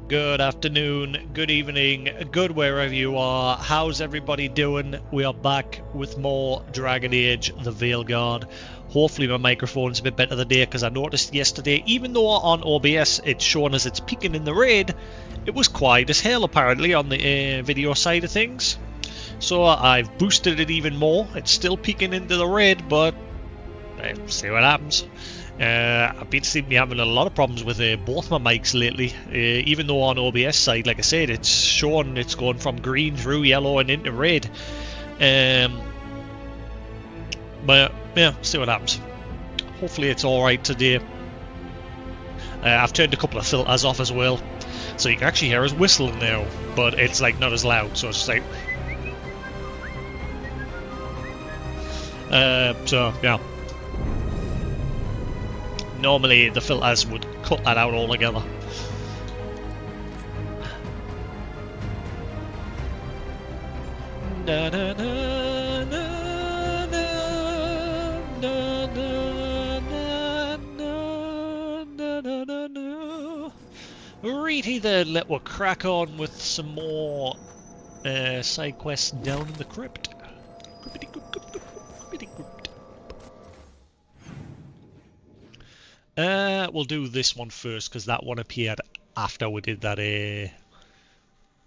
Good afternoon, good evening, good wherever you are. How's everybody doing? We are back with more Dragon Age, the Veilguard. Hopefully my microphone's a bit better today, because I noticed yesterday, even though on OBS it's showing as it's peaking in the raid, it was quiet as hell apparently on the video side of things. So I've boosted it even more. It's still peaking into the raid, but see what happens. I've been seeming to be having a lot of problems with both my mics lately. Even though on OBS side, like I said, it's showing it's going from green through yellow and into red. But yeah, see what happens. Hopefully it's alright today. I've turned a couple of filters off as well, so you can actually hear us whistling now, but it's like not as loud, so it's just like... so yeah. Normally the filters would cut that out altogether. Na, na, na, na, na, na, na, na, na, na, na. Righty then, let us crack on with some more side quests down in the crypt. We'll do this one first, because that one appeared after we did that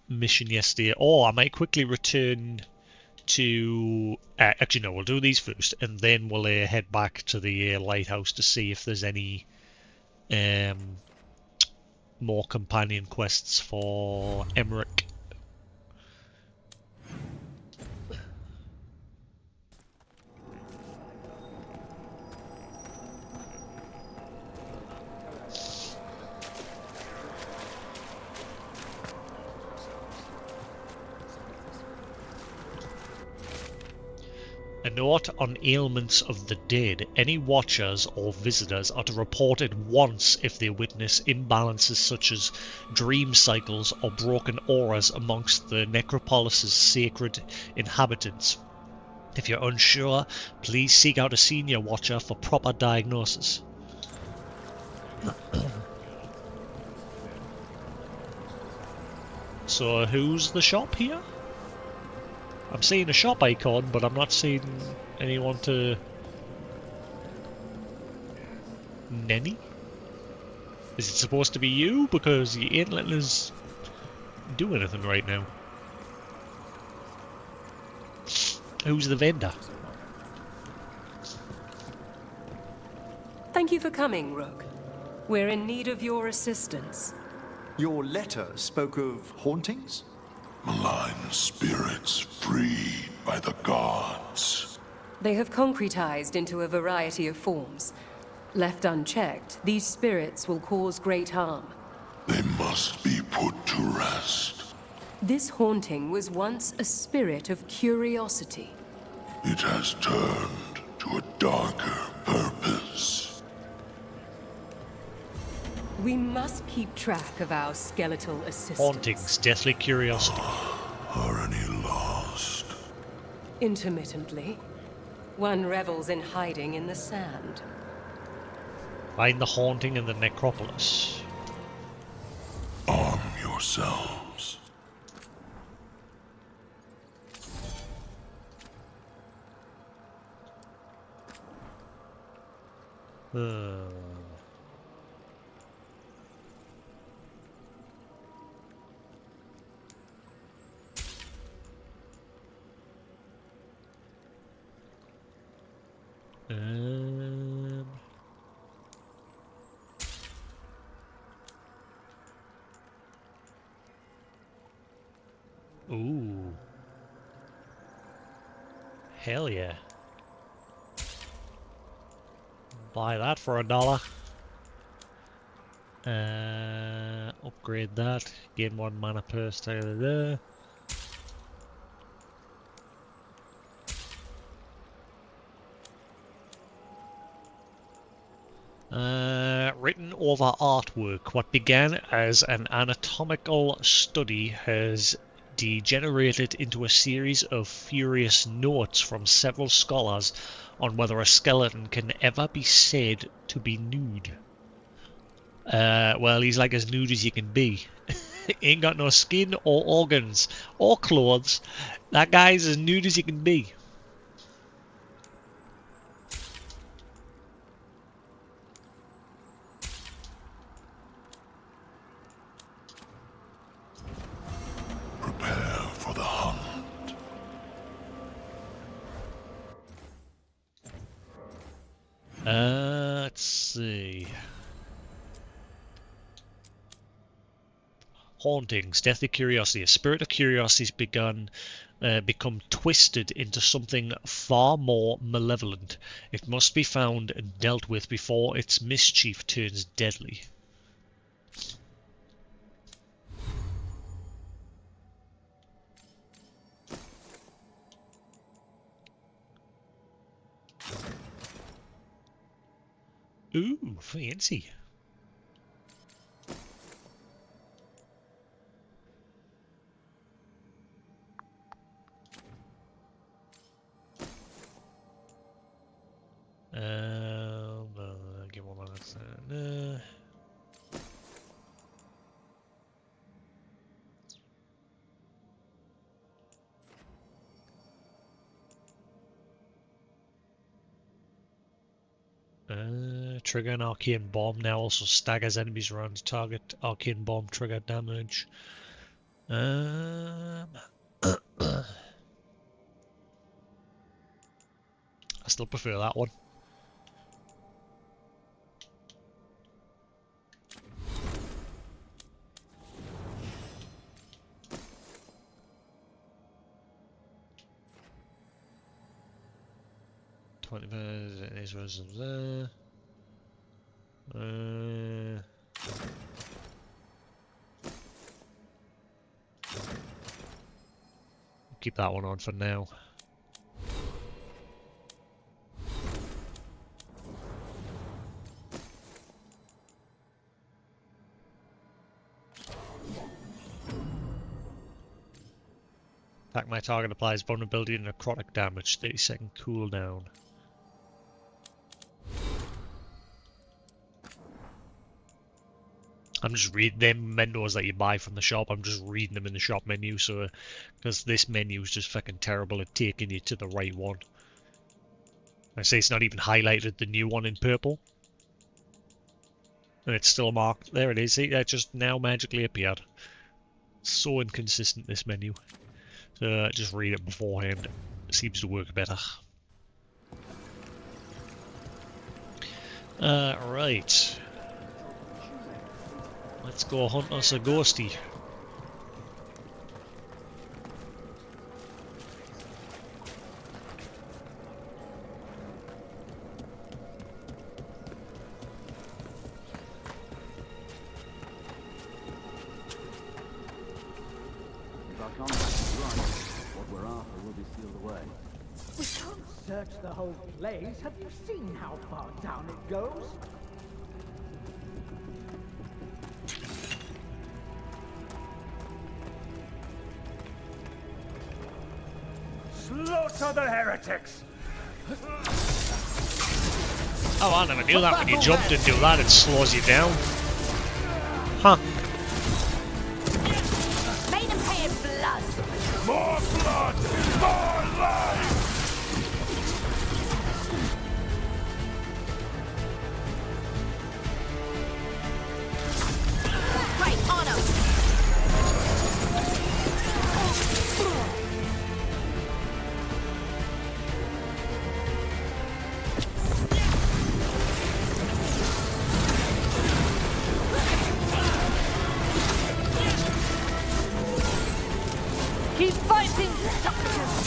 mission yesterday. Or I might quickly return to... actually no, we'll do these first, and then we'll head back to the lighthouse to see if there's any more companion quests for Emmerich. A note on ailments of the dead. Any watchers or visitors are to report it once if they witness imbalances such as dream cycles or broken auras amongst the necropolis's sacred inhabitants. If you're unsure, please seek out a senior watcher for proper diagnosis. So who's the shop here? I'm seeing a shop icon, but I'm not seeing anyone to... Nenny? Is it supposed to be you? Because you ain't letting us do anything right now. Who's the vendor? Thank you for coming, Rook. We're in need of your assistance. Your letter spoke of hauntings? Malign spirits freed by the gods. They have concretized into a variety of forms. Left unchecked, these spirits will cause great harm. They must be put to rest. This haunting was once a spirit of curiosity. It has turned to a darker purpose. We must keep track of our skeletal assistants. Hauntings, deathly curiosity. Are any lost? Intermittently. One revels in hiding in the sand. Find the haunting in the necropolis. Arm yourselves. Ooh. Hell yeah. Buy that for $1. Upgrade that. Gain 1 mana per style there. Written over artwork. What began as an anatomical study has degenerated into a series of furious notes from several scholars on whether a skeleton can ever be said to be nude. Well, he's like as nude as you can be. Ain't got no skin or organs or clothes. That guy's as nude as he can be. Prepare for the hunt. Let's see. Hauntings, deathly curiosity. A spirit of curiosity has become twisted into something far more malevolent. It must be found and dealt with before its mischief turns deadly. Ooh, fancy. Give one minute. Trigger an arcane bomb now also staggers enemies around target. Arcane bomb trigger damage. I still prefer that one. Keep that one on for now. Attack my target applies vulnerability and necrotic damage. 30-second cooldown. I'm just reading them menus that you buy from the shop. I'm just reading them in the shop menu, so because this menu is just fucking terrible at taking you to the right one. I say it's not even highlighted the new one in purple, and it's still marked. There it is. See, that just now magically appeared. So inconsistent, this menu. So just read it beforehand. It seems to work better. Right. Let's go hunt us a ghosty. We can't search the whole place. Have you seen how far down it goes? Slaughter the heretics! Oh, I never knew that when you jumped and do that, it slows you down. Huh. Made them pay in blood. More blood! More life! Right, on 'em. Keep fighting, suckers!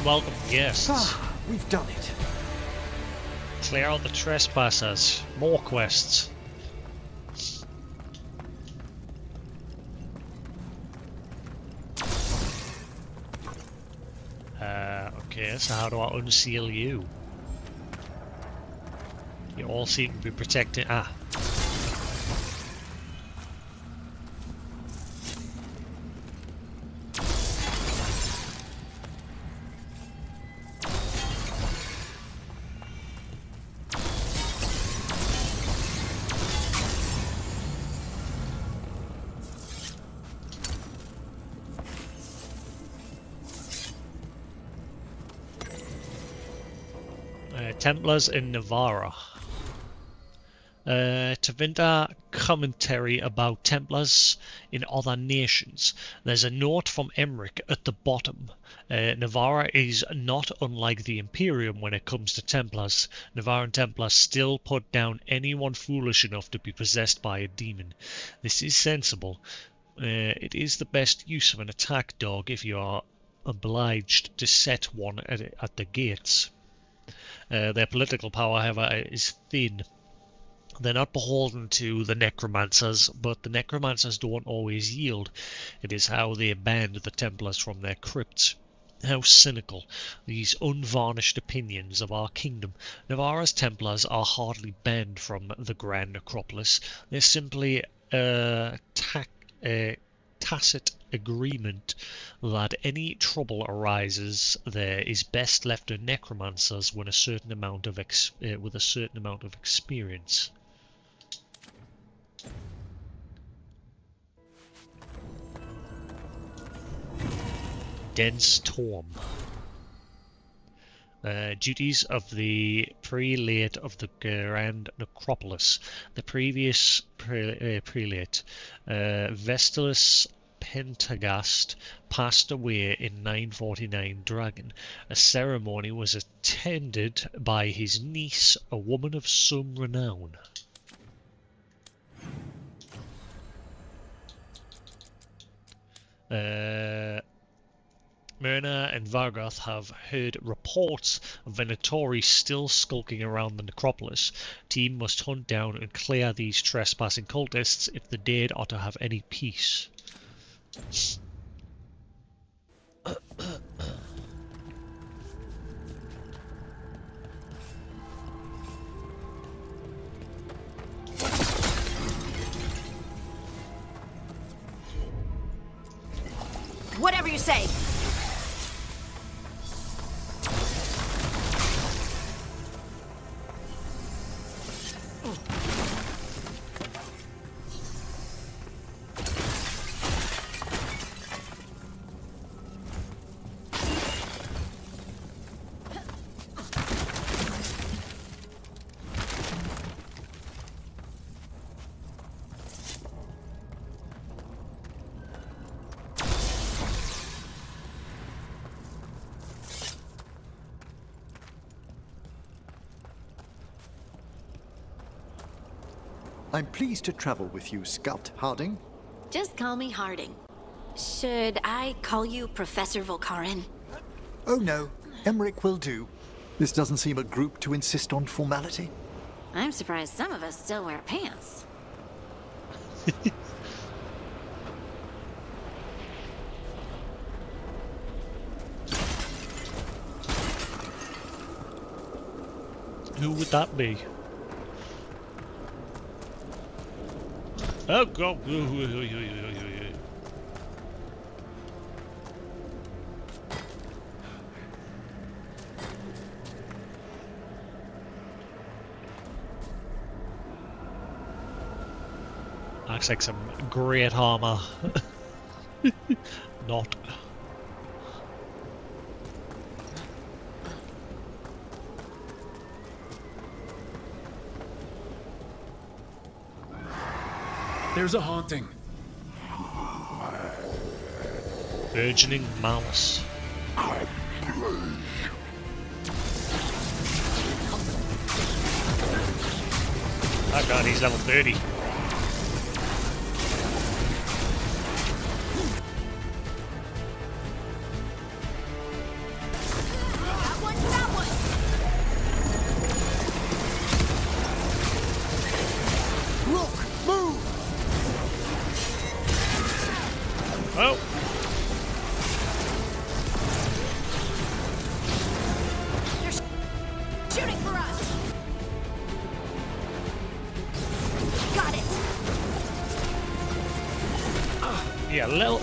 welcome guests. Ah, we've done it. Clear out the trespassers. More quests. Okay, so how do I unseal you? You all seem to be protecting. Ah. Templars in Navarra. Tevinter commentary about Templars in other nations. There's a note from Emmerich at the bottom. Navarra is not unlike the Imperium when it comes to Templars. Navarran Templars still put down anyone foolish enough to be possessed by a demon. This is sensible. It is the best use of an attack dog if you are obliged to set one at the gates. Their political power, however, is thin. They're not beholden to the necromancers, but the necromancers don't always yield. It is how they banned the Templars from their crypts. How cynical, these unvarnished opinions of our kingdom. Navarra's Templars are hardly banned from the Grand Necropolis. They're simply a tacit agreement that any trouble arises there is best left to necromancers with a certain amount of experience. Dense Torm. Duties of the Prelate of the Grand Necropolis. The previous Prelate, Vestulus Pentagast, passed away in 949 Dragon. A ceremony was attended by his niece, a woman of some renown. Myrna and Vargoth have heard reports of Venatori still skulking around the necropolis. Team must hunt down and clear these trespassing cultists if the dead are to have any peace. Whatever you say. I'm pleased to travel with you, Scout Harding. Just call me Harding. Should I call you Professor Volkarin? Oh no, Emmerich will do. This doesn't seem a group to insist on formality. I'm surprised some of us still wear pants. Who would that be? Oh god! Looks like some great armor. Not. There's a haunting. Burgeoning malice. Oh god, he's level 30. Yeah, little.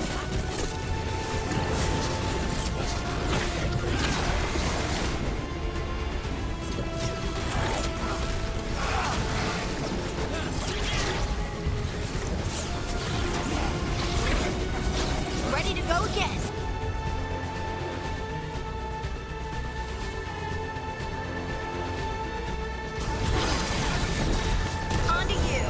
Ready to go again. On to you.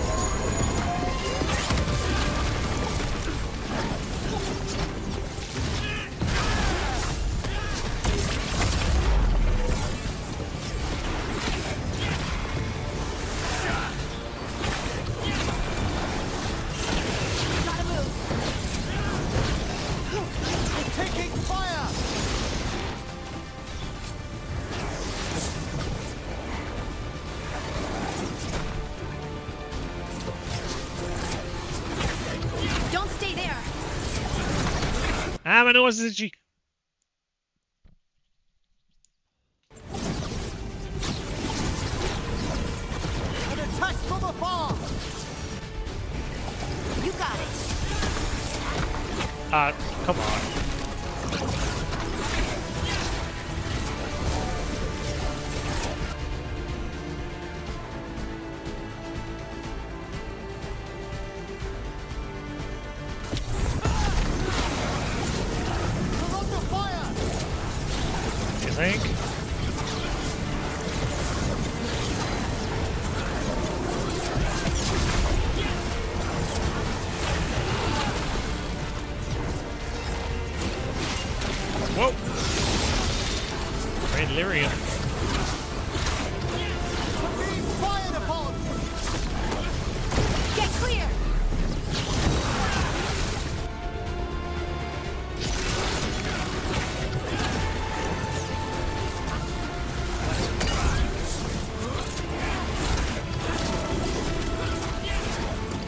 Gotta move. Taking fire! Don't stay there. Ah, my nose is itchy. An attack from afar! You got it. Ah, come on. We're under fire! You think? Whoa! Red Lyrian. We're being fired upon! Get clear.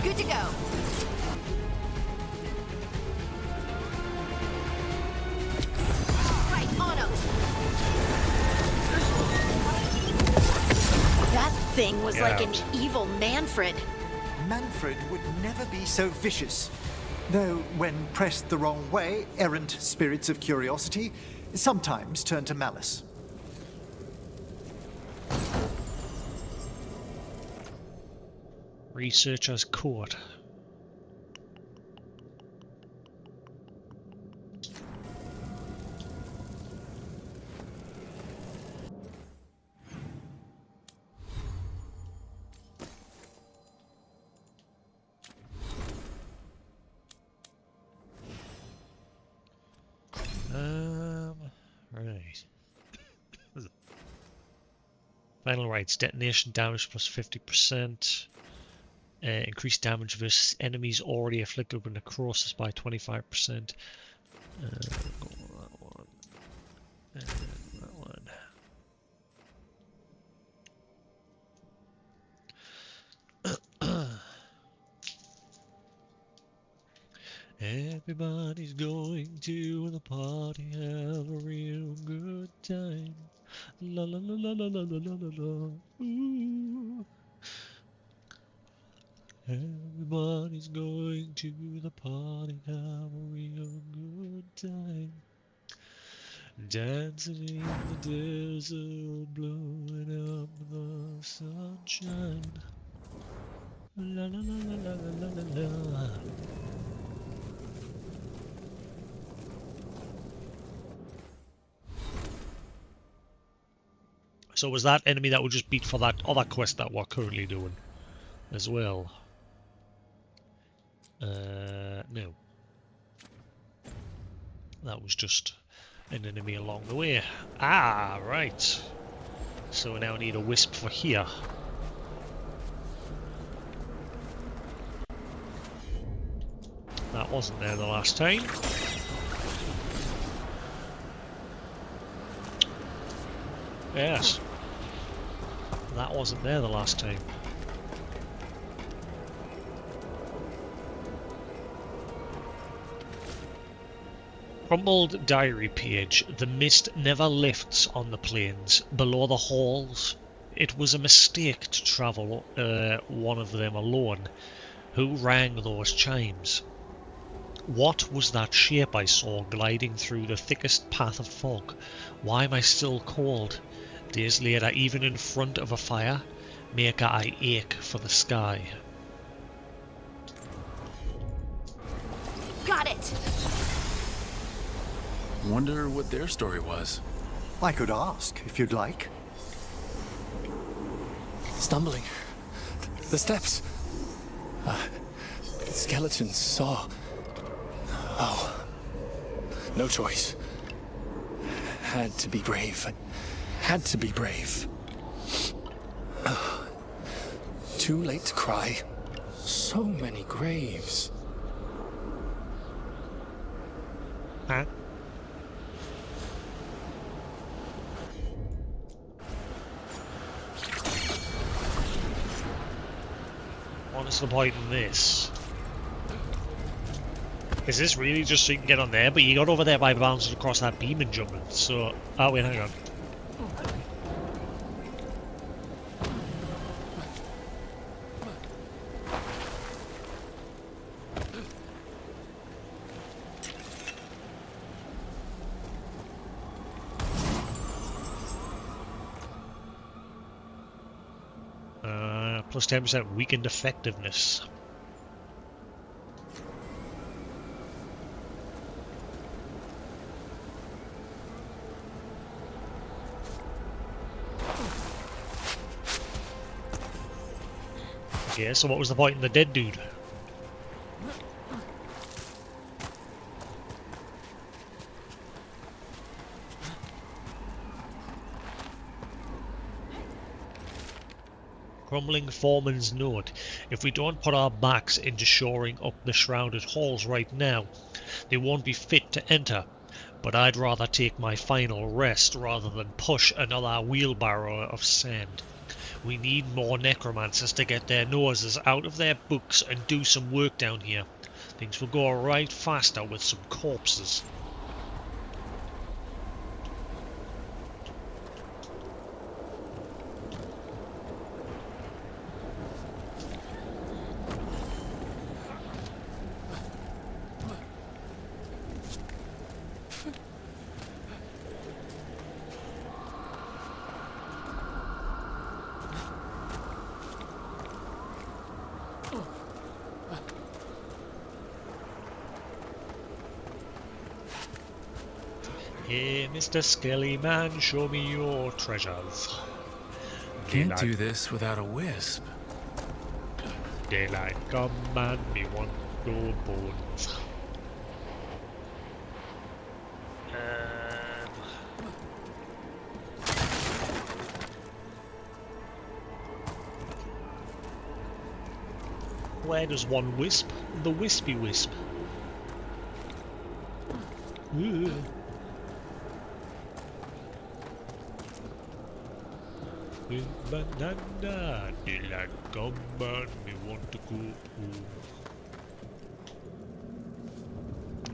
Good to go. Right on 'em. That thing was like an evil Manfred. Manfred would never be so vicious. Though, when pressed the wrong way, errant spirits of curiosity sometimes turn to malice. Researcher's court. Right. Final rights. Detonation damage plus 50%. Increased damage versus enemies already afflicted with necrosis by 25%. Go on that one. And that one. Everybody's going to the party, have a real good time. La la la la la la la la la la. Ooh. Everybody's going to the party, have a real good time. Dancing in the desert, blowing up the sunshine. La la la la la la la la. So was that enemy that we just beat for that other quest that we're currently doing as well? No. That was just an enemy along the way. Ah, right. So we now need a wisp for here. That wasn't there the last time. Yes. That wasn't there the last time. Crumbled diary page. The mist never lifts on the plains below the halls. It was a mistake to travel one of them alone. Who rang those chimes? What was that shape I saw gliding through the thickest path of fog? Why am I still cold? Days later, even in front of a fire, make I ache for the sky. Got it! Wonder what their story was. I could ask, if you'd like. Stumbling. The steps. Skeletons saw. Oh. No choice. Had to be brave. Had to be brave. Too late to cry. So many graves. Huh? What's the point in this? Is this really just so you can get on there? But you got over there by bouncing across that beam and jumping, so... Oh wait, hang on. Plus 10% weakened effectiveness. Okay, so what was the point in the dead dude? Crumbling Foreman's note. If we don't put our backs into shoring up the shrouded halls right now, they won't be fit to enter. But I'd rather take my final rest rather than push another wheelbarrow of sand. We need more necromancers to get their noses out of their books and do some work down here. Things will go right faster with some corpses. Hey, Mr. Skelly Man, show me your treasures. Can't do this without a wisp. Daylight come and me want your bones. Where does one wisp? The wispy wisp. Ooh. With banana, daylight come and me want to go home.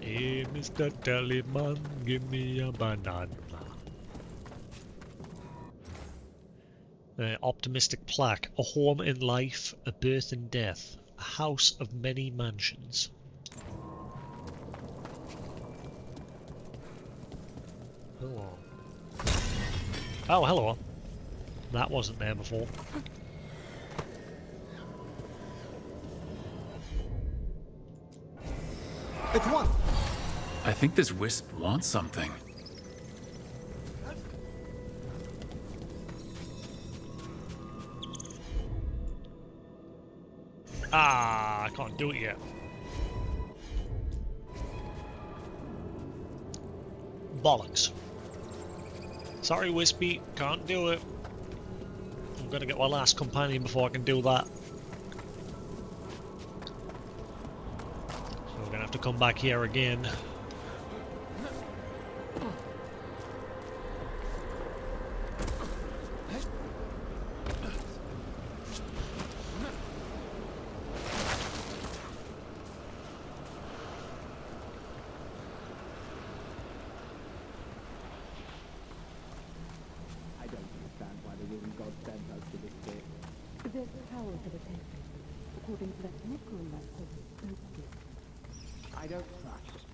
Hey, Mr. Teleman, give me a banana. Optimistic plaque. A home in life, a birth in death. A house of many mansions. Hello. Oh, hello. That wasn't there before. It's one. I think this wisp wants something. Ah, I can't do it yet. Bollocks. Sorry, Wispy, can't do it. I'm gonna get my last companion before I can do that. So we're gonna have to come back here again. I don't understand why the living god sent us to this place. There's power to the temple, according to that necromancer who spoke it. I don't trust.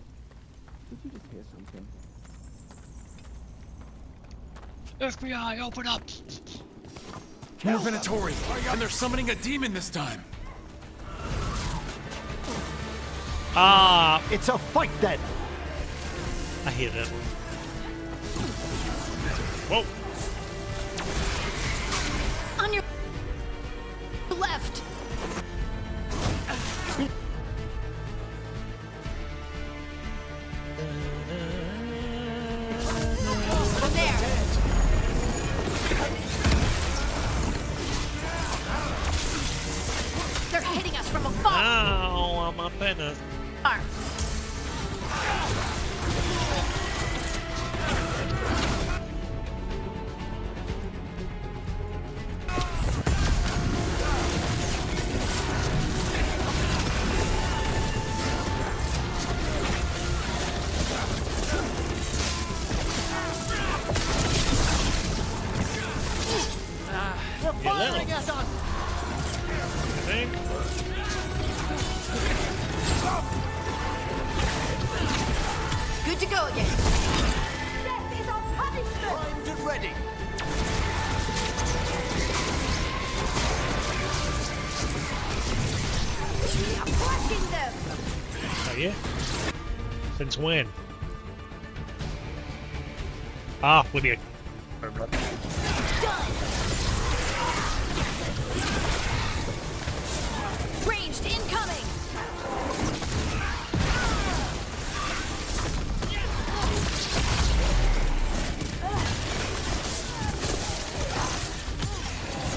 Did you just hear something? FBI, open up! More Venatori! And they're summoning a demon this time! Ah! It's a fight then! I hear that. Whoa! On your left. There. They're hitting us from afar. Ow, I'm up in it. They're firing at us! I think. Good to go again. Death is our punishment! Primed and ready! We are crushing them. Oh yeah? Since when? Ah, with you. Done. Ranged incoming.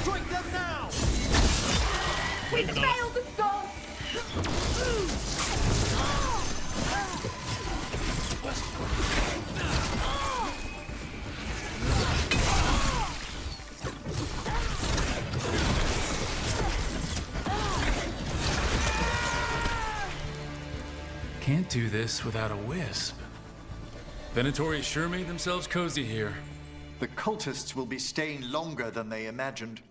Strike them now! We failed the gods! Can't do this without a wisp. Venatori sure made themselves cozy here. The cultists will be staying longer than they imagined.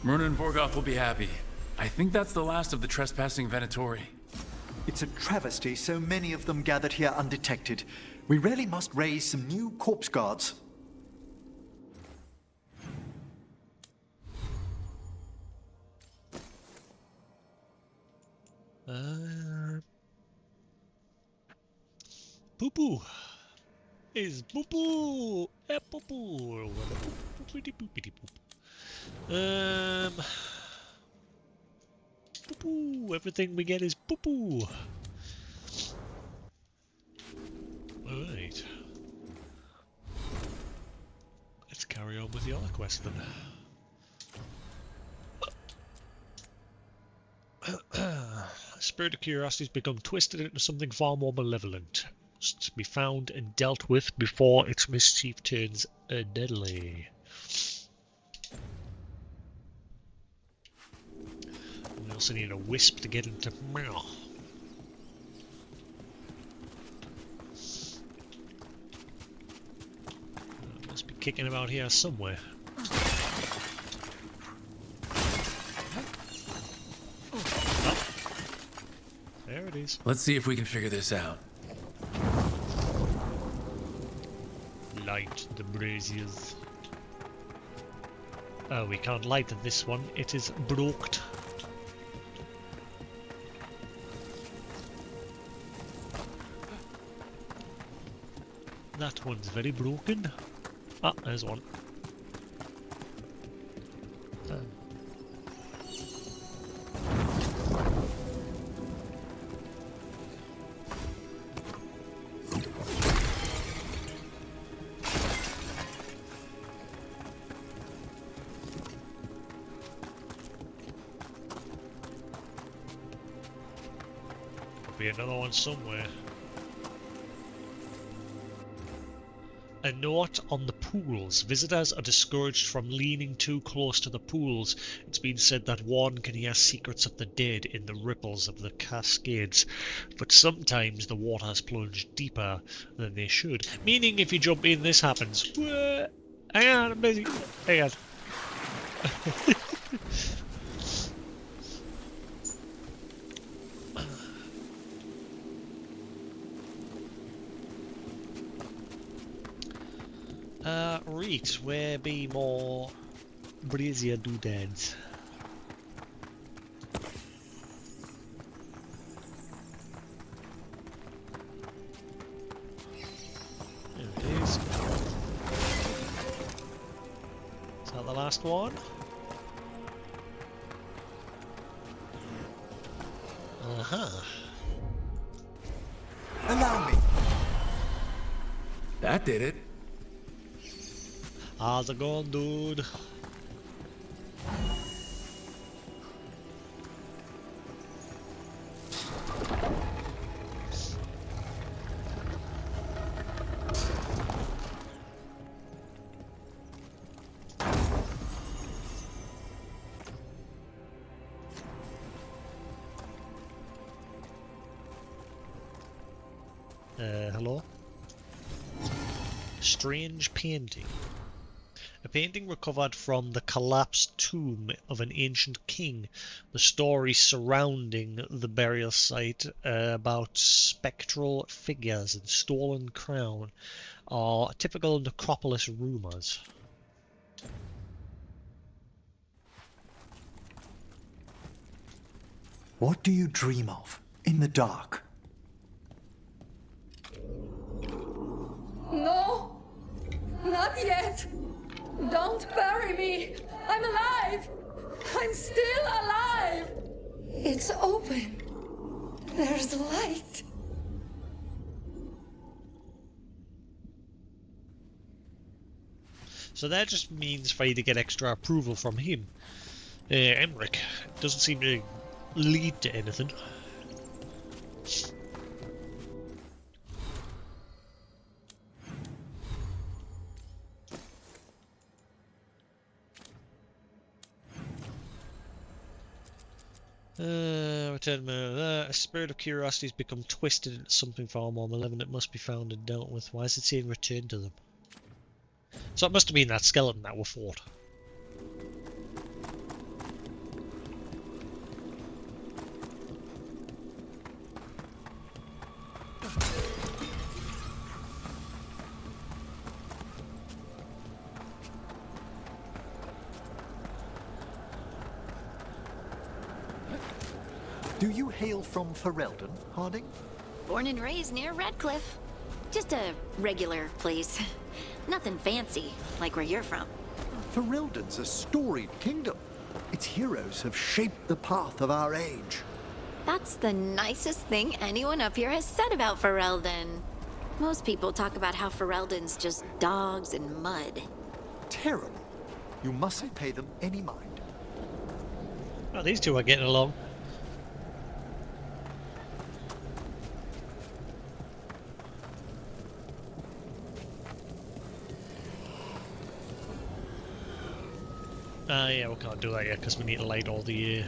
Myrna and Vorgoth will be happy. I think that's the last of the trespassing Venatori. It's a travesty so many of them gathered here undetected. We really must raise some new corpse guards. Poo-poo. Is poo-poo. Poo-poo. Poopity-poopity-poop. Poo-poo. Everything we get is poo-poo. Alright. Let's carry on with the other quest then. Spirit of curiosity has become twisted into something far more malevolent. Must be found and dealt with before its mischief turns deadly. We also need a wisp to get into. Must be kicking about here somewhere. There it is. Let's see if we can figure this out. Light the braziers. Oh, we can't light this one. It is broked. That one's very broken. Ah, there's one. Be another one somewhere. A note on the pools. Visitors are discouraged from leaning too close to the pools. It's been said that one can hear secrets of the dead in the ripples of the cascades, but sometimes the waters plunge deeper than they should. Meaning if you jump in, this happens. Hang on, I'm busy. Hang on. Right, where be more brazier doodads? There it is. Is that the last one? Uh-huh. Allow me. That did it. How's it going, dude? Hello? Strange painting. A painting recovered from the collapsed tomb of an ancient king. The story surrounding the burial site about spectral figures and stolen crown are typical necropolis rumors. What do you dream of in the dark? No! Not yet! Don't bury me! I'm alive! I'm still alive! It's open. There's light. So that just means for you to get extra approval from him. Emmerich doesn't seem to lead to anything. A spirit of curiosity has become twisted into something far more malevolent. It must be found and dealt with. Why is it saying return to them? So it must have been that skeleton that we fought. Do you hail from Ferelden, Harding? Born and raised near Redcliffe. Just a regular place. Nothing fancy, like where you're from. Ferelden's a storied kingdom. Its heroes have shaped the path of our age. That's the nicest thing anyone up here has said about Ferelden. Most people talk about how Ferelden's just dogs and mud. Terrible. You mustn't pay them any mind. Oh, these two are getting along. Yeah, we can't do that yet because we need to light all the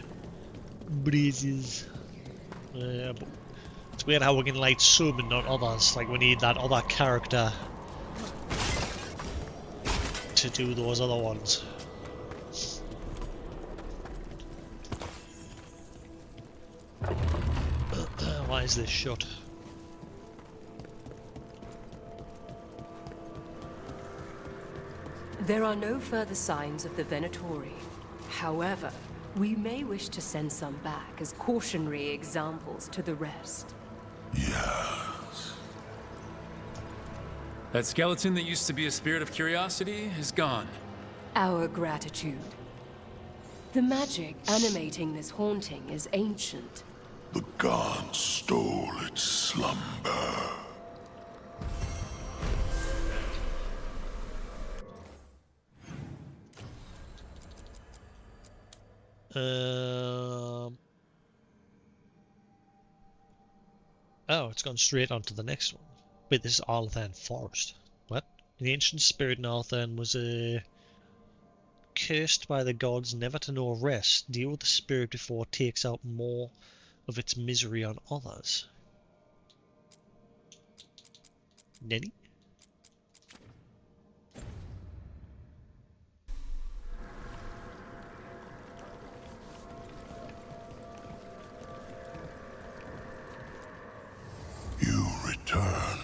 breezes. But it's weird how we can light some and not others. Like we need that other character to do those other ones. Why is this shut? There are no further signs of the Venatori. However, we may wish to send some back as cautionary examples to the rest. Yes. That skeleton that used to be a spirit of curiosity is gone. Our gratitude. The magic animating this haunting is ancient. The gods stole its slumber. Oh, it's gone straight on to the next one. Wait, this is Arlathan Forest. What? The ancient spirit in Arlathan was cursed by the gods never to know rest. Deal with the spirit before it takes out more of its misery on others. Nenny? You return.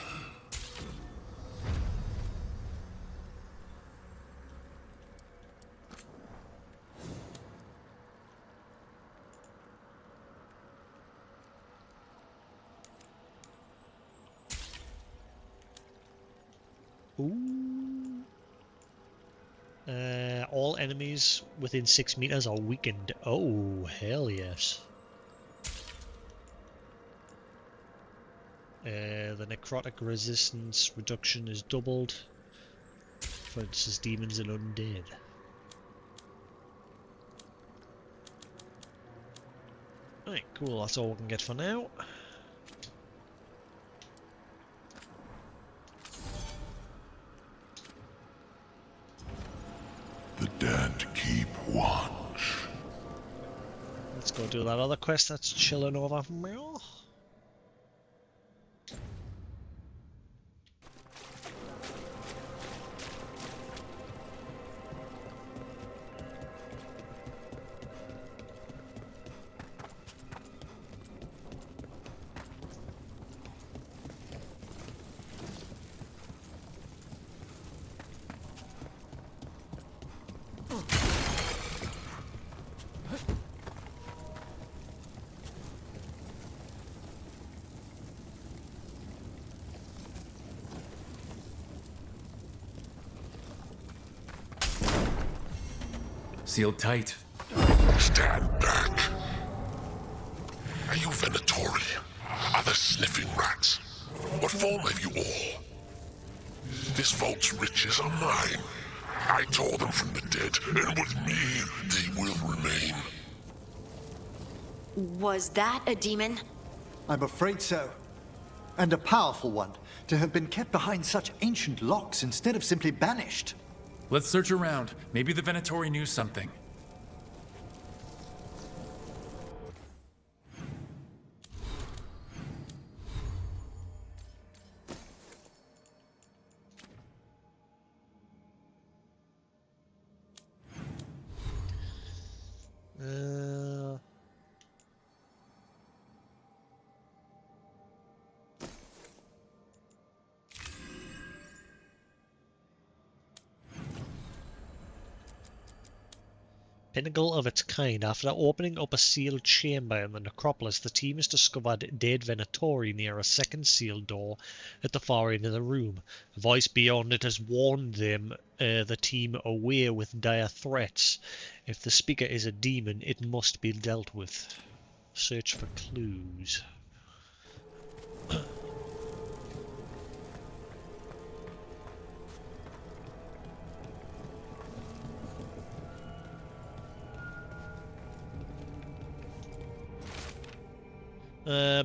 Ooh. All enemies within 6 meters are weakened. Oh, hell yes. The necrotic resistance reduction is doubled. For instance, demons and undead. Right, cool, that's all we can get for now. The dead keep watch. Let's go do that other quest that's chilling over here. Sealed tight. Stand back. Are you Venatori? Are the sniffing rats? What form have you all? This vault's riches are mine. I tore them from the dead, and with me, they will remain. Was that a demon? I'm afraid so. And a powerful one, to have been kept behind such ancient locks instead of simply banished. Let's search around. Maybe the Venatori knew something. Pinnacle of its kind. After opening up a sealed chamber in the necropolis, the team has discovered dead Venatori near a second sealed door at the far end of the room. A voice beyond it has warned them, the team aware with dire threats. If the speaker is a demon, it must be dealt with. Search for clues.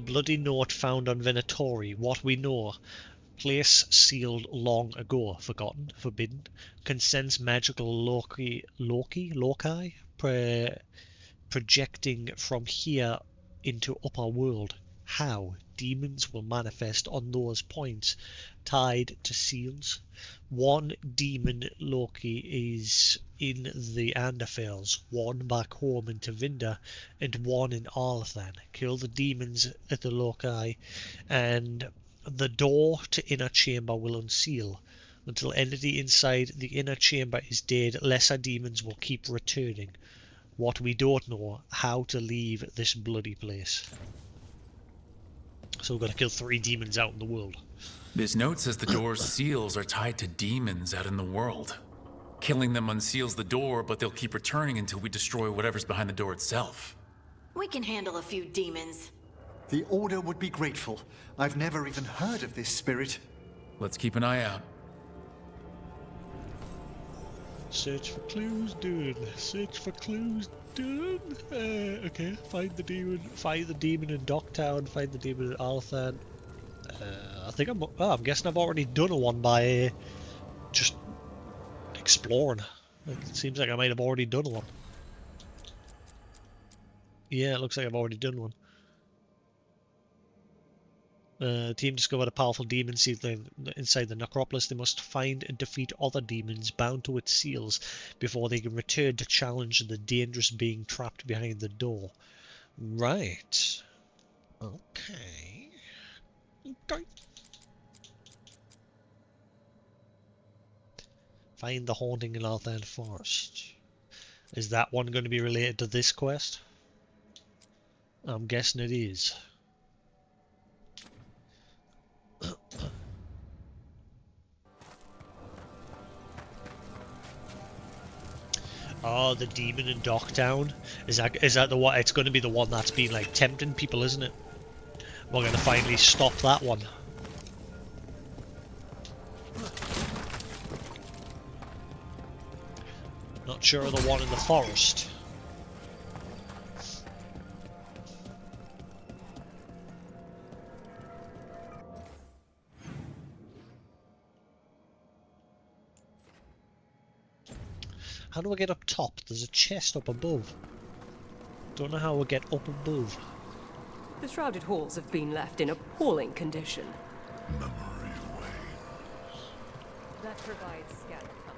Bloody note found on Venatori. What we know. Place sealed long ago. Forgotten. Forbidden. Can sense magical loci projecting from here into upper world. How? Demons will manifest on those points tied to seals. One demon Loki is in the Anderfels, one back home in Tevinter, and one in Arlathan. Kill the demons at the Loki, and the door to inner chamber will unseal. Until entity inside the inner chamber is dead, lesser demons will keep returning. What we don't know, how to leave this bloody place. So we've got to kill 3 demons out in the world. This note says the door's seals are tied to demons out in the world. Killing them unseals the door, but they'll keep returning until we destroy whatever's behind the door itself. We can handle a few demons. The Order would be grateful. I've never even heard of this spirit. Let's keep an eye out. Search for clues, dude. Search for clues, dude. Okay, find the demon. Find the demon in Docktown. Find the demon in Arlathan. I'm guessing I've already done one by just exploring. It seems like I might have already done one. Yeah, it looks like I've already done one. Team discovered a powerful demon sealing inside the necropolis. They must find and defeat other demons bound to its seals before they can return to challenge the dangerous being trapped behind the door. Right. Okay. Okay. Find the haunting in Arlathan Forest. Is that one going to be related to this quest? I'm guessing it is. Oh, the demon in Docktown. Is that the one? It's going to be the one that's been like tempting people, isn't it? We're going to finally stop that one. Not sure of the one in the forest. How do I get up top? There's a chest up above. Don't know how I get up above. The shrouded halls have been left in appalling condition. Memory wanes. That provides scant comfort.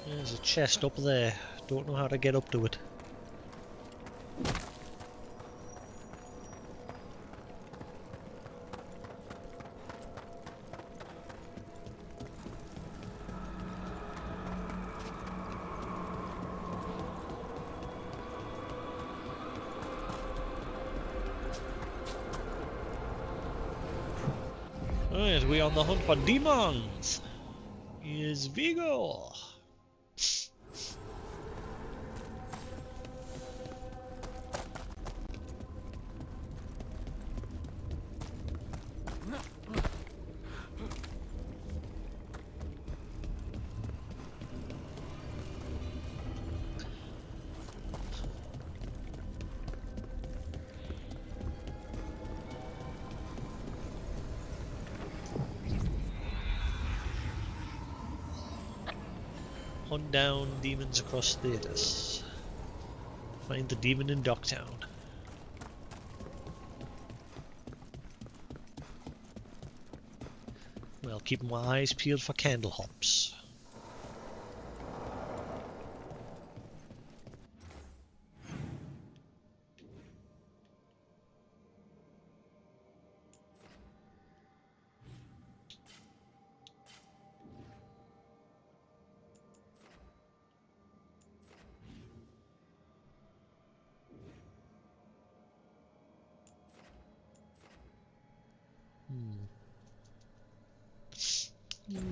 There's a chest up there. Don't know how to get up to it. Right, we on the hunt for demons. Is Vigo. Hunt down demons across theaters. Find the demon in Docktown. Well, keeping my eyes peeled for candle hops.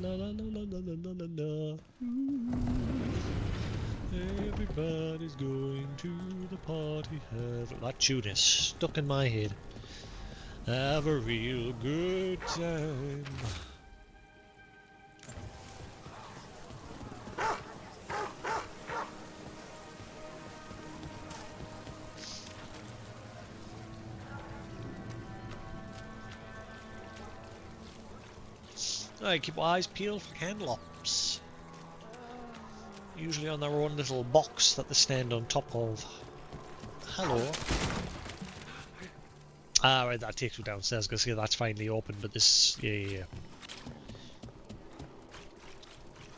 La la la la la la la la. Everybody's going to the party. That tune is stuck in my head. Have a real good time. Right, keep your eyes peeled for candleops. Usually on their own little box that they stand on top of. Hello. Ah, right, that takes me downstairs because that's finally open, but this, yeah.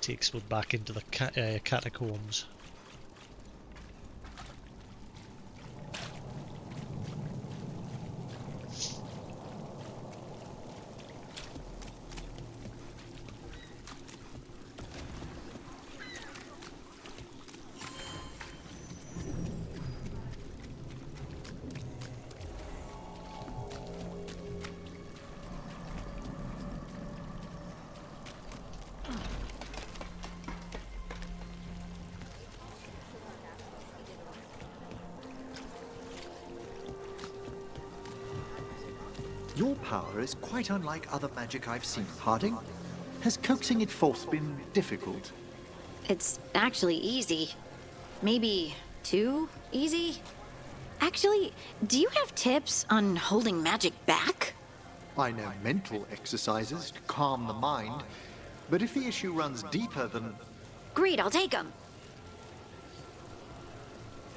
Takes me back into the catacombs. Your power is quite unlike other magic I've seen, Harding. Has coaxing it forth been difficult? It's actually easy. Maybe too easy? Actually, do you have tips on holding magic back? I know mental exercises to calm the mind, but if the issue runs deeper than... Great, I'll take them.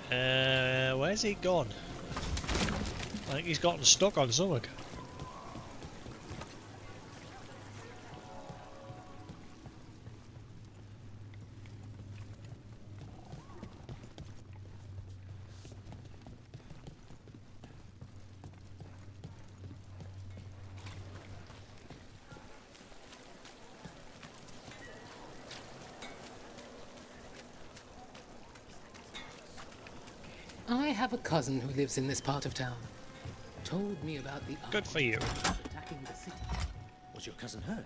Where's he gone? I think he's gotten stuck on something. I have a cousin who lives in this part of town. Told me about the Good for you. attacking the city. Was your cousin hurt?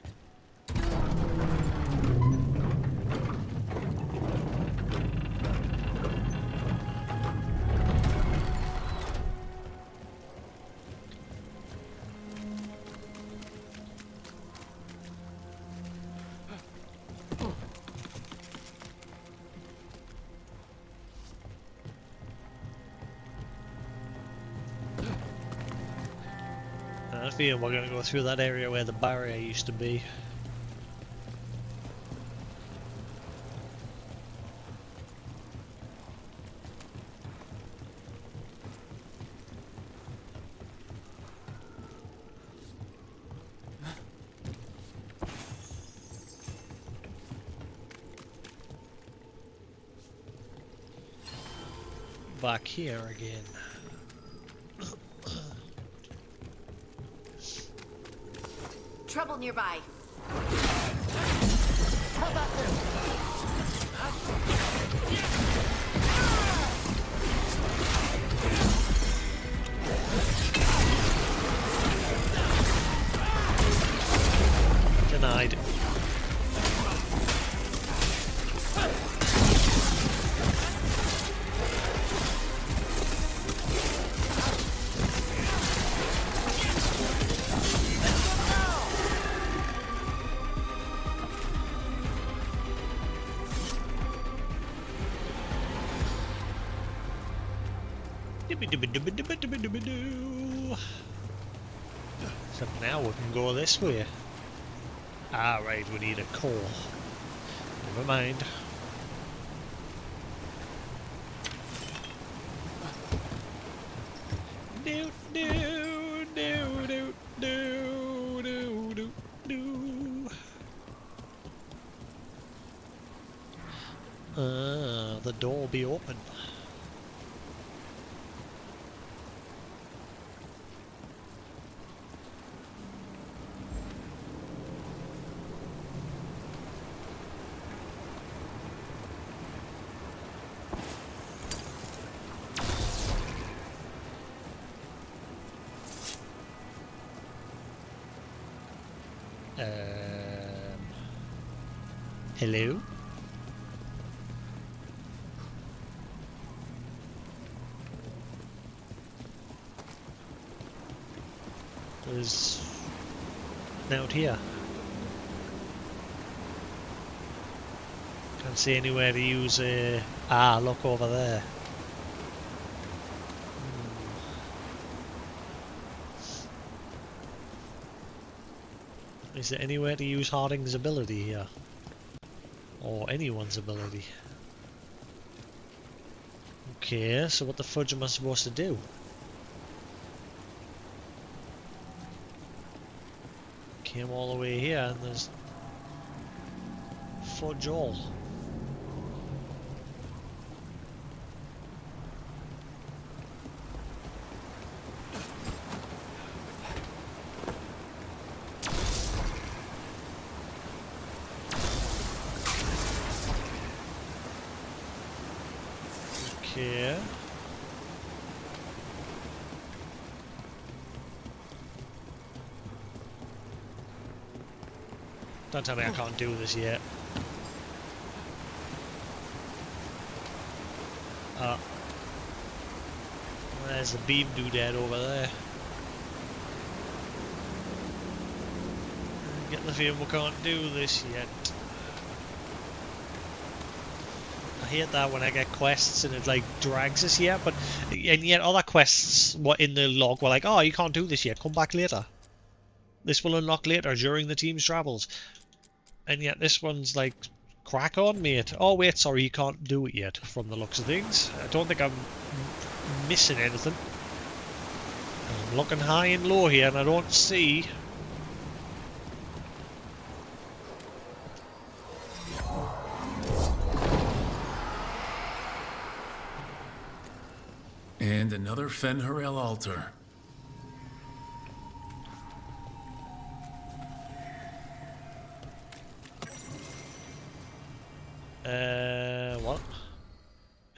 I feel we're gonna go through that area where the barrier used to be. Back here again. Trouble nearby. How about this? Denied. So now we can go this way. Ah, right, we need a core. Never mind. Do do do do do do do do. The door will be open. Hello? There's out here. Can't see anywhere to use a... Ah, look over there. Is there anywhere to use Harding's ability here? Or anyone's ability? Okay, so what the fudge am I supposed to do? Came all the way here and there's fudge all. Okay. Don't tell me I can't do this yet. There's the beam doodad over there. Get the feeling we can't do this yet. I hate that when I get quests and it like drags us here, and yet other quests in the log were like, oh, you can't do this yet, come back later. This will unlock later during the team's travels. And yet this one's like, crack on, mate. Oh wait, sorry, you can't do it yet from the looks of things. I don't think I'm missing anything. I'm looking high and low here and I don't see... And another Fen'Harel altar. What?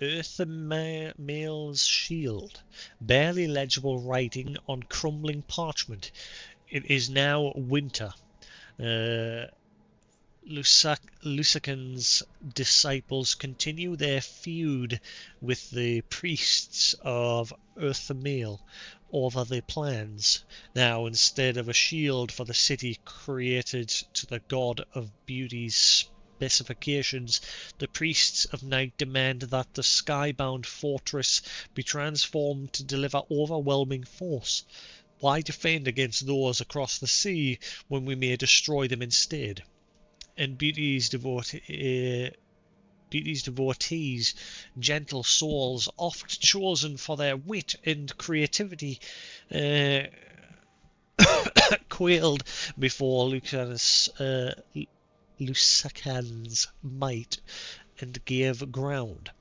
Earthmail's shield. Barely legible writing on crumbling parchment. It is now winter. Lusakan's disciples continue their feud with the priests of Earthmail over their plans. Now, instead of a shield for the city created to the god of beauty's specifications, the priests of night demand that the skybound fortress be transformed to deliver overwhelming force. Why defend against those across the sea when we may destroy them instead? And Beauty's devotees, gentle souls, oft chosen for their wit and creativity, quailed before Lusakan's might and gave ground.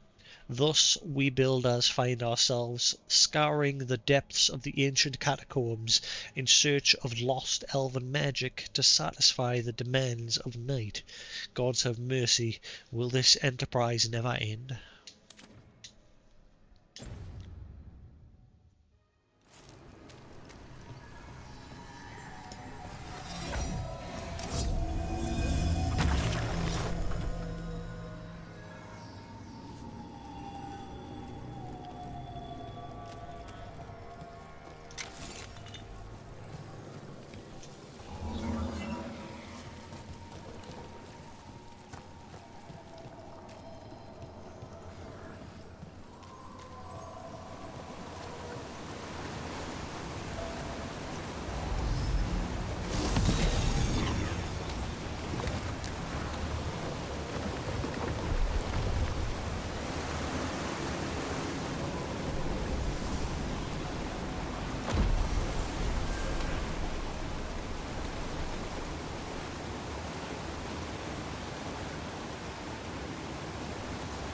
Thus we builders find ourselves scouring the depths of the ancient catacombs in search of lost elven magic to satisfy the demands of night. Gods have mercy, will this enterprise never end?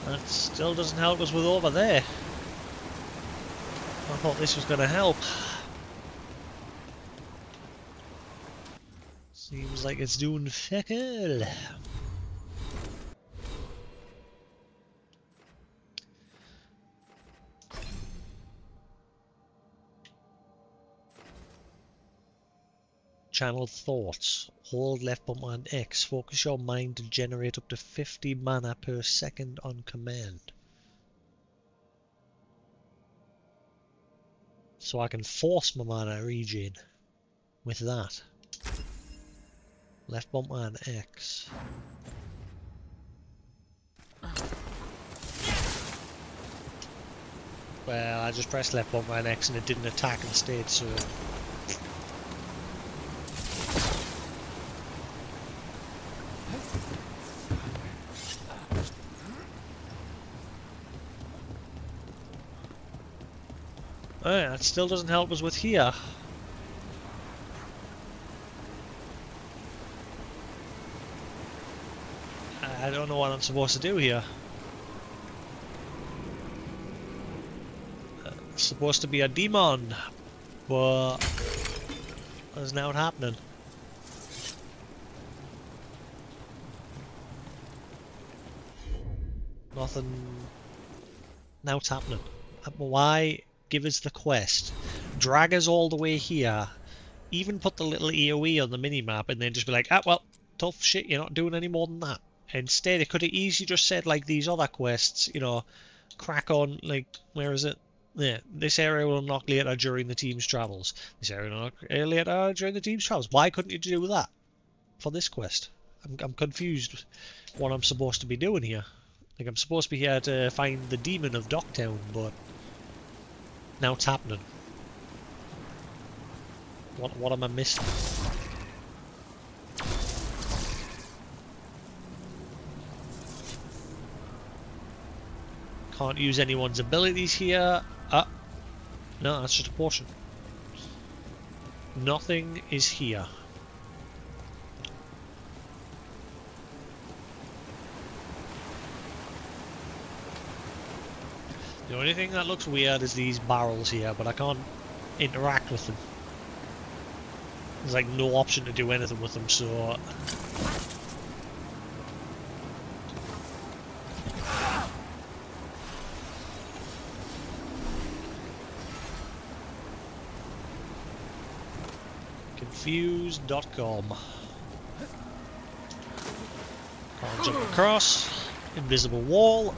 That still doesn't help us with over there. I thought this was going to help. Seems like it's doing feckle. Channel thoughts. Hold left bumper and X. Focus your mind to generate up to 50 mana per second on command. So I can force my mana regen with that. Left bumper and X. Well, I just pressed left bumper and X and it didn't attack instead, so... Alright, that still doesn't help us with here. I don't know what I'm supposed to do here. It's supposed to be a demon, but that's not happening. Nothing. Now it's happening. Why? Give us the quest. Drag us all the way here. Even put the little AoE on the minimap and then just be like, ah, well, tough shit, you're not doing any more than that. Instead, it could have easily just said, like, these other quests, you know, crack on, like, where is it? Yeah, this area will unlock later during the team's travels. This area will unlock later during the team's travels. Why couldn't you do that for this quest? I'm confused what I'm supposed to be doing here. Like, I'm supposed to be here to find the demon of Docktown, but now it's happening. What am I missing? Can't use anyone's abilities here. Ah, no, that's just a portion. Nothing is here. The only thing that looks weird is these barrels here, but I can't interact with them. There's like no option to do anything with them, so... Confused.com. Can't jump across. Invisible wall.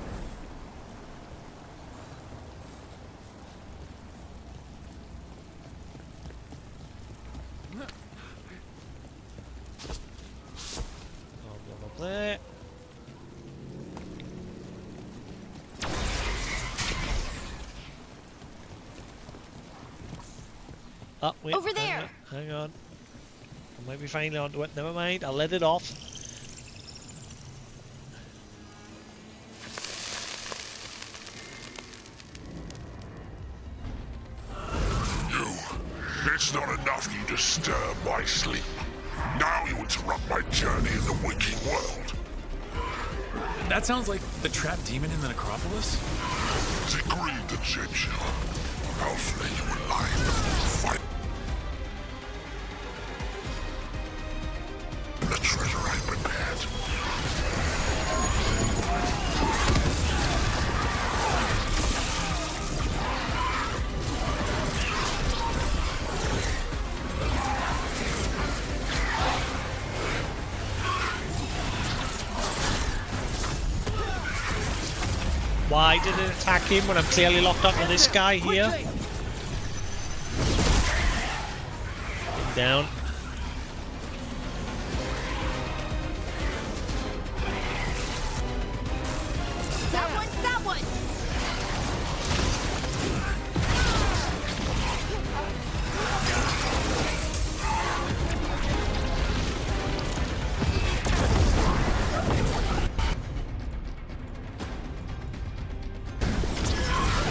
Up there. Oh, wait, Over there. Hang on. I might be finally onto it. Never mind. I'll let it off. It's not enough you disturb my sleep. Now you interrupt my journey in the waking world. That sounds like the trapped demon in the necropolis. It's agreed that shapes you. I'll flay you alive. Fight. The treasure I prepared. Why did it attack him when I'm clearly locked onto this guy here? Down. That one!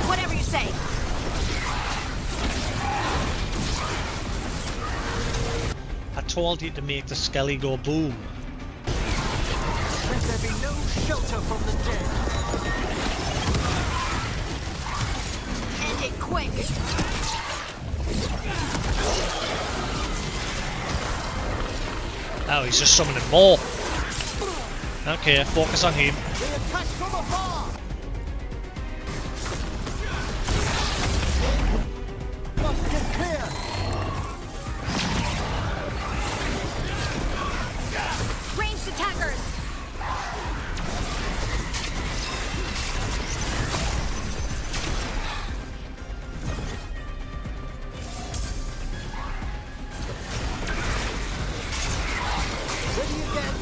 Whatever you say. I told you to make the skelly go boom. Let there be no shelter from the dead. End it quick. Oh, he's just summoning more. Okay, focus on him. They attack from afar! Must get clear! Ranged attackers. Ready again!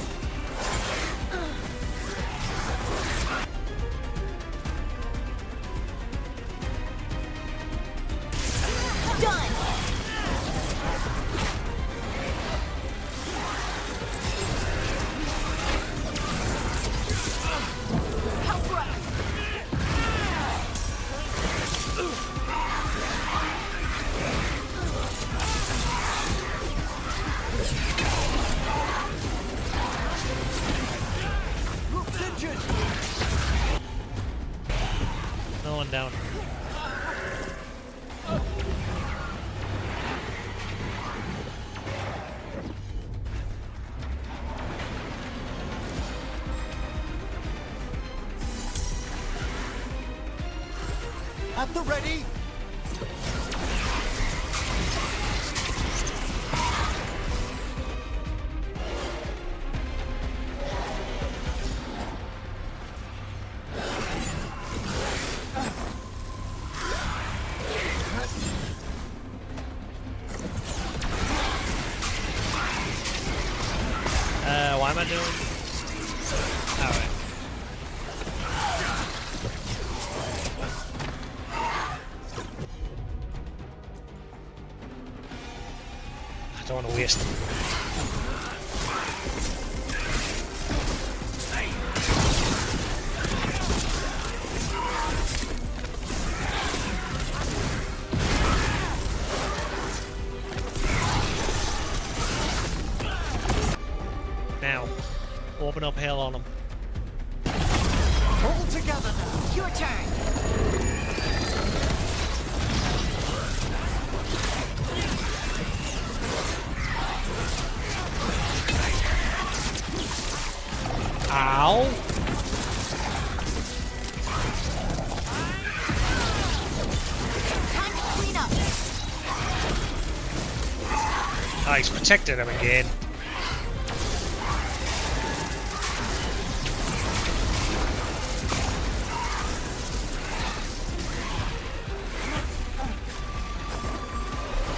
Done. Help. Group's injured! No one down. At the ready. Why am I doing? Alright. I don't want to waste them. Now, open up hell on them. All together now. Your turn. Ow! Time to clean up. Ah, he's protected him again.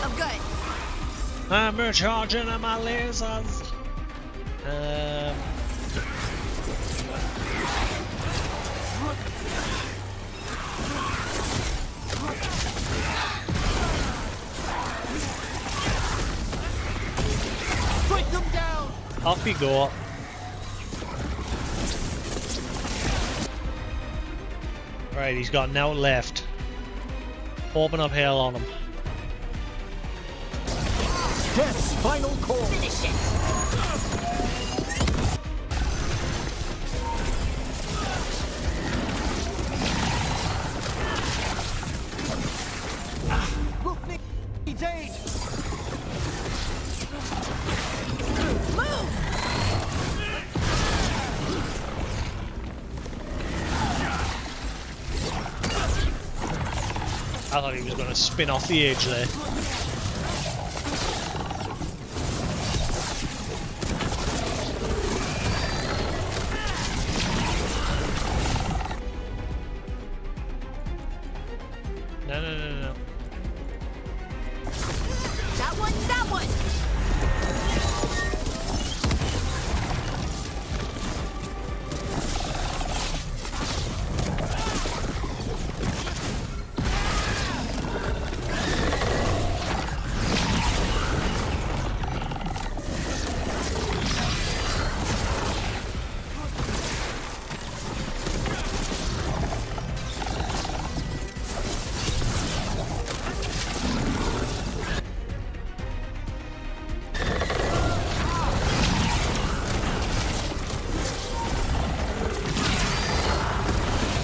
I'm good. I'm recharging on my lasers. Break them down! Off we go. Right, he's got now left. Open up hell on him. Death's final call! Finish it. Rook needs aid! I thought he was going to spin off the edge there. No, no, no, no. That one, that one!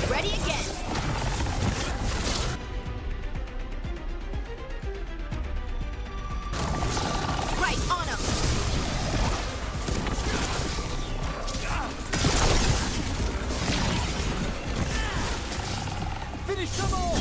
Ready again. Right, on him. Finish them all!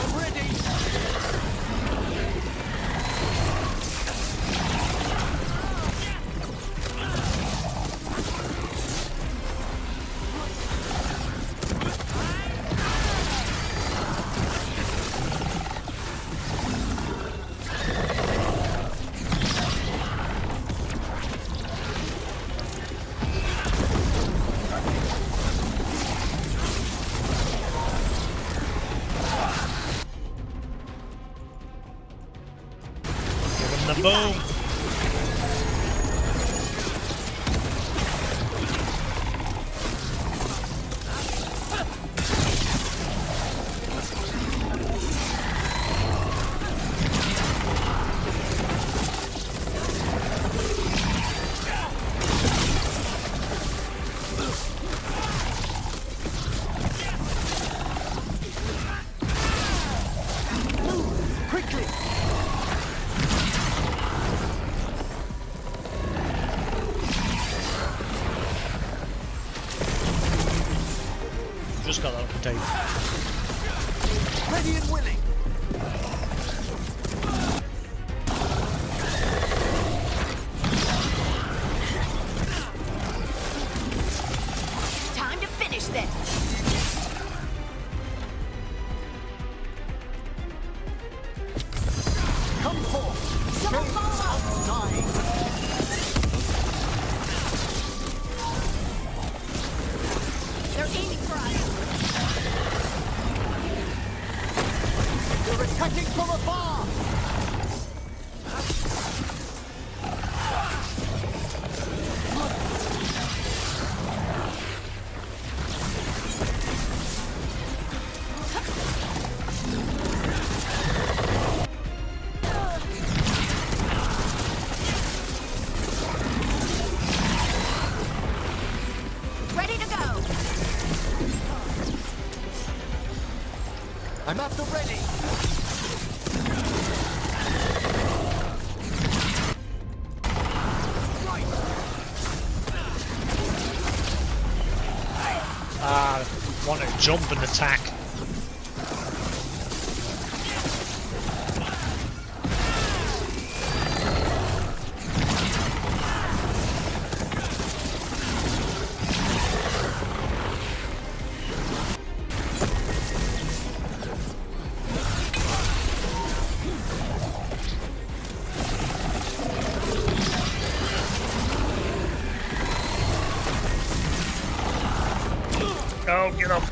I'm ready! Give him the boom. Quickly! Just got that off the tape. Ready and willing! Time to finish this. Come forth! Someone follow up. Dying! They're aiming for us. They're attacking from afar! Ready to go. I'm at the ready! jump and attack. Oh, get up.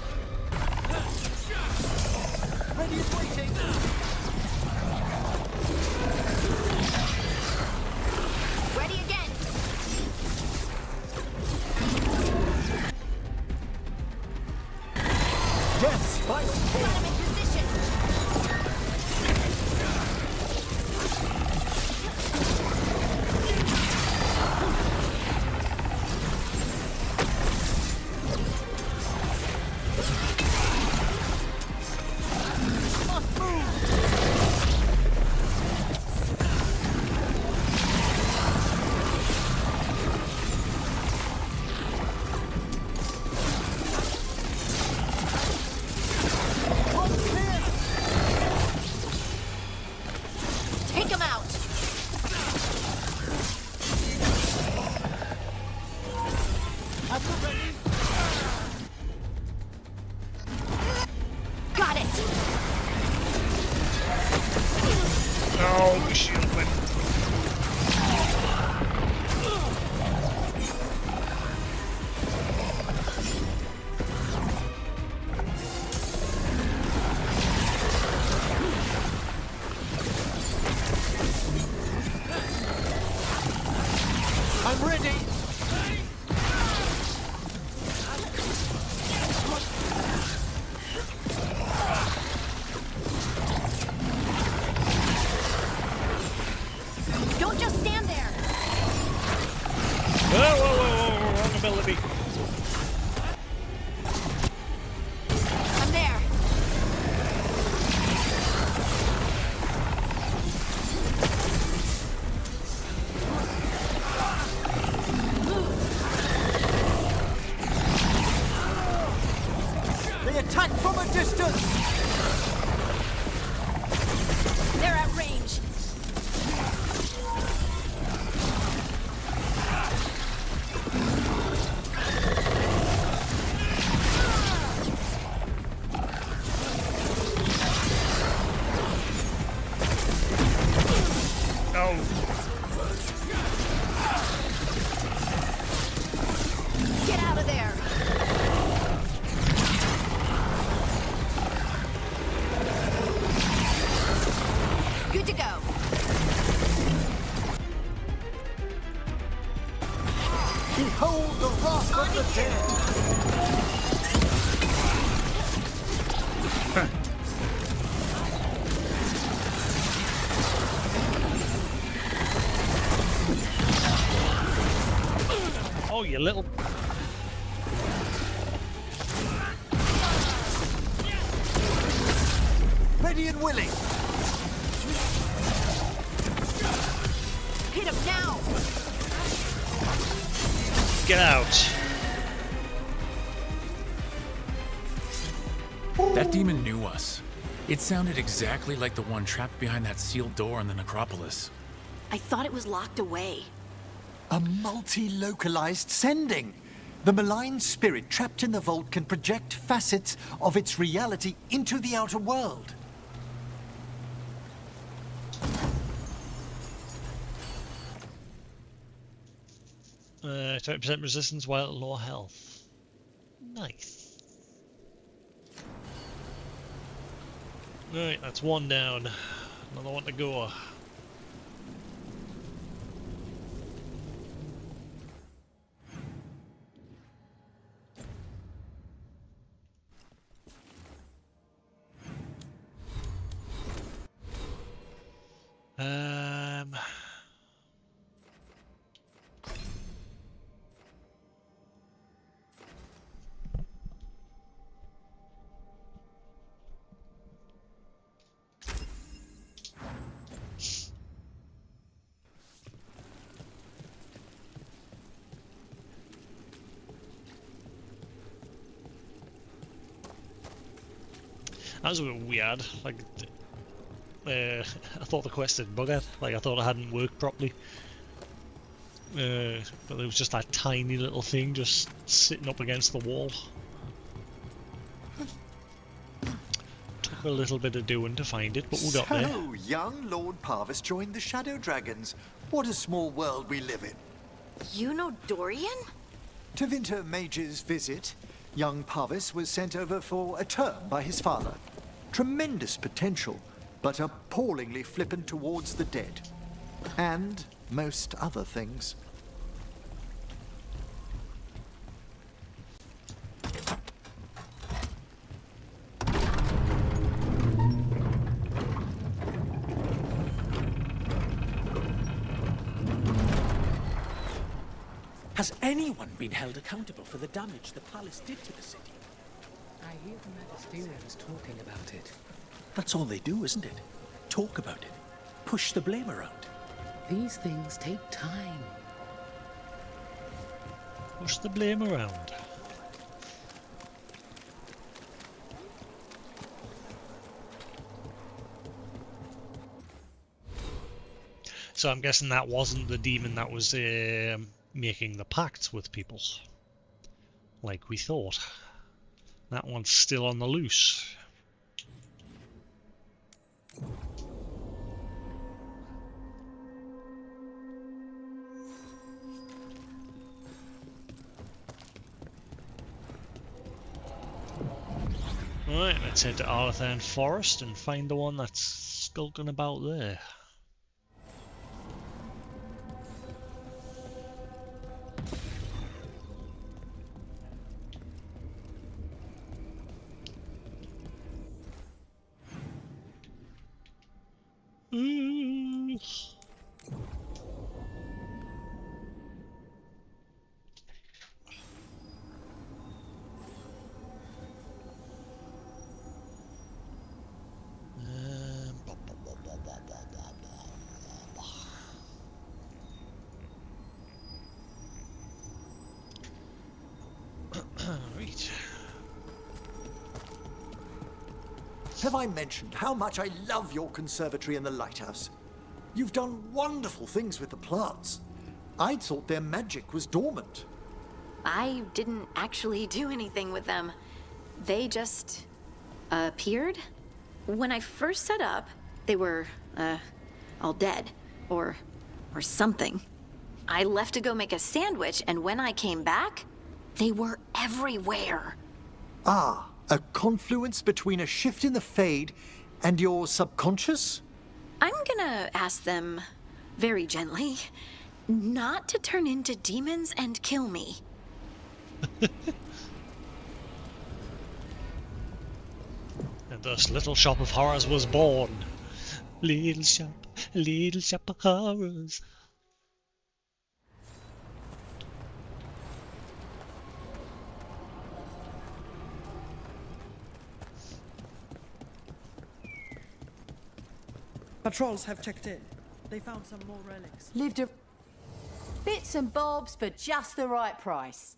Radiant waiting. Ready again. Yes, fight. Got him in position. Take him out. Got it. No, the shield went. I'm ready. Don't just stand there. Whoa, whoa, whoa, whoa, wrong ability. I'm there. They attack from a distance. They're at range. Oh, Get out of there. Good to go. Behold the wrath of the dead. oh, you little. Ready and willing. Hit him now. Get out. That demon knew us. It sounded exactly like the one trapped behind that sealed door in the necropolis. I thought it was locked away. A multi-localized sending. The malign spirit trapped in the vault can project facets of its reality into the outer world. 20% resistance while at low health. Nice. Right, that's one down. Another one to go. That was a bit weird. Like, I thought the quest had buggered. Like, I thought it hadn't worked properly. But there was just that tiny little thing just sitting up against the wall. Took a little bit of doing to find it, but we got there. So, young Lord Parvis joined the Shadow Dragons. What a small world we live in. You know Dorian? To Winter Mage's visit, young Parvis was sent over for a term by his father. Tremendous potential, but appallingly flippant towards the dead. And most other things. Has anyone been held accountable for the damage the palace did to the city? I hear the Magisterium is talking about it. That's all they do, isn't it? Talk about it. Push the blame around. These things take time. Push the blame around. So I'm guessing that wasn't the demon that was making the pacts with people, like we thought. That one's still on the loose. Right, let's head to Arlathan Forest and find the one that's skulking about there. Right. Have I mentioned how much I love your conservatory and the lighthouse? You've done wonderful things with the plants. I'd thought their magic was dormant. I didn't actually do anything with them. They just appeared. When I first set up, they were all dead or something. I left to go make a sandwich, and when I came back, they were everywhere. Ah, a confluence between a shift in the Fade and your subconscious? I'm gonna ask them, very gently, not to turn into demons and kill me. And thus Little Shop of Horrors was born. Little shop of horrors. Patrols have checked in. They found some more relics. Lived a... Bits and bobs for just the right price.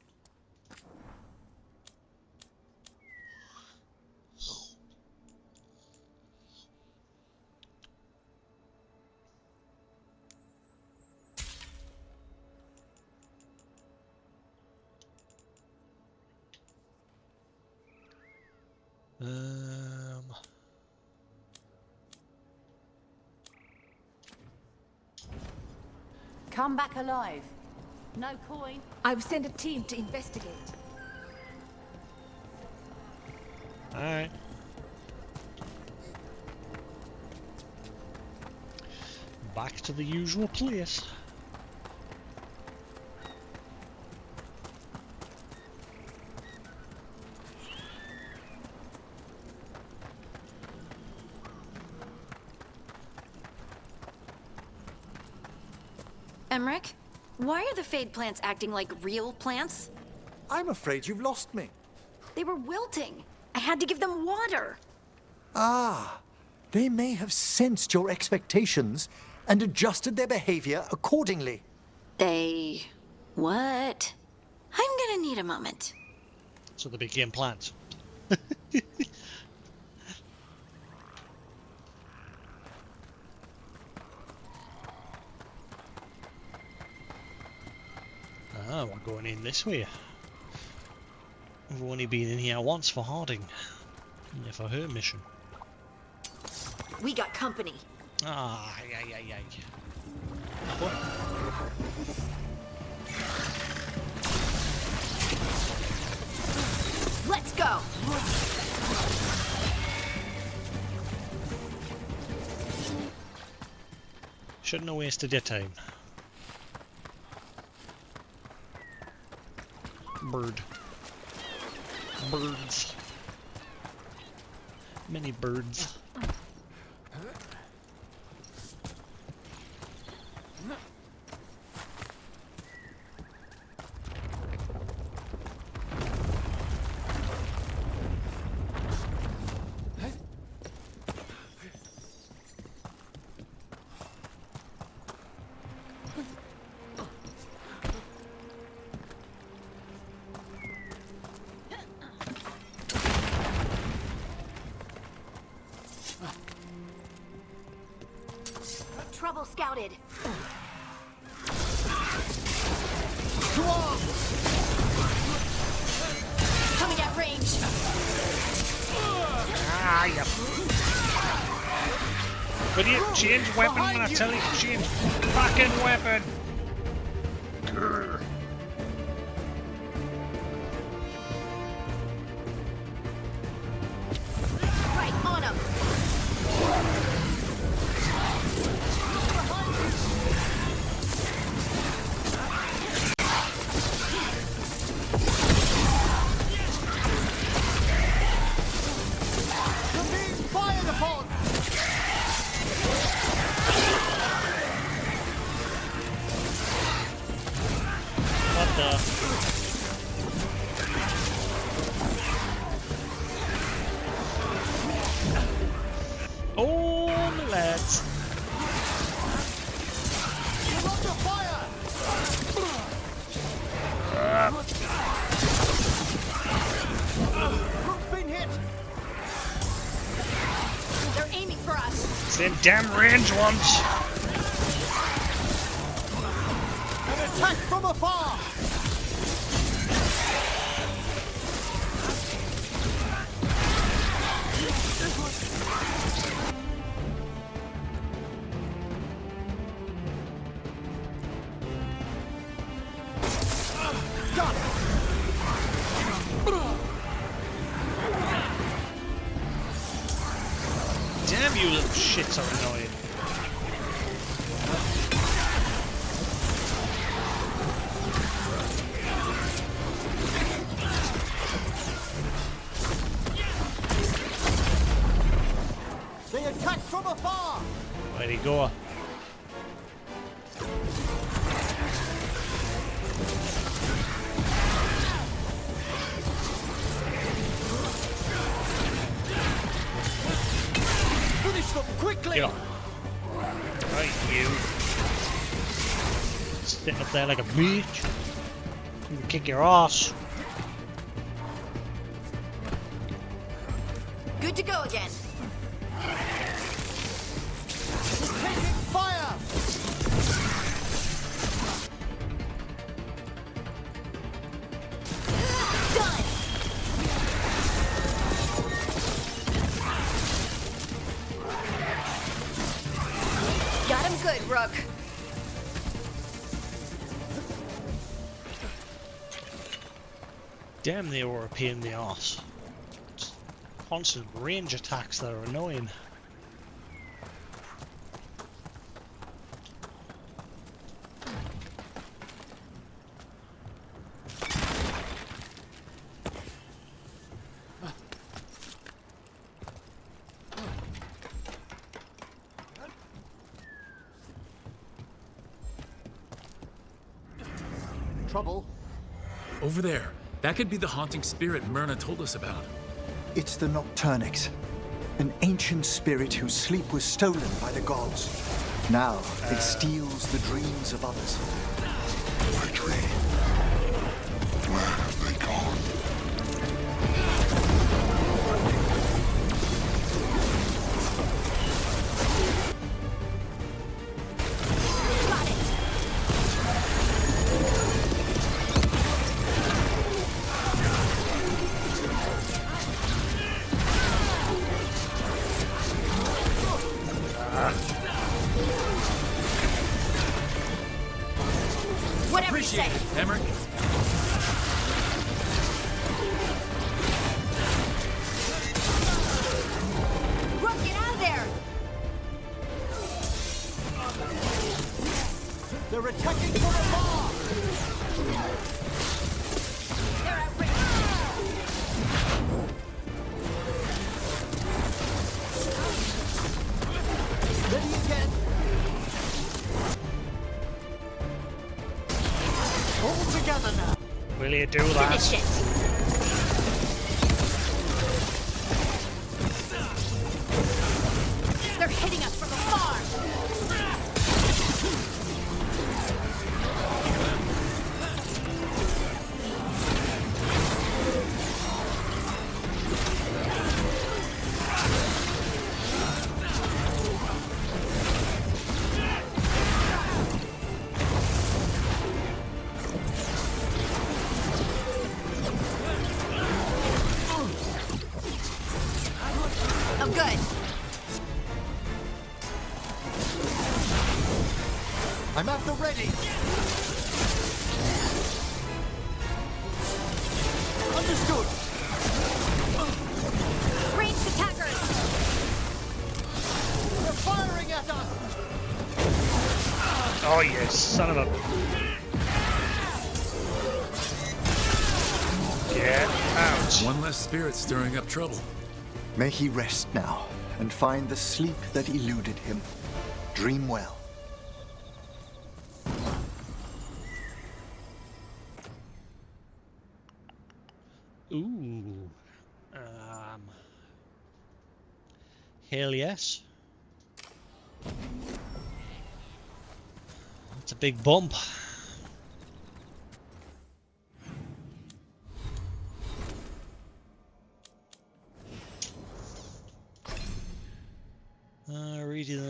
Come back alive. No coin. I've sent a team to investigate. Alright. Back to the usual place. Emmerich, why are the Fade plants acting like real plants? I'm afraid you've lost me. They were wilting. I had to give them water. Ah, they may have sensed your expectations and adjusted their behavior accordingly. They... what? I'm gonna need a moment. So they became plants. Ah, we're going in this way. We've only been in here once for Harding. Yeah, for her mission. We got company. Ah, ay. Let's go. Shouldn't have wasted your time. Bird. Birds. Many birds. Trouble scouted. Coming at range. Ah, yeah. Will you change weapon when I tell you to change fucking weapon? Grr. Right on him. What the? Oh, my lads. Been hit. They're aiming for us. It's them damn range ones. An attack from afar. Damn you little shits are annoying. They attack from afar. Where'd he go? Finish them quickly. Get on. Right, you. Sitting up there like a bitch. You can kick your ass. Good to go again. Taking fire. Done. Got him good, Rook. Damn, they were a pain in the ass. Constant range attacks that are annoying. Trouble? Over there. That could be the haunting spirit Myrna told us about. It's the Nocturnix, an ancient spirit whose sleep was stolen by the gods. Now it steals the dreams of others. My dream. Where have they gone? Got it. Whatever you say. Emmerich? Rook, get out of there! They're attacking from afar! They're outrageous. Ready again! All together now! Will you do that? Finish it. They're hitting us from afar. I'm good. I'm at the ready! Understood! Ranged attackers. They're firing at us! Oh, you son of a... Get out. One less spirit stirring up trouble. May he rest now, and find the sleep that eluded him. Dream well. Ooh. Hell yes. That's a big bump. Reading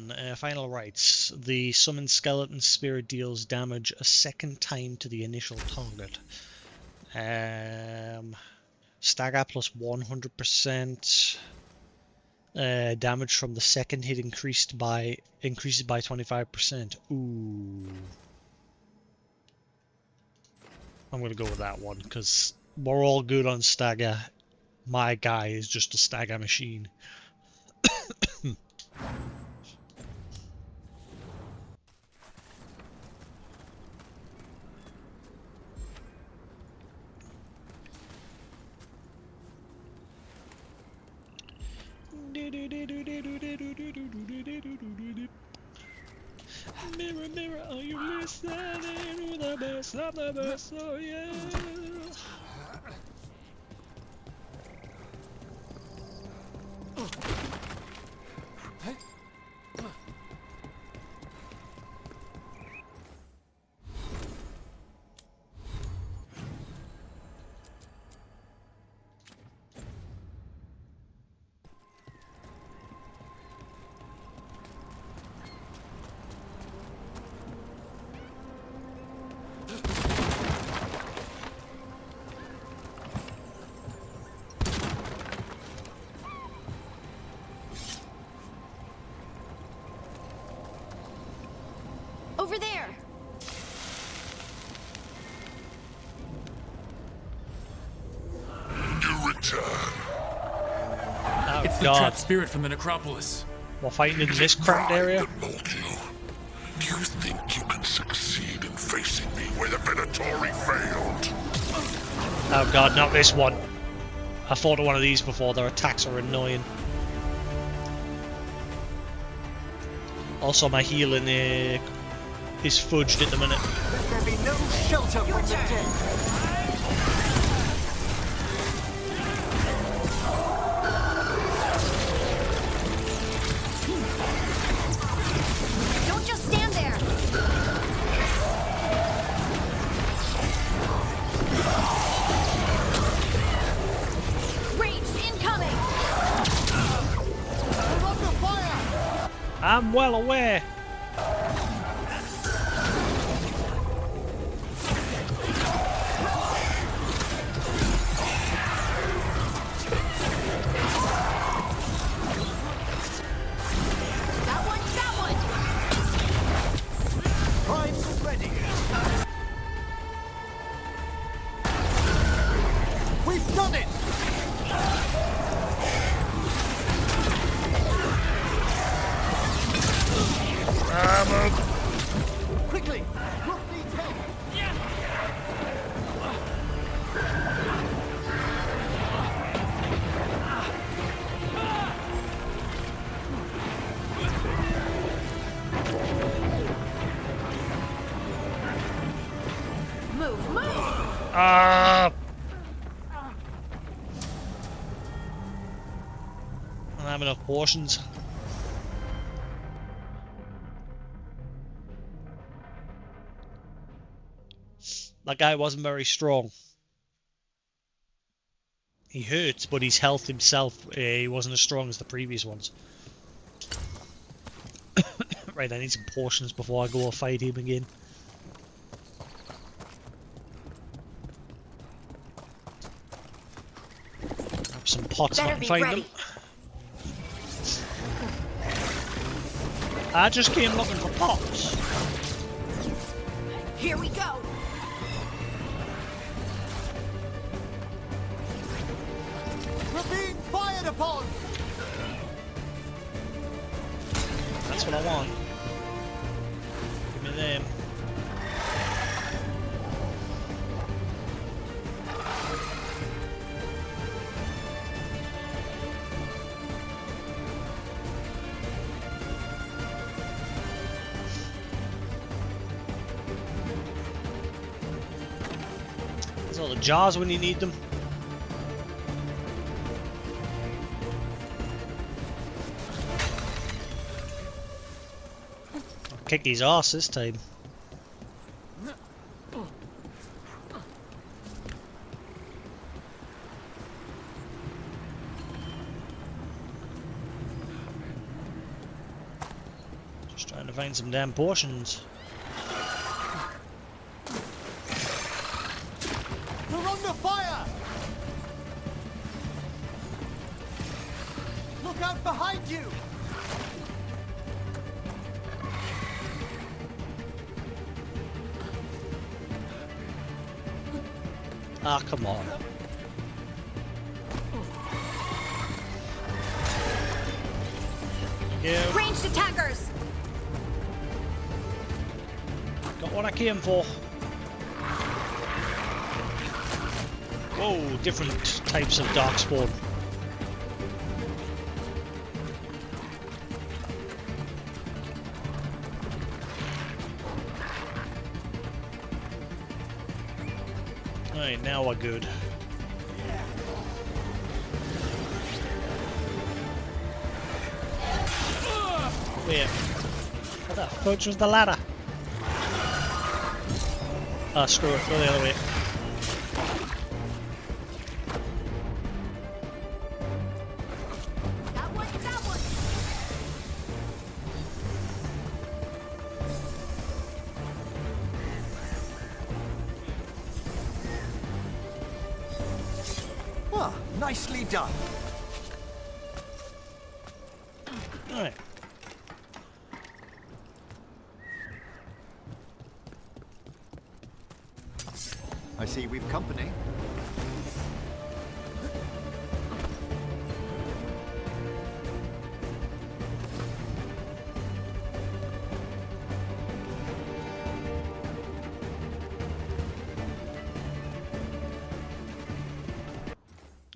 then. Final rights. The summoned skeleton spirit deals damage a second time to the initial target. Stagger plus 100%. Damage from the second hit increases by 25%. Ooh. I'm gonna go with that one because we're all good on stagger. My guy is just a stagger machine. Mirror, mirror, are you listening? Who the best of the best? Oh yeah. Over there. You return. Oh It's the god. trapped spirit from the necropolis. We're fighting in this cramped area? That mold you. Do you think you can succeed in facing me where the Venatori failed? Oh god, not this one. I fought one of these before, their attacks are annoying. Also my healing is fudged at the minute. Let there be no shelter from the dead! Don't just stand there. Ranged incoming. I'm under fire! I'm well aware. That hammered! Quickly! Rook needs help! Move, move! Ah! I don't have enough potions. That guy wasn't very strong. He hurts, but his health himself, he wasn't as strong as the previous ones. Right, I need some potions before I go fight him again. Grab some pots if I can find them. I just came looking for pots. Here we go! We're being fired upon! That's what I want. Give me them. There's all the jars when you need them. Kick his ass this time. Just trying to find some damn potions. We're under fire! Look out behind you! Ah, come on. Yeah. Ranged attackers! Got what I came for. Whoa, different types of darkspawn. Alright, now we're good. Where? What the fudge was the ladder? Ah, screw it, go the other way. Ah, nicely done. Alright. I see we've company.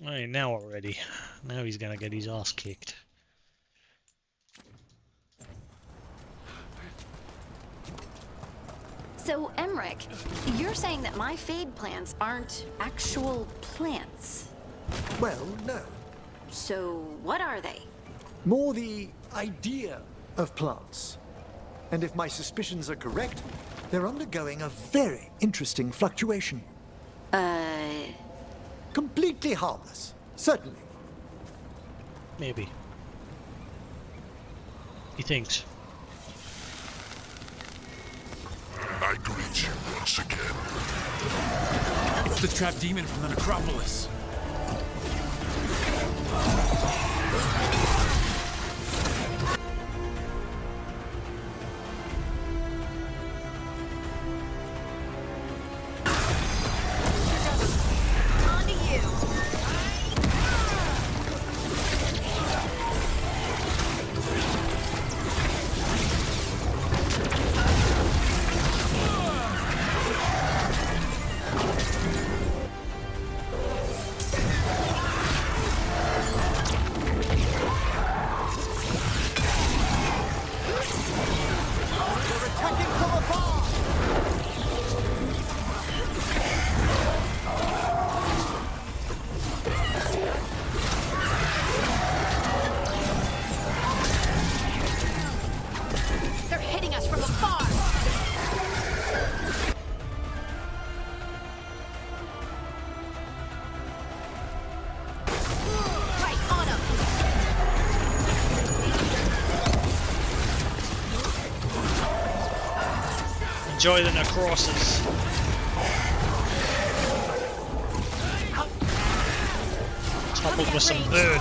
Alright, now we're ready. Now he's gonna get his ass kicked. So, Emmerich, you're saying that my fade plants aren't actual plants? Well, no. So, what are they? More the idea of plants. And if my suspicions are correct, they're undergoing a very interesting fluctuation. Completely harmless. Certainly. Maybe. He thinks. I greet you once again. It's the trapped demon from the necropolis. Enjoy the necrosis. Toppled with some burn.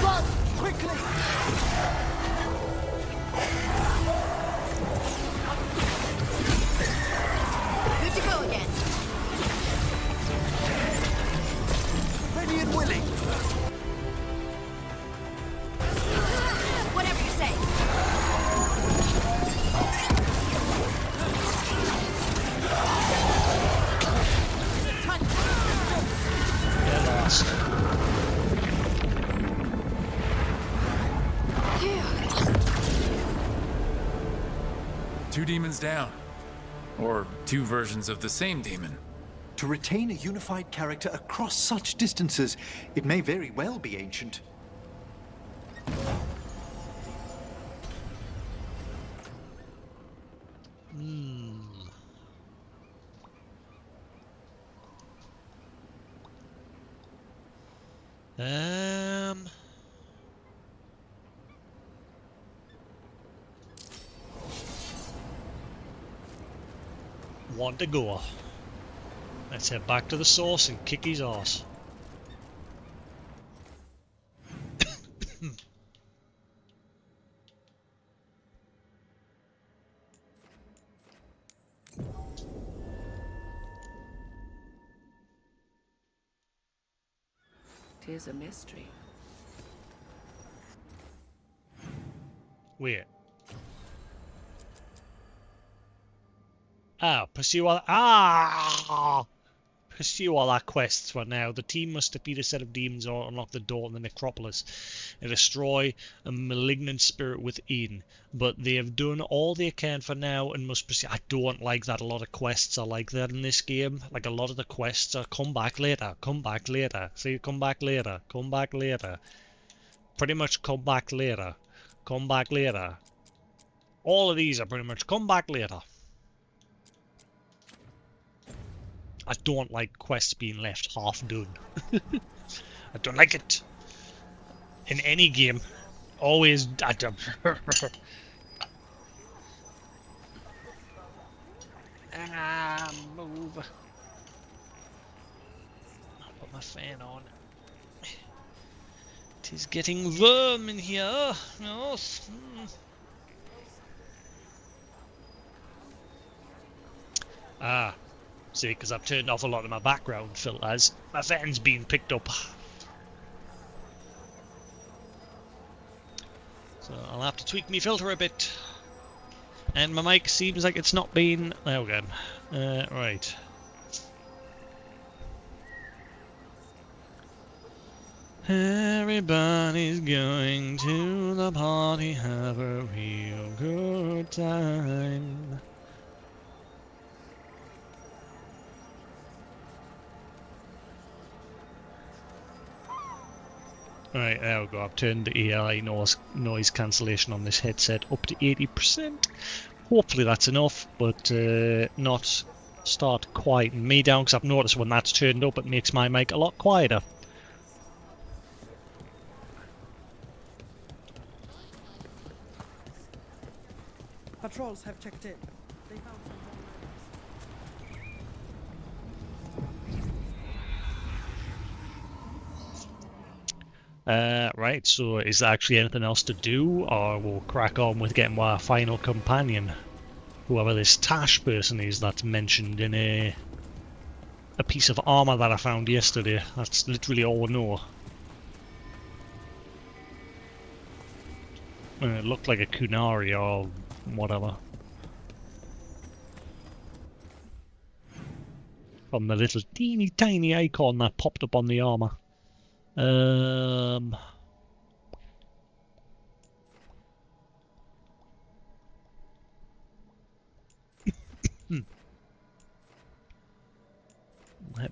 Run! Quickly! Good to go again. Ready and willing! Whatever you say. Get lost. Two demons down. Or two versions of the same demon. To retain a unified character across such distances, it may very well be ancient. Um. Want to go. Let's head back to the source and kick his ass. Tis a mystery. Wait. Pursue all pursue all our quests for now. The team must defeat a set of demons or unlock the door to the necropolis and destroy a malignant spirit within. But they have done all they can for now and must proceed. I don't like that a lot of quests are like that in this game. Like a lot of the quests are come back later, come back later, see, come back later, come back later. Pretty much come back later, come back later. All of these are pretty much come back later. I don't like quests being left half done. I don't like it. In any game. Always... move. I'll put my fan on. It is getting warm in here. Yes. See, because I've turned off a lot of my background filters. My fan's being picked up. So I'll have to tweak my filter a bit. And my mic seems like it's not been... There we go. Right. Everybody's going to the party, have a real good time. Right, there we go. I've turned the AI noise cancellation on this headset up to 80%. Hopefully that's enough, but not start quieting me down, because I've noticed when that's turned up it makes my mic a lot quieter. Patrols have checked in. They found some more Right, so is there actually anything else to do, or we'll crack on with getting our final companion? Whoever this Tash person is that's mentioned in a piece of armour that I found yesterday. That's literally all we know. It looked like a Kunari or whatever. From the little teeny tiny icon that popped up on the armour. Head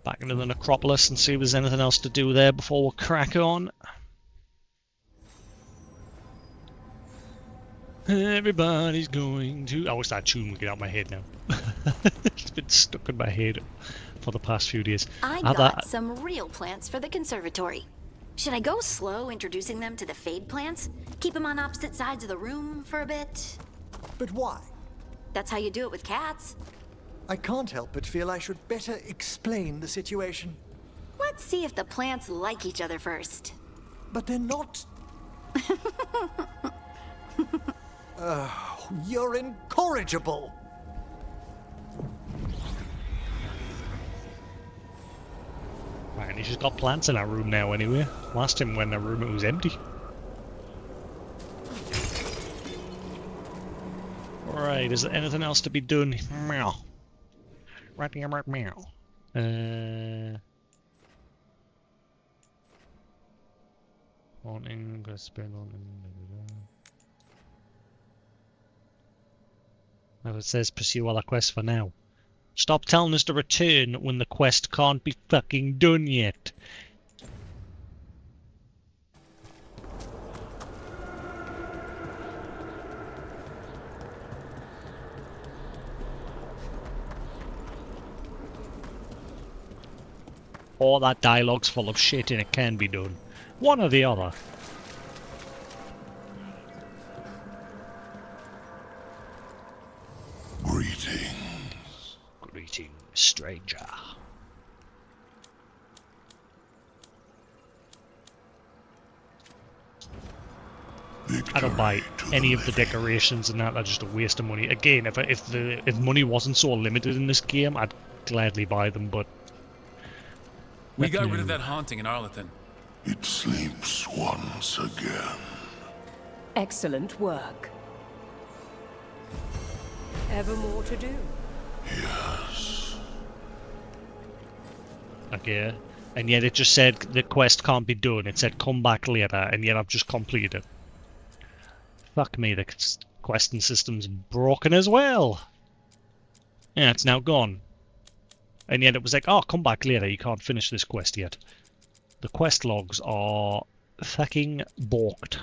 back into the necropolis and see if there's anything else to do there before we crack on. Everybody's going to... I wish that tune would get out of my head now. It's been stuck in my head for the past few days. I got some real plants for the conservatory. Should I go slow introducing them to the fade plants? Keep them on opposite sides of the room for a bit? But why? That's how you do it with cats. I can't help but feel I should better explain the situation. Let's see if the plants like each other first. But they're not... You're incorrigible! Right, he's just got plants in our room now anyway. Last time when the room it was empty. Alright, is there anything else to be done? Meow. Right here, meow. Haunting, gonna spend on. Now it says pursue other quests for now. Stop telling us to return when the quest can't be fucking done yet. All that dialogue's full of shit and it can be done. One or the other. Greetings. Greetings, stranger. I don't buy any of the decorations and that. They're just a waste of money. Again, if money wasn't so limited in this game, I'd gladly buy them. But we got rid of that haunting in Arlington. It sleeps once again. Excellent work. Ever more to do? Yes. Okay. And yet it just said the quest can't be done. It said come back later, and yet I've just completed it. Fuck me, the questing system's broken as well. Yeah, it's now gone. And yet it was like, oh, come back later, you can't finish this quest yet. The quest logs are fucking balked.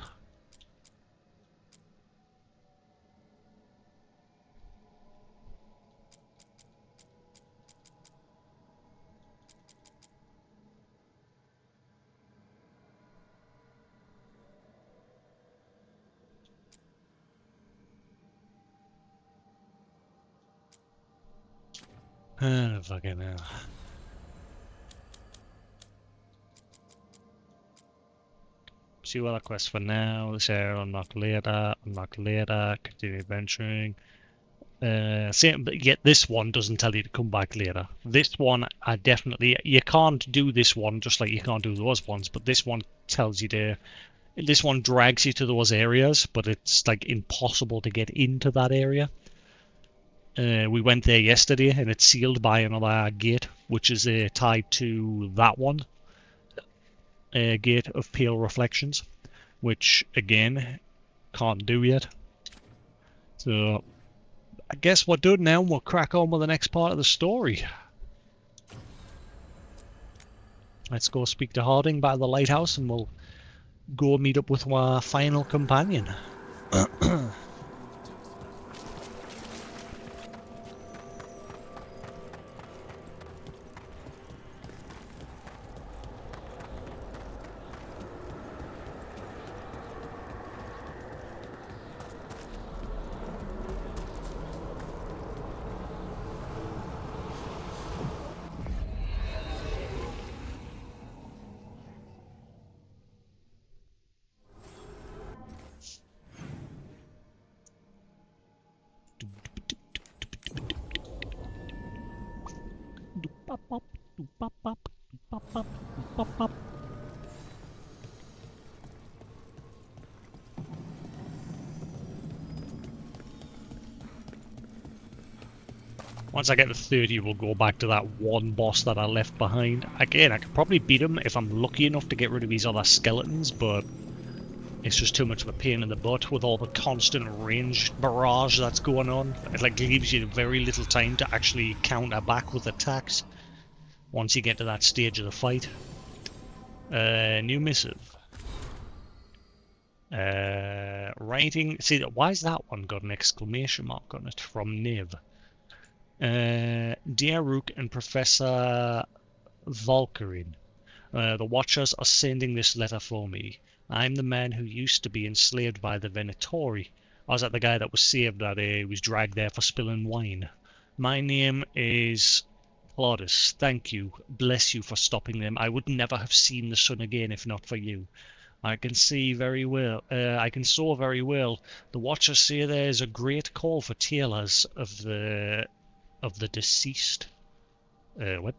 Fucking hell. See other quests for now. This area unlock later, continue adventuring. But yet this one doesn't tell you to come back later. This one, you can't do this one just like you can't do those ones, but this one tells you to, this one drags you to those areas, but it's like impossible to get into that area. We went there yesterday and it's sealed by another gate, which is tied to that one. Gate of Pale Reflections, which again can't do yet. So I guess we're done now and we'll crack on with the next part of the story. Let's go speak to Harding by the lighthouse and we'll go meet up with our final companion. Once I get to 30, we'll go back to that one boss that I left behind. Again, I could probably beat him if I'm lucky enough to get rid of these other skeletons, but it's just too much of a pain in the butt with all the constant range barrage that's going on. It like leaves you very little time to actually counter back with attacks once you get to that stage of the fight. New missive. Writing. See, why's that one got an exclamation mark on it from Niv? Dear Rook and Professor Valkyrin, the Watchers are sending this letter for me. I'm the man who used to be enslaved by the Venatori. I was the guy that was saved that was dragged there for spilling wine. My name is Claudius. Thank you. Bless you for stopping them. I would never have seen the sun again if not for you. I can see very well. I can saw very well. The Watchers say there is a great call for tailors of the deceased. What?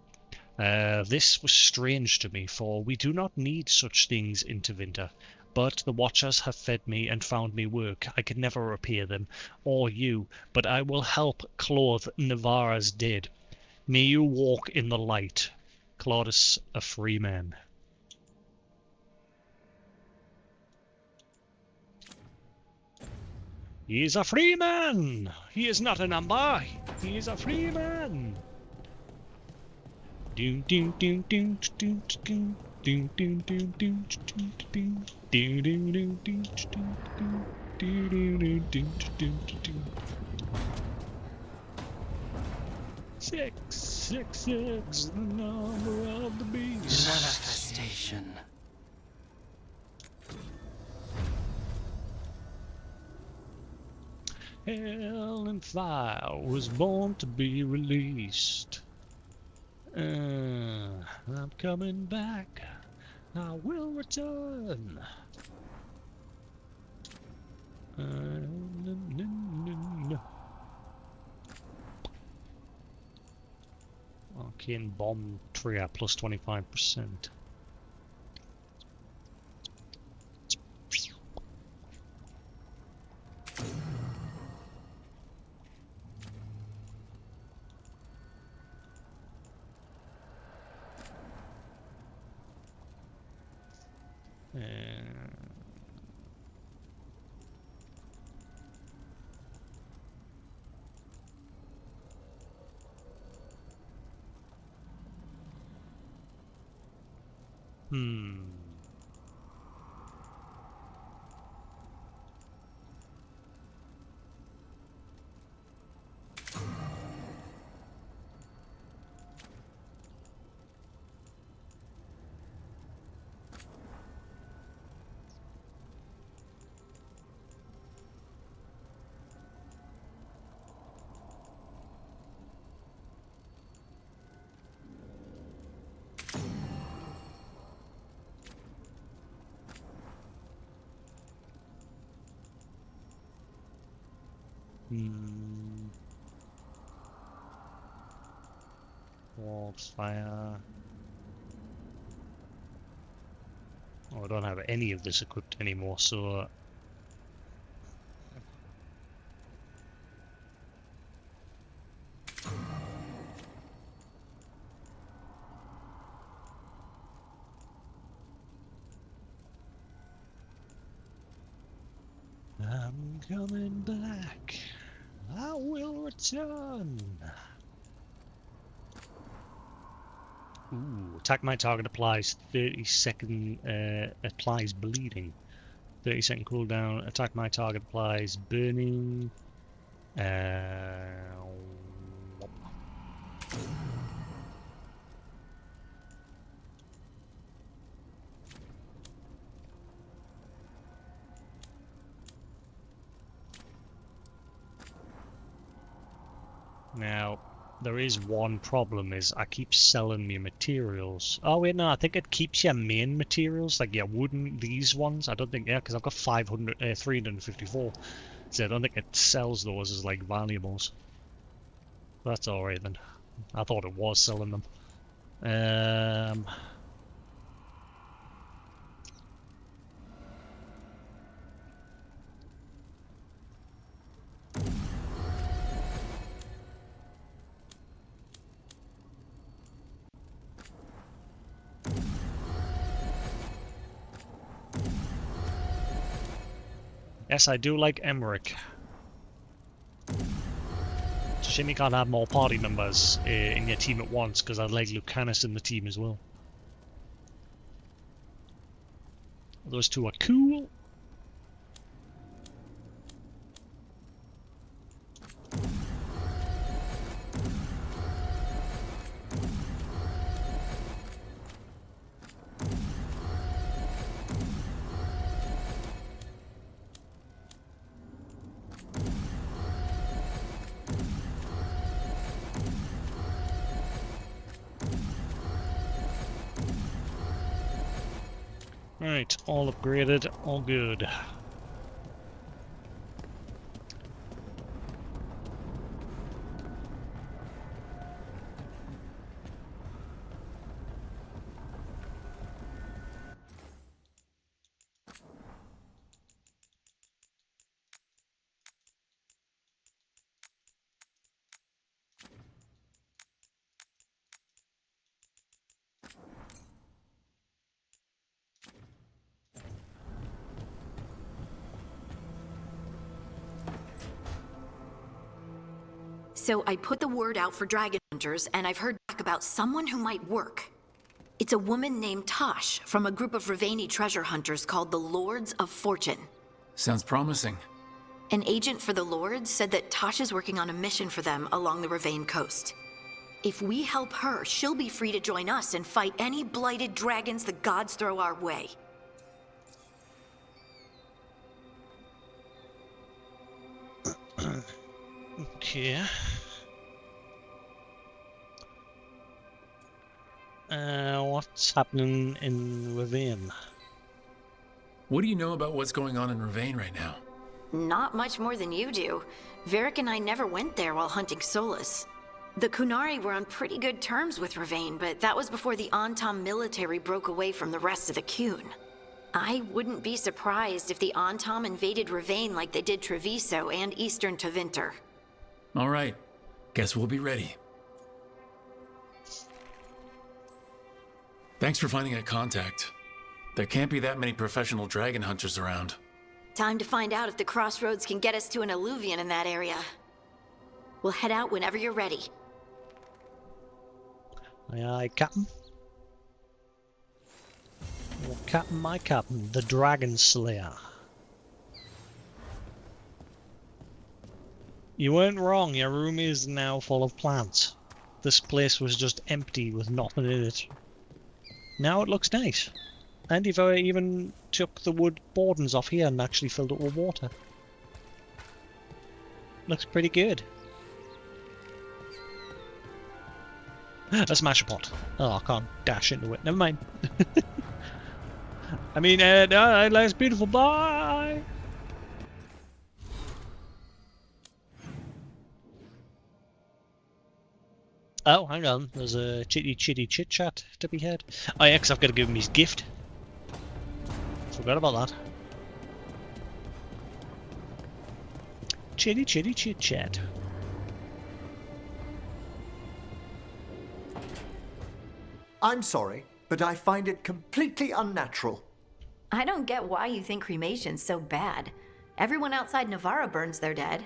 This was strange to me, for we do not need such things in Tevinter. But the Watchers have fed me and found me work. I can never repay them, or you, but I will help clothe Navarra's dead. May you walk in the light. Claudius, a free man. He is a free man! He is not a number! He is a free man! Six, the number of the beast. Manifestation. Hell and Fire was born to be released. I'm coming back. I will return. Arcane Bomb trigger plus 25%. Walls, fire. Oh, I don't have any of this equipped anymore, so I'm coming back. I will return. Ooh, attack my target applies 30-second, applies bleeding. 30-second cooldown, attack my target applies burning. Now, there is one problem, is I keep selling me materials. Oh wait, no, I think it keeps your main materials, like your wooden, these ones. I don't think, yeah, because I've got 354. So I don't think it sells those as like valuables. That's alright then. I thought it was selling them. Yes, I do like Emmerich. It's a shame you can't have more party members in your team at once, because I'd like Lucanus in the team as well. Those two are cool. Right, all upgraded, all good. So I put the word out for dragon hunters, and I've heard back about someone who might work. It's a woman named Tosh from a group of Ravani treasure hunters called the Lords of Fortune. Sounds promising. An agent for the Lords said that Tosh is working on a mission for them along the Ravane coast. If we help her, she'll be free to join us and fight any blighted dragons the gods throw our way. Okay. What's happening in Ravane? What do you know about what's going on in Ravane right now? Not much more than you do. Varric and I never went there while hunting Solus. The Kunari were on pretty good terms with Ravane, but that was before the Antam military broke away from the rest of the Kun. I wouldn't be surprised if the Antam invaded Ravane like they did Treviso and Eastern Tevinter. All right. Guess we'll be ready. Thanks for finding a contact. There can't be that many professional dragon hunters around. Time to find out if the crossroads can get us to an alluvion in that area. We'll head out whenever you're ready. Aye, aye, Captain. Your Captain, my Captain, the Dragon Slayer. You weren't wrong, your room is now full of plants. This place was just empty with nothing in it. Now it looks nice. And if I even took the wood boardings off here and actually filled it with water. Looks pretty good. A smasher pot. Oh, I can't dash into it. Never mind. I mean, no, life's beautiful. Bye! Oh, hang on. There's a chitty chit chat to be had. Oh yeah, 'cause I've got to give him his gift. Forgot about that. Chitty chit chat. I'm sorry, but I find it completely unnatural. I don't get why you think cremation's so bad. Everyone outside Navarra burns their dead.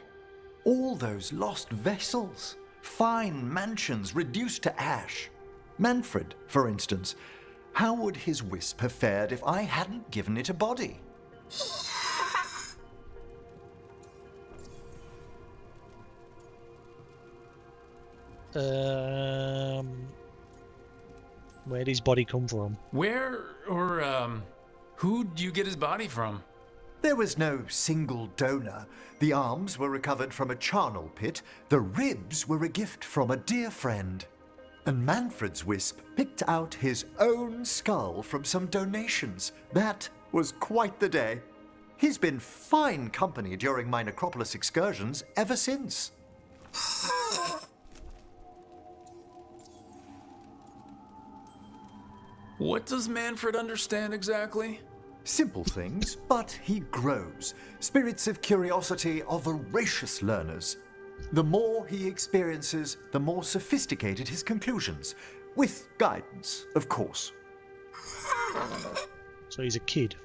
All those lost vessels, fine mansions reduced to ash. Manfred, for instance. How would his wisp have fared if I hadn't given it a body? Where'd his body come from? Who'd you get his body from? There was no single donor. The arms were recovered from a charnel pit. The ribs were a gift from a dear friend. And Manfred's wisp picked out his own skull from some donations. That was quite the day. He's been fine company during my necropolis excursions ever since. What does Manfred understand exactly? Simple things, but he grows. Spirits of curiosity are voracious learners. The more he experiences, the more sophisticated his conclusions. With guidance, of course. So he's a kid.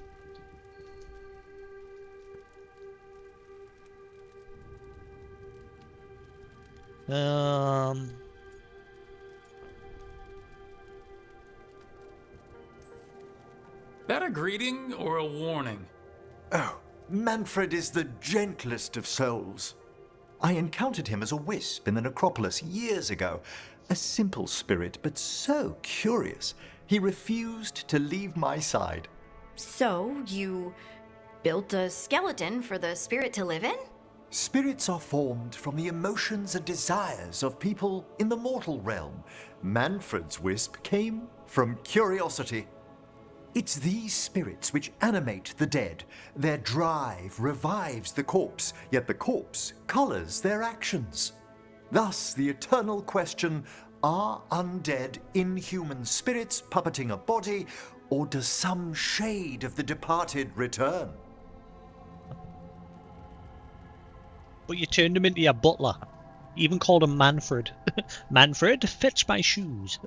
That a greeting or a warning? Oh, Manfred is the gentlest of souls. I encountered him as a wisp in the necropolis years ago. A simple spirit, but so curious. He refused to leave my side. So, you built a skeleton for the spirit to live in? Spirits are formed from the emotions and desires of people in the mortal realm. Manfred's wisp came from curiosity. It's these spirits which animate the dead. Their drive revives the corpse, yet the corpse colors their actions. Thus, the eternal question, are undead inhuman spirits puppeting a body, or does some shade of the departed return? But you turned him into your butler. You even called him Manfred. Manfred, fetch my shoes.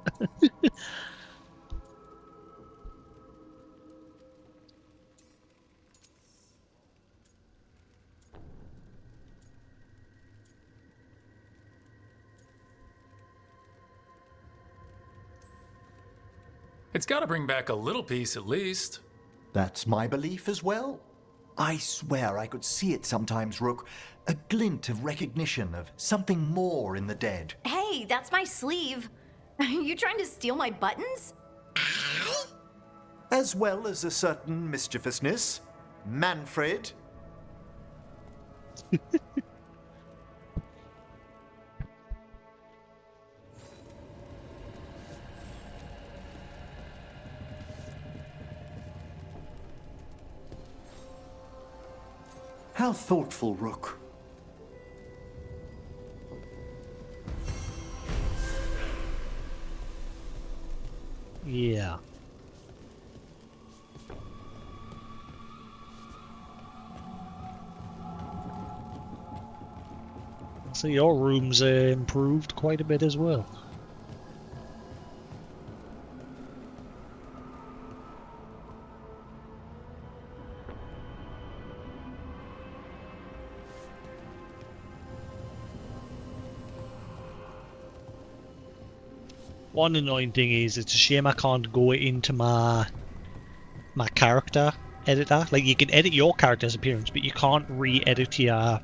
It's got to bring back a little peace at least. That's my belief as well. I swear I could see it sometimes, Rook. A glint of recognition of something more in the dead. Hey, that's my sleeve. Are you trying to steal my buttons? As well as a certain mischievousness. Manfred. How thoughtful, Rook. Yeah. So your room's improved quite a bit as well. One annoying thing is, it's a shame I can't go into my character editor. Like, you can edit your character's appearance, but you can't re-edit your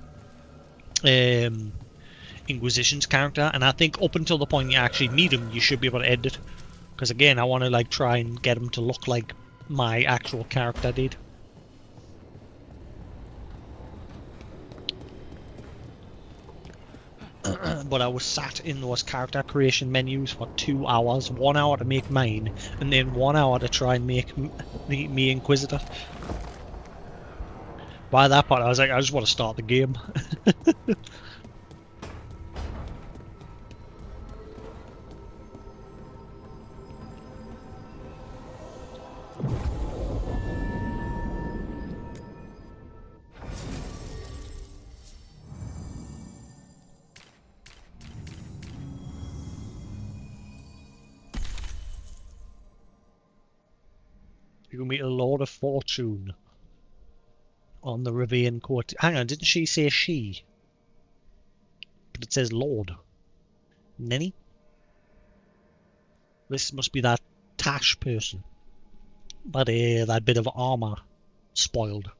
Inquisition's character. And I think up until the point you actually meet him, you should be able to edit. Because again, I want to like try and get him to look like my actual character did. But I was sat in those character creation menus for 2 hours, 1 hour to make mine, and then 1 hour to try and make me Inquisitor. By that point, I was like, I just want to start the game. You can meet a Lord of Fortune on the Rivian Court. Hang on, didn't she say she? But it says Lord. Nenny? This must be that Tash person. That bit of armor spoiled.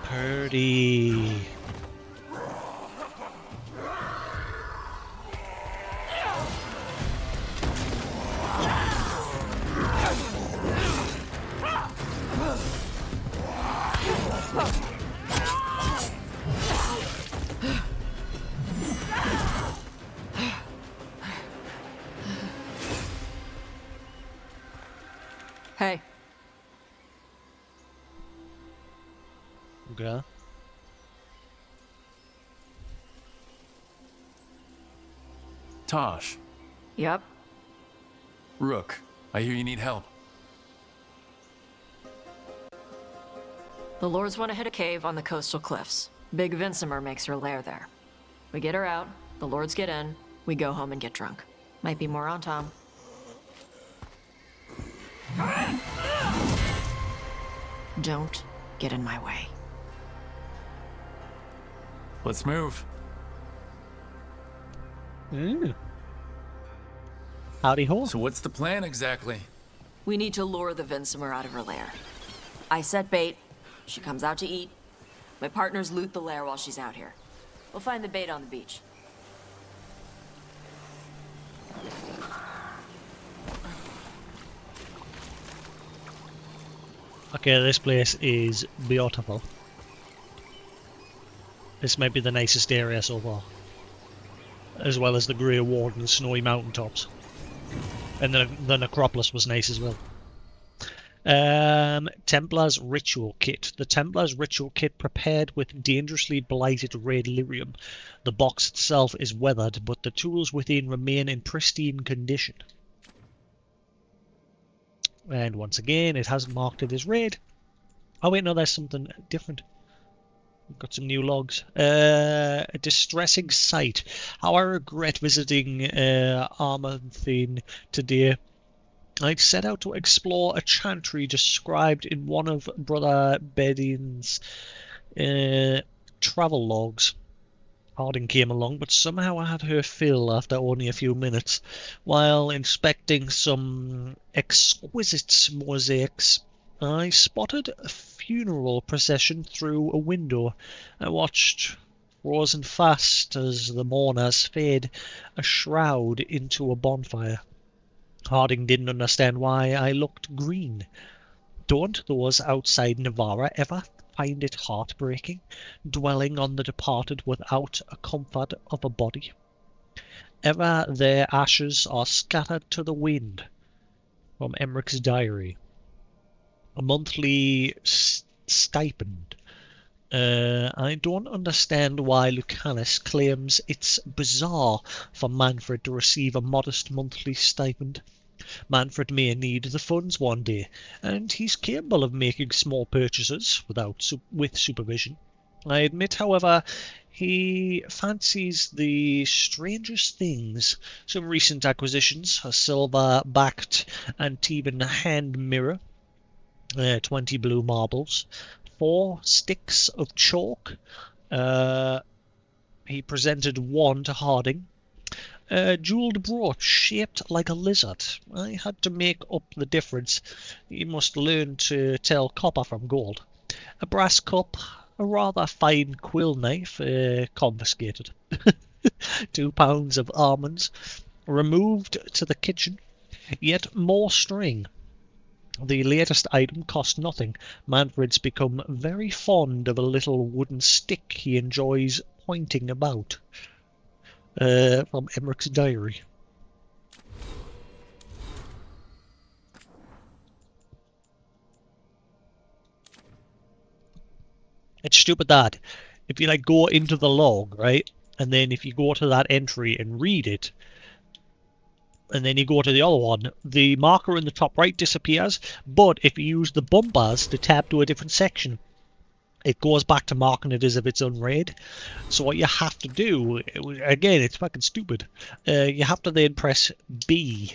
Purdy. Hey. Okay. Tosh. Yep. Rook, I hear you need help. The Lords want to hit a cave on the coastal cliffs. Big Vincimer makes her lair there. We get her out, the Lords get in, we go home and get drunk. Might be more on Tom. Don't get in my way. Let's move. Howdy ho. So what's the plan exactly? We need to lure the Vincimer out of her lair. I set bait, she comes out to eat. My partners loot the lair while she's out here. We'll find the bait on the beach. Okay, this place is beautiful. This might be the nicest area so far. As well as the Grey Ward and the snowy mountaintops. And the necropolis was nice as well. Templar's Ritual Kit. The Templar's Ritual Kit prepared with dangerously blighted red lyrium. The box itself is weathered, but the tools within remain in pristine condition. And once again, it hasn't marked it as red. Oh wait, no, there's something different. We've got some new logs. A distressing sight. How I regret visiting Armanthine today. I'd set out to explore a chantry described in one of Brother Bedin's travel logs. Harding came along, but somehow I had her fill after only a few minutes. While inspecting some exquisite mosaics, I spotted a funeral procession through a window. I watched, frozen fast, as the mourners fed a shroud into a bonfire. Harding didn't understand why I looked green. Don't those outside Navarra ever find it heartbreaking, dwelling on the departed without a comfort of a body? Ever their ashes are scattered to the wind. From Emmeric's diary. A monthly stipend. I don't understand why Lucanus claims it's bizarre for Manfred to receive a modest monthly stipend. Manfred may need the funds one day, and he's capable of making small purchases with supervision. I admit, however, he fancies the strangest things. Some recent acquisitions: a silver-backed Antiban hand mirror, 20 blue marbles, 4 sticks of chalk. He presented one to Harding. A jewelled brooch shaped like a lizard. I had to make up the difference. You must learn to tell copper from gold. A brass cup, a rather fine quill knife, confiscated. 2 pounds of almonds, removed to the kitchen. Yet more string. The latest item cost nothing. Manfred's become very fond of a little wooden stick he enjoys pointing about. From Emmeric's diary. It's stupid that if you like go into the log, right, and then if you go to that entry and read it, and then you go to the other one, the marker in the top right disappears, but if you use the bumpers to tab to a different section, it goes back to marking it as if it's unread. So what you have to do, again, it's fucking stupid. You have to then press B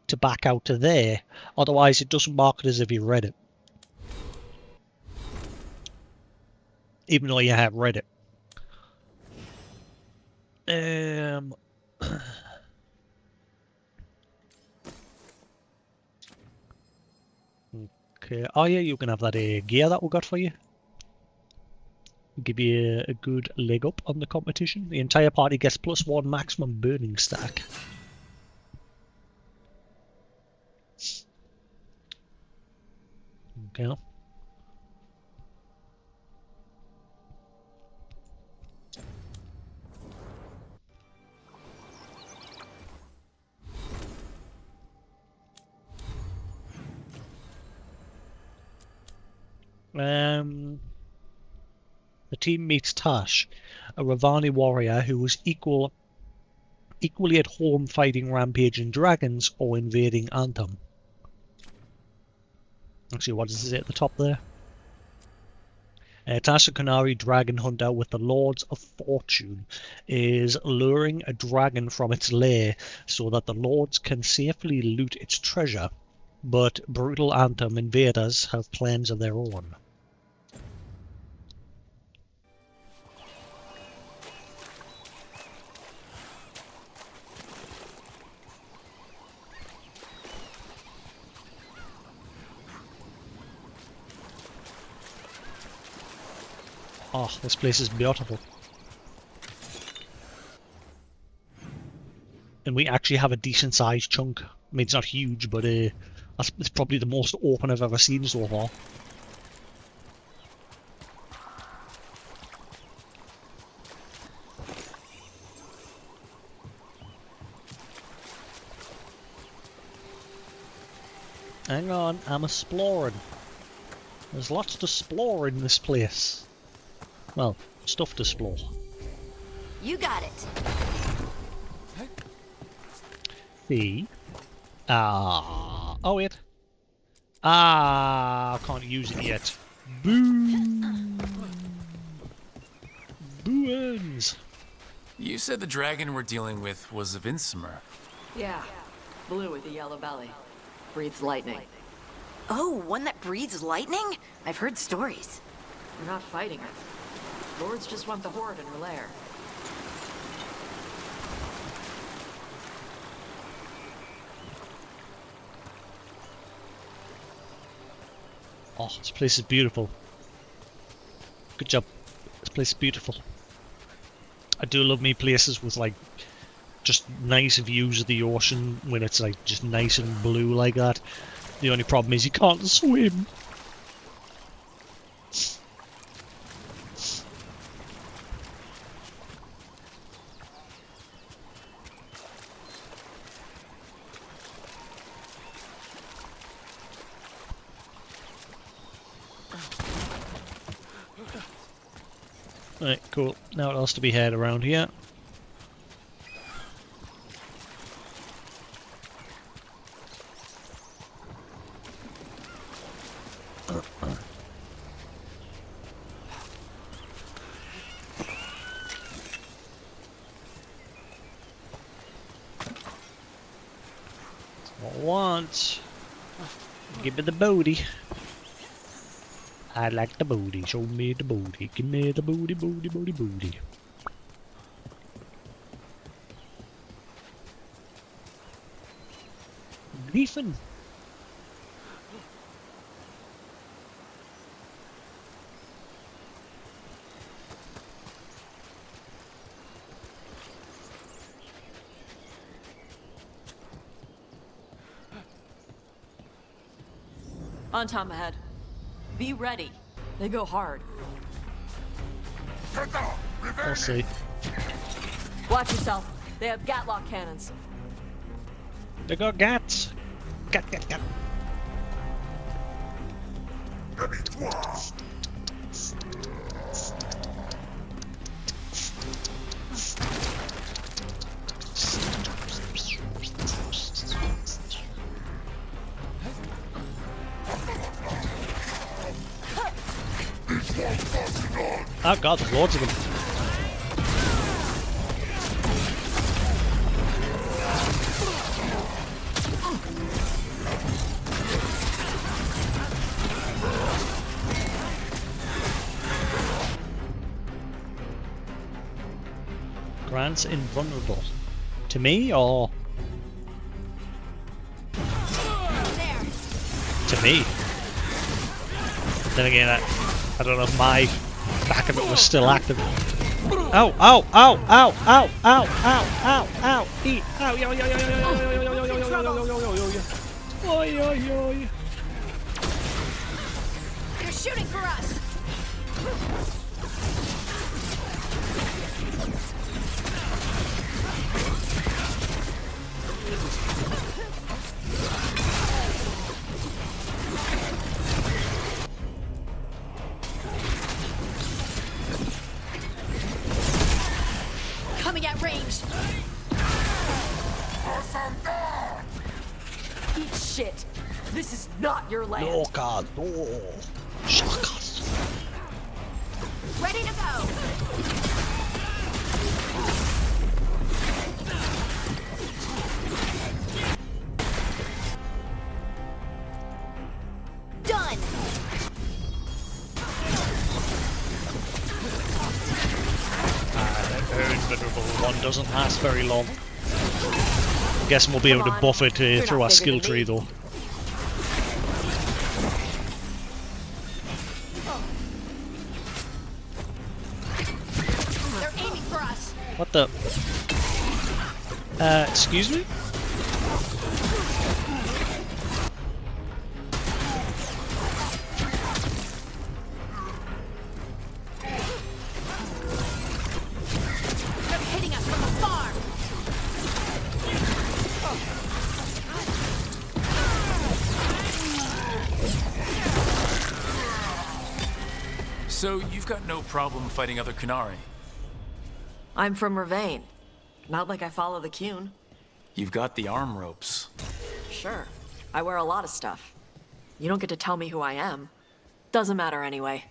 to back out to there. Otherwise, it doesn't mark it as if you read it. Even though you have read it. Okay. Oh yeah, you can have that gear that we got for you. Give you a good leg up on the competition. The entire party gets +1 maximum burning stack. Okay. The team meets Tash, a Ravani warrior who was equally at home fighting rampaging dragons or invading Anthem. Actually, what does it say at the top there? Tash, a Canary dragon hunter with the Lords of Fortune, is luring a dragon from its lair so that the Lords can safely loot its treasure. But brutal Anthem invaders have plans of their own. Oh, this place is beautiful. And we actually have a decent sized chunk. I mean, it's not huge, but it's probably the most open I've ever seen so far. Hang on, I'm exploring. There's lots to explore in this place. Well, stuff to explore. You got it. See? Ah. Oh, wait. Ah, can't use it yet. Boo! Booins! You said the dragon we're dealing with was a Vincemer. Yeah. Blue with a yellow belly. Breathes lightning. Oh, one that breathes lightning? I've heard stories. We're not fighting her. Lords just want the horde in her lair. Oh, this place is beautiful. Good job. This place is beautiful. I do love me places with like just nice views of the ocean when it's like just nice and blue like that. The only problem is you can't swim. Right, cool. Now what else to be had around here? What I want? Give me the booty. I like the booty. Show me the booty. Give me the booty, booty, booty, booty. Beefing. On Tom ahead. Be ready. They go hard. I'll see. Watch yourself. They have Gatlock cannons. They got gats. Gat, gat, gat. Oh god, there's loads of them. Grant's invulnerable. To me or to me? Then again, I don't know if my back of it was still active. Ow, ow, ow, ow, ow, ow, ow, ow, ow, eat, ow, yo, yo, yo, yo, yo, yo, yo, yo, yo, yo, yo, yo, yo, yo. Oi, oi, oi. They're shooting for us. Coming at range. Eat shit. This is not your land. No, God, no. Shotguns. Ready to go. Done. Her invulnerable one doesn't last very long. I guess we'll be able to buff it through our skill tree though. They're aiming for us. What the? Excuse me? They're hitting us from afar. So you've got no problem fighting other Kunari? I'm from Ravain. Not like I follow the Qun. You've got the arm ropes. Sure. I wear a lot of stuff. You don't get to tell me who I am. Doesn't matter anyway.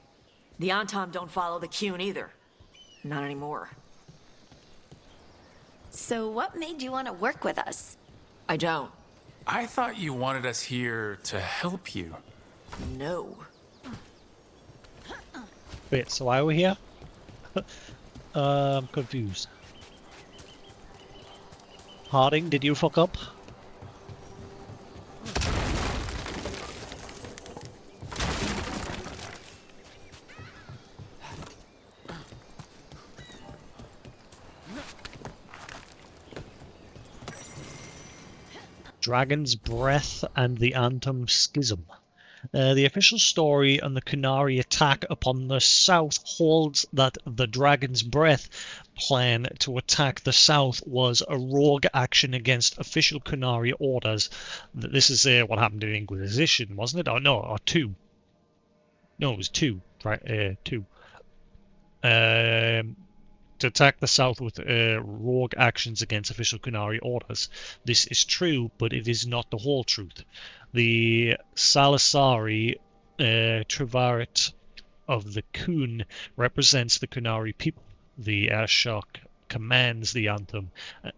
The Antam don't follow the Qun either. Not anymore. So what made you want to work with us? I don't. I thought you wanted us here to help you. No. Wait, so why are we here? I'm confused. Harding, did you fuck up? Dragon's Breath and the Anthem Schism. The official story on the Kunari attack upon the south holds that the Dragon's Breath plan to attack the south was a rogue action against official Kunari orders. This is what happened in the Inquisition, wasn't it? Oh no, or 2. No, it was 2, right? 2. To attack the south with rogue actions against official Kunari orders. This is true, but it is not the whole truth. The Salisari Triumvirate of the Kun represents the Kunari people. The Ashok commands the Anthem,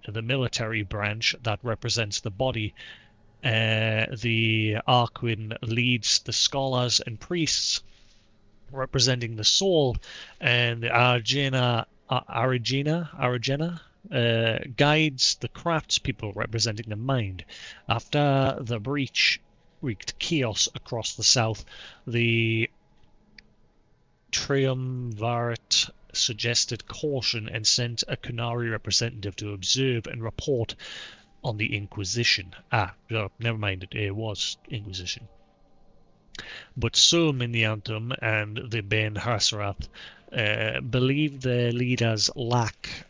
the military branch that represents the body. The Arquin leads the scholars and priests representing the soul, and the Arigena guides the craftspeople representing the mind. After the breach wreaked chaos across the south, the Triumvirate suggested caution and sent a Kunari representative to observe and report on the Inquisition. Never mind, it was Inquisition. But some in the Anthem and the Ben Hassrath believe their leaders lacked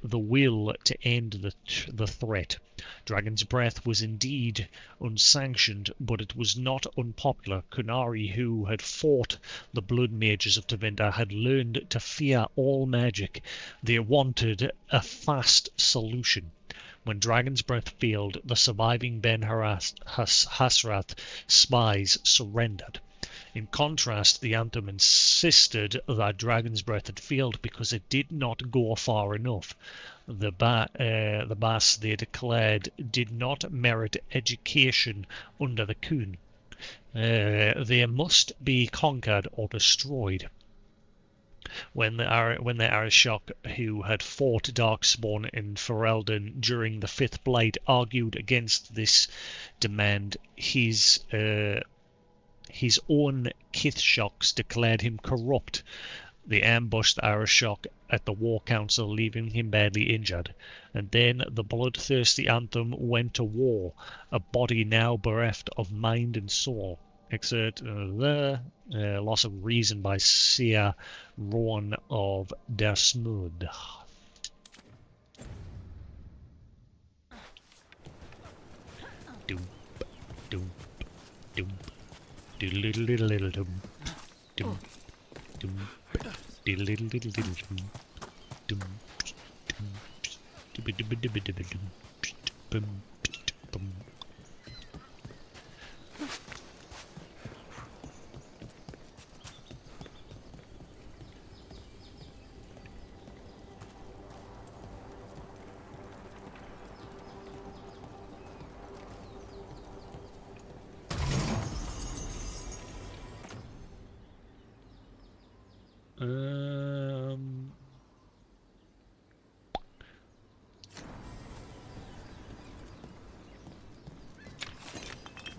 the will to end the threat. Dragon's Breath was indeed unsanctioned, but it was not unpopular. Kunari who had fought the Blood Mages of Tevinter had learned to fear all magic. They wanted a fast solution. When Dragon's Breath failed, the surviving Ben Hassrath spies surrendered. In contrast, the Anthem insisted that Dragon's Breath had failed because it did not go far enough. The Bass, they declared, did not merit education under the Kun. They must be conquered or destroyed. When the Arishok, who had fought Darkspawn in Ferelden during the Fifth Blight, argued against this demand, his own Kithshoks declared him corrupt. They ambushed Arishok at the War Council, leaving him badly injured. And then the bloodthirsty Anthem went to war, a body now bereft of mind and soul. Excerpt Loss of Reason by Sia Rowan of Dersmud. Doom, doom, doom, diddle diddle diddle doom, doom, doom, diddle diddle diddle diddle doom, doom, doom, dibba dibba dibba dibba doom, boom, boom.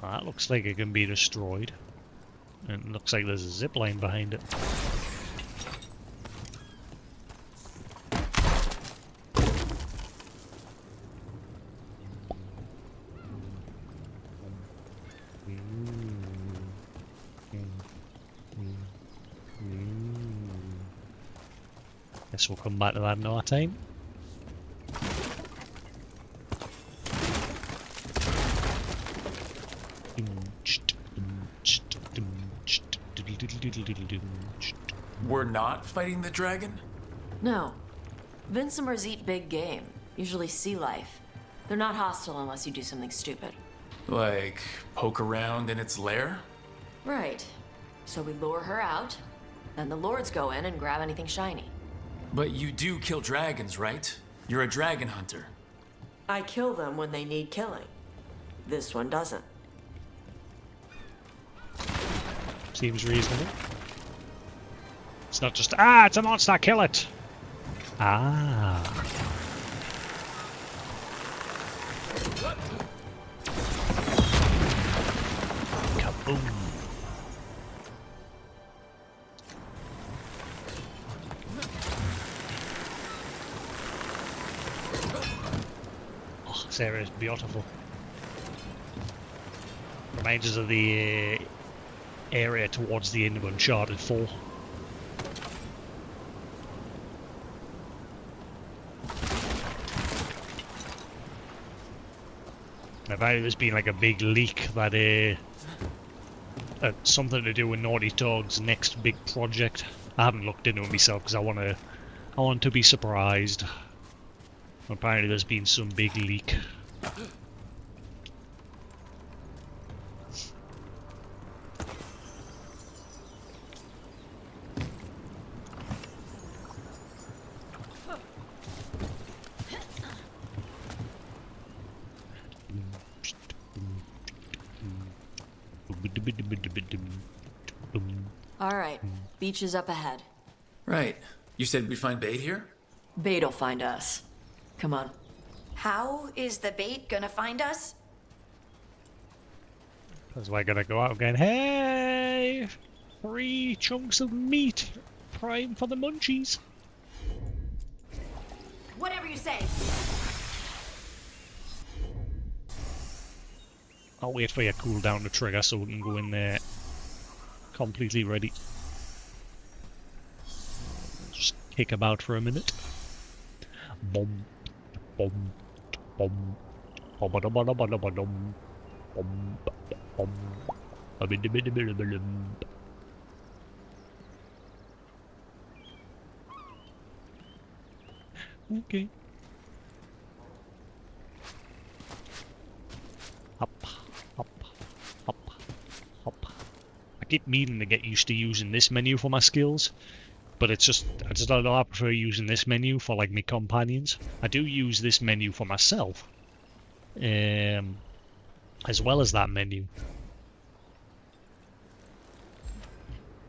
That looks like it can be destroyed. And it looks like there's a zip line behind it. Guess we'll come back to that another time. We're not fighting the dragon? No. Vincimers eat big game, usually sea life. They're not hostile unless you do something stupid. Like, poke around in its lair? Right. So we lure her out, then the lords go in and grab anything shiny. But you do kill dragons, right? You're a dragon hunter. I kill them when they need killing. This one doesn't. Seems reasonable. It's not just, ah, it's a monster, kill it! Ah. Kaboom. Oh, this area is beautiful. Reminds us of the area towards the end of Uncharted 4. Apparently there's been like a big leak that something to do with Naughty Dog's next big project. I haven't looked into it myself because I want to be surprised. Apparently there's been some big leak. Alright, beach is up ahead. Right. You said we'd find bait here? Bait'll find us. Come on. How is the bait gonna find us? Because we're gonna go out again. Hey! 3 chunks of meat! Prime for the munchies! Whatever you say. I'll wait for your cooldown to trigger so we can go in there completely ready. Just kick about for a minute. Bom, bom, bom, bom, bom, bom, bom, bom, bom, bom, bom. Okay. Up, up, up, up. I keep meaning to get used to using this menu for my skills, but I just I prefer using this menu for like my companions. I do use this menu for myself, as well as that menu.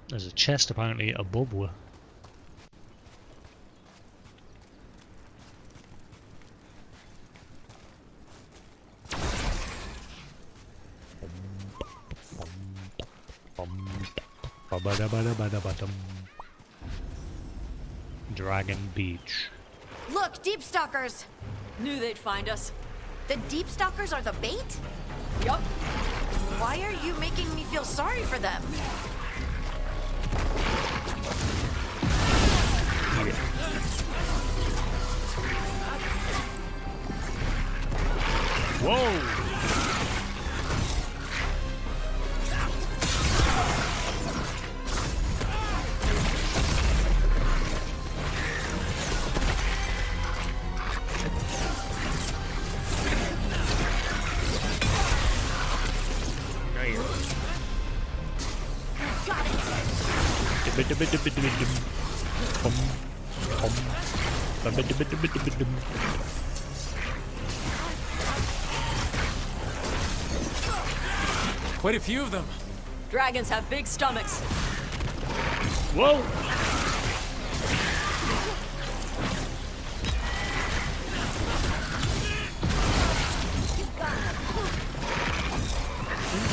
There's a chest apparently above where. Dragon Beach. Look, deep stalkers! Knew they'd find us. The deep stalkers are the bait? Yup. Why are you making me feel sorry for them? Whoa! Quite a few of them. Dragons have big stomachs. Whoa!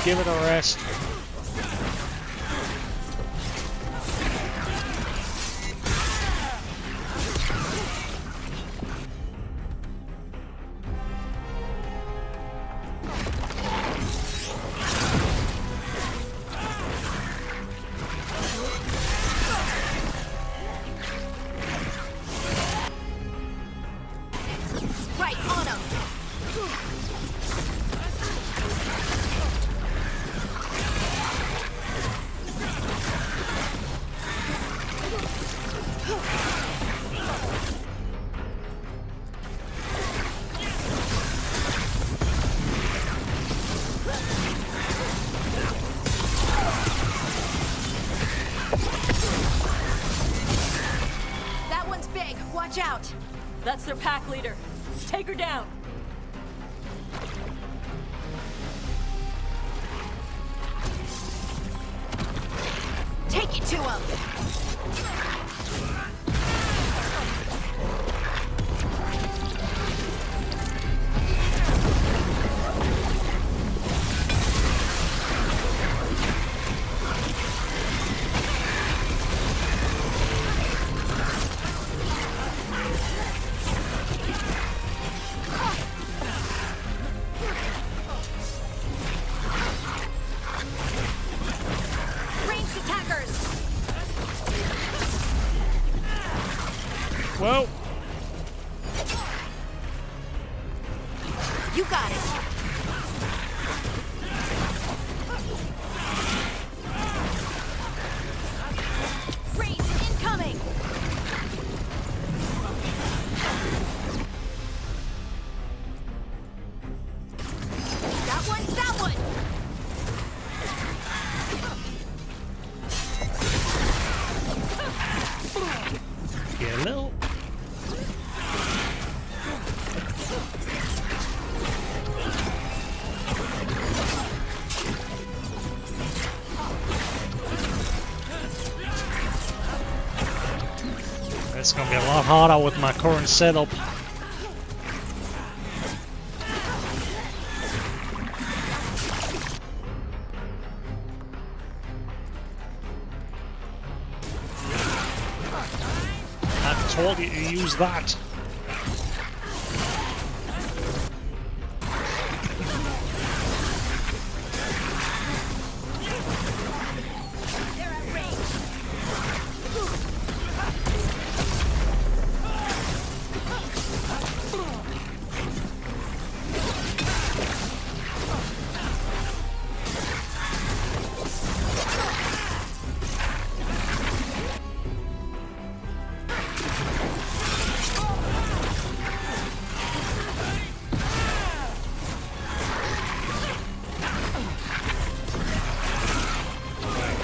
Give it a rest. Right on him! That's their pack leader. Take her down. Take it to him! Ranged attackers! Well, You got it! Range incoming! That one, that one! yellow. It's gonna be a lot harder with my current setup. I told you to use that. They're at range!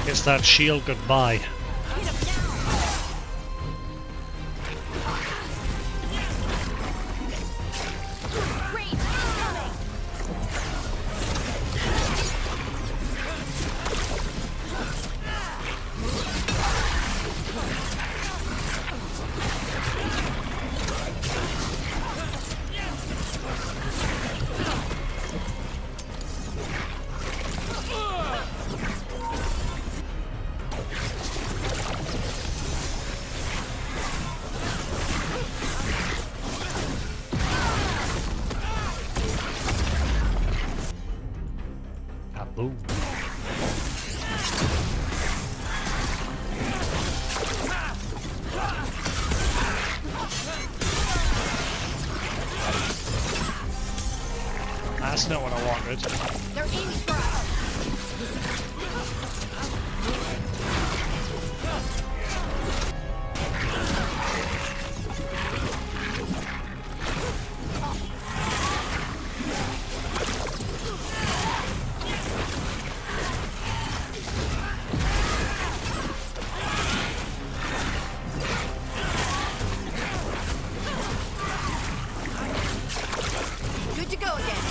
Kiss that shield goodbye. Range incoming! Kaboom. That's not what I wanted. They're aiming for us! Good to go again.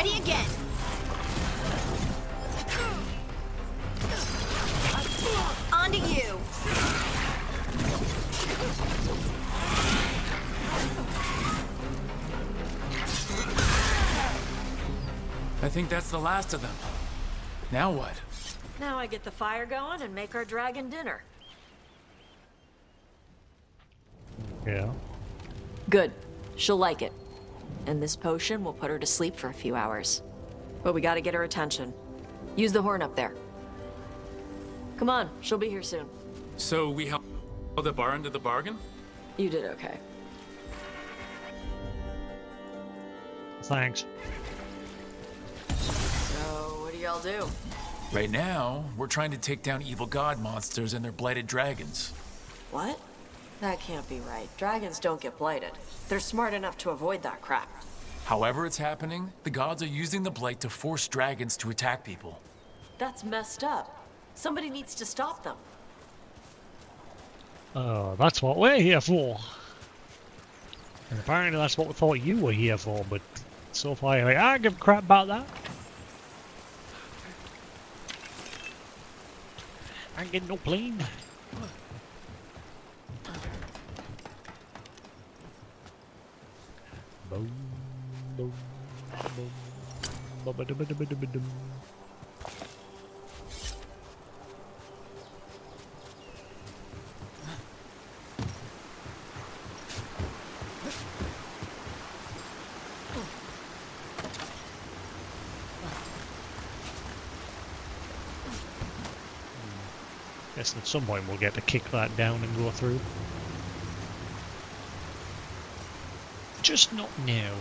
Ready again. On to you. I think that's the last of them. Now what? Now I get the fire going and make our dragon dinner. Yeah. Good. She'll like it. And this potion will put her to sleep for a few hours. But we gotta get her attention. Use the horn up there. Come on, she'll be here soon. So we held up our end of the bargain? You did okay. Thanks. So, what do y'all do? Right now, we're trying to take down evil god monsters and their blighted dragons. What? That can't be right. Dragons don't get blighted. They're smart enough to avoid that crap. However it's happening, the gods are using the blight to force dragons to attack people. That's messed up. Somebody needs to stop them. Oh, that's what we're here for. And apparently that's what we thought you were here for, but so far you're like, I don't give a crap about that. I ain't getting no plane. Boom, boom, boom, ba-ba-da-ba-da-ba-da-ba-dum. Guess at some point we'll get to kick that down and go through. Just not now.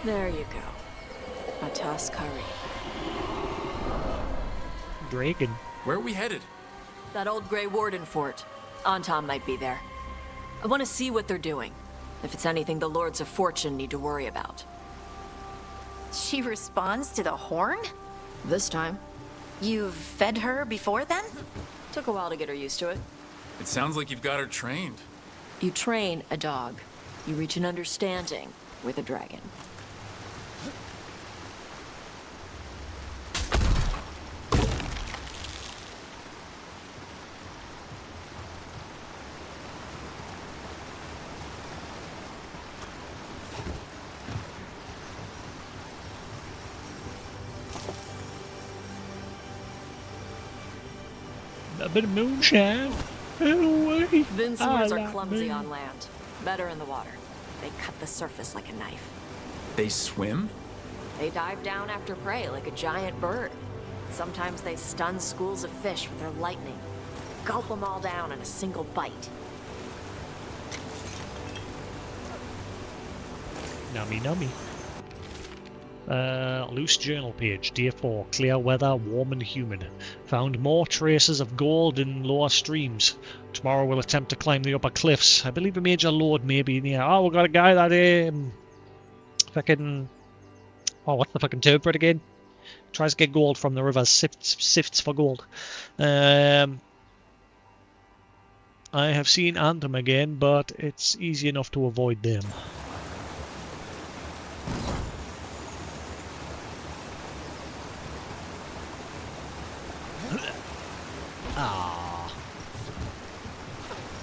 There you go. A toss curry. Dragon. Where are we headed? That old Grey Warden fort. Anton might be there. I want to see what they're doing. If it's anything the Lords of Fortune need to worry about. She responds to the horn? This time. You've fed her before then? Took a while to get her used to it. It sounds like you've got her trained. You train a dog. You reach an understanding with a dragon. A bit of moonshine. Away. Vincemers are clumsy on land. Better in the water. They cut the surface like a knife. They swim? They dive down after prey like a giant bird. Sometimes they stun schools of fish with their lightning. Gulp them all down in a single bite. Nummy nummy. Loose journal page, Day 4, clear weather, warm and humid. Found more traces of gold in lower streams. Tomorrow we'll attempt to climb the upper cliffs. I believe a major lord may be near. Oh, we've got a guy that, fucking... Oh, what's the fucking term for it again? Tries to get gold from the river, sifts for gold. I have seen Anthem again, but it's easy enough to avoid them. Ah.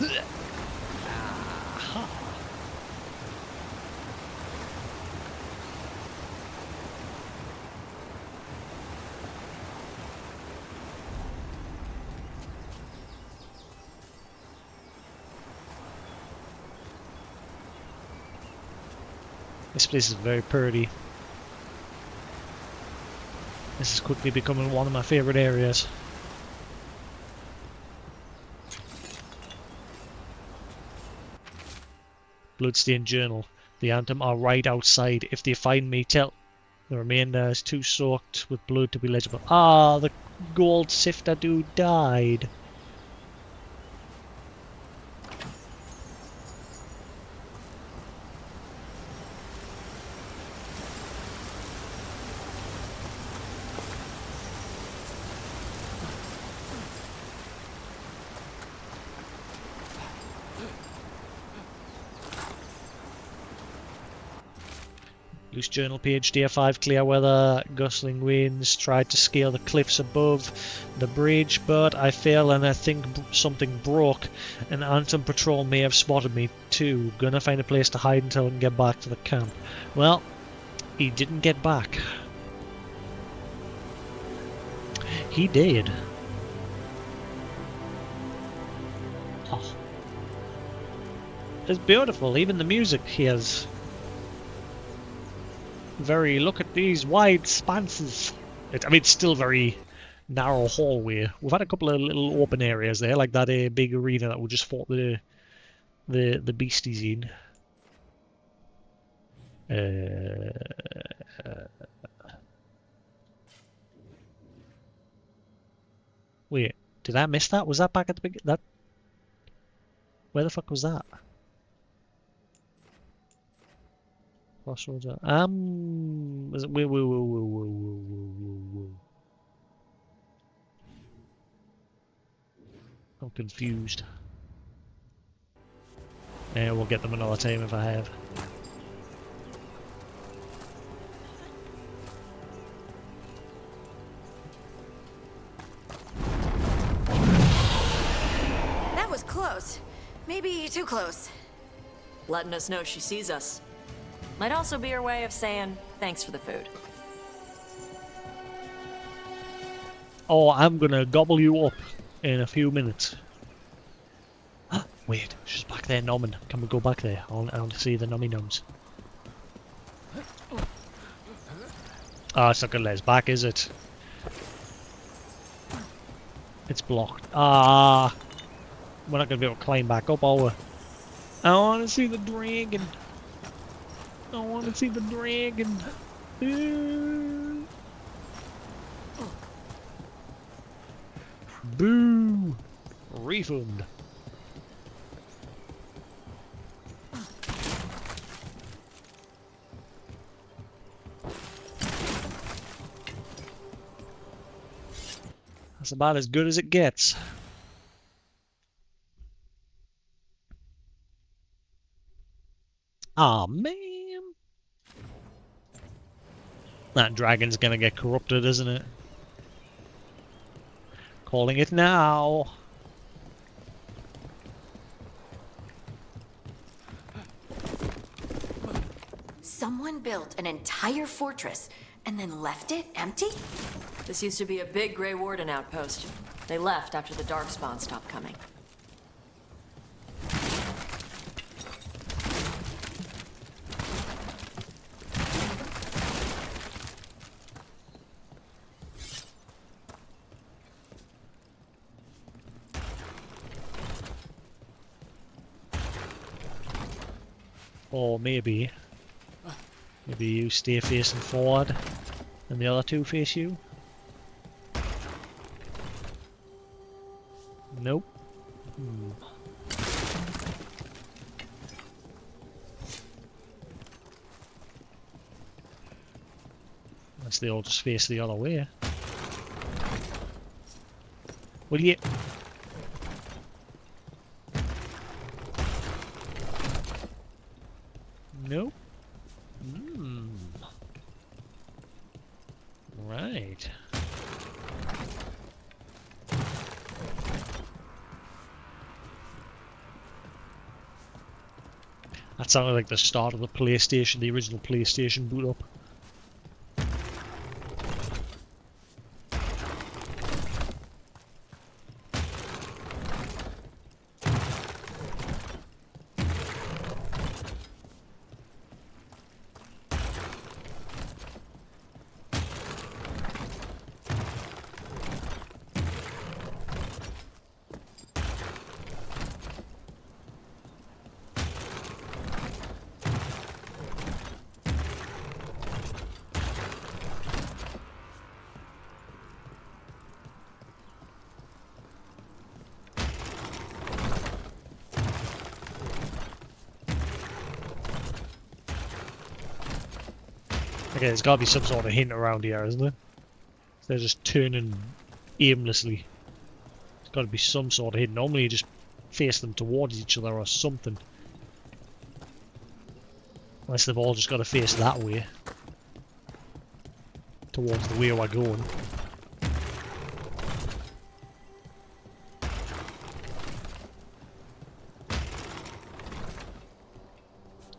Aha. This place is very pretty. This is quickly becoming one of my favorite areas. Bloodstained journal. The Anthem are right outside. If they find me, tell the remainder is too soaked with blood to be legible. Ah, the gold sifter dude died. Loose journal page, Day 5, clear weather, gustling winds, tried to scale the cliffs above the bridge, but I failed and I think something broke. An Anthem patrol may have spotted me too. Gonna find a place to hide until I can get back to the camp. Well, he didn't get back. He did. Oh. It's beautiful, even the music here is very, look at these wide expanses. I mean, it's still very narrow hallway. We've had a couple of little open areas there, like that big arena that we just fought the beasties in. Wait, did I miss that? Was that back at the beginning? That, where the fuck was that? Crossroads. Was it? Whoa. I'm confused. Yeah, we'll get them another time if I have. That was close. Maybe too close. Letting us know she sees us. Might also be her way of saying thanks for the food. Oh, I'm gonna gobble you up in a few minutes. Wait, she's back there nomming. Can we go back there? I want to see the nummy nums. Ah, it's not gonna let us back, is it? It's blocked. Ah, we're not gonna be able to climb back up, are we? I want to see the dragon. I want to see the dragon. Boo! Refund. That's about as good as it gets. Aw, man. That dragon's gonna get corrupted, isn't it? Calling it now. Someone built an entire fortress and then left it empty? This used to be a big Grey Warden outpost. They left after the Darkspawn stopped coming. Or maybe you stay facing forward and the other two face you. Nope. Unless they all just face the other way. Will you? Nope. Right. That sounded like the start of the PlayStation, the original PlayStation boot up. Okay, there's gotta be some sort of hint around here, isn't there? They're just turning aimlessly. There's gotta be some sort of hint. Normally you just face them towards each other or something. Unless they've all just gotta face that way. towards the way we're going.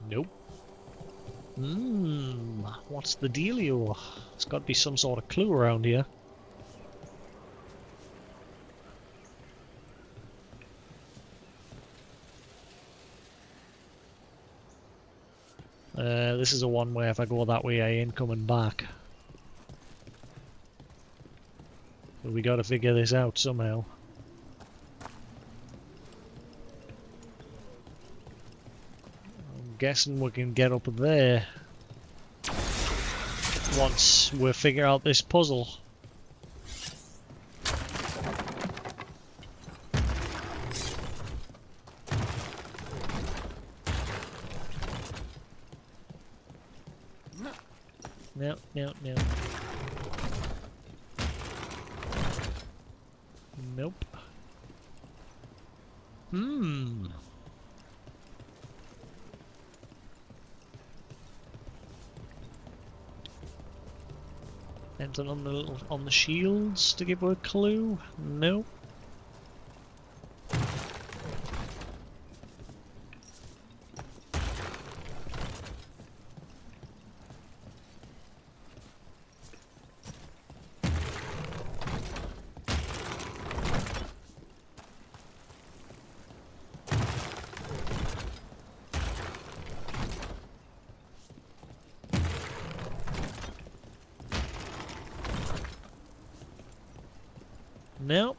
Nope. What's the dealio? There's got to be some sort of clue around here. This is a one way. If I go that way, I ain't coming back. But we gotta figure this out somehow. I'm guessing we can get up there once we figure out this puzzle. No. Nope. Anything on the shields to give her a clue? Nope. Nope.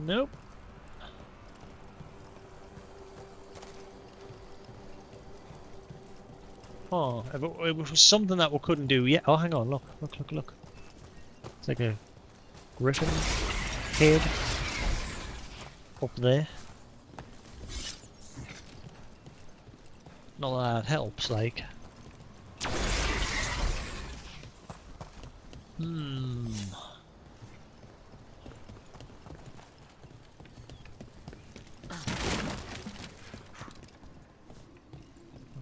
Nope. Oh, if it was something that we couldn't do yet. Oh, hang on, look. It's like a griffin head up there. Not that helps, like.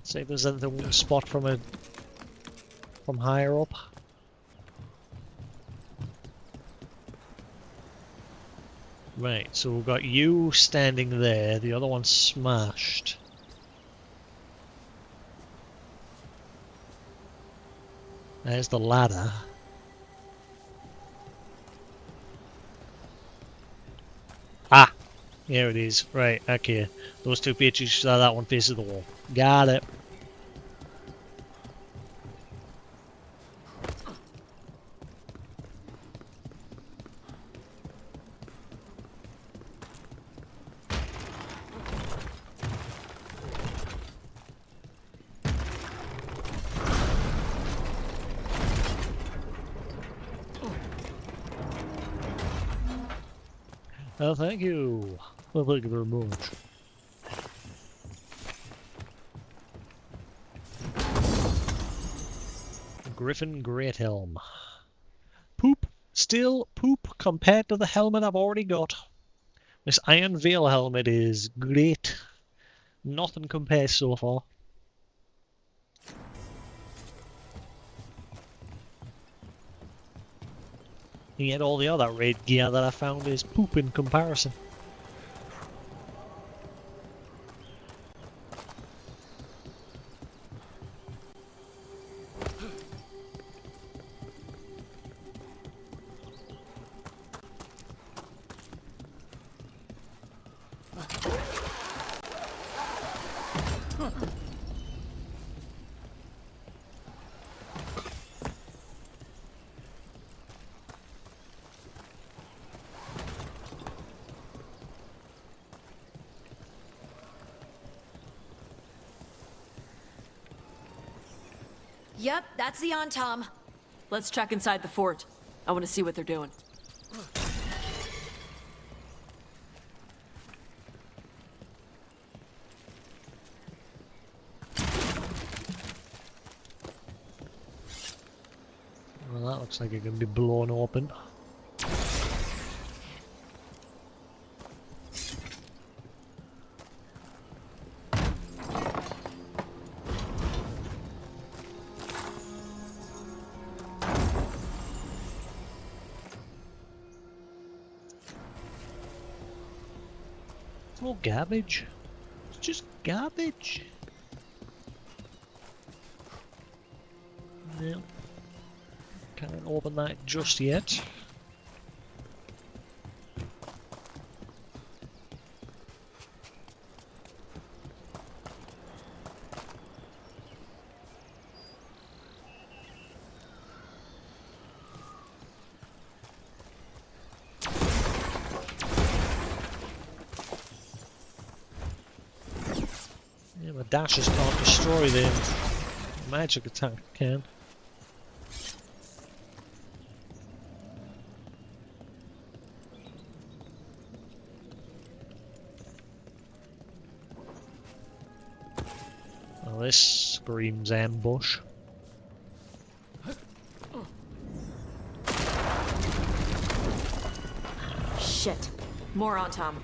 See if there's anything we can spot from higher up. Right, so we've got you standing there, the other one's smashed. There's the ladder. Ah! Here it is. Right, okay. Those two pictures, that one faces the wall. Got it. Oh, thank you. Well, thank you very much. Griffin Great Helm. Poop. Still poop compared to the helmet I've already got. This Iron Veil helmet is great. Nothing compares so far. And yet all the other raid gear that I found is poop in comparison. Yep, that's the on-tom. Let's check inside the fort. I want to see what they're doing. Looks like it can be blown open. It's all garbage. It's just garbage. No. Can't open that just yet. Yeah, my dashes can't destroy them. Magic attack can. Well, this screams ambush. Shit. More on Tom.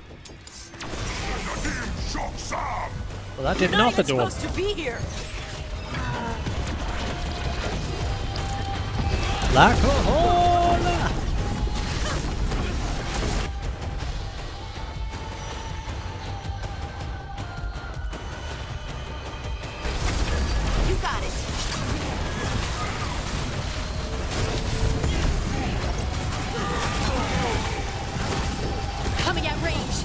Well, that didn't knock the door. Supposed to be here. Black hole! You got it. Coming at range.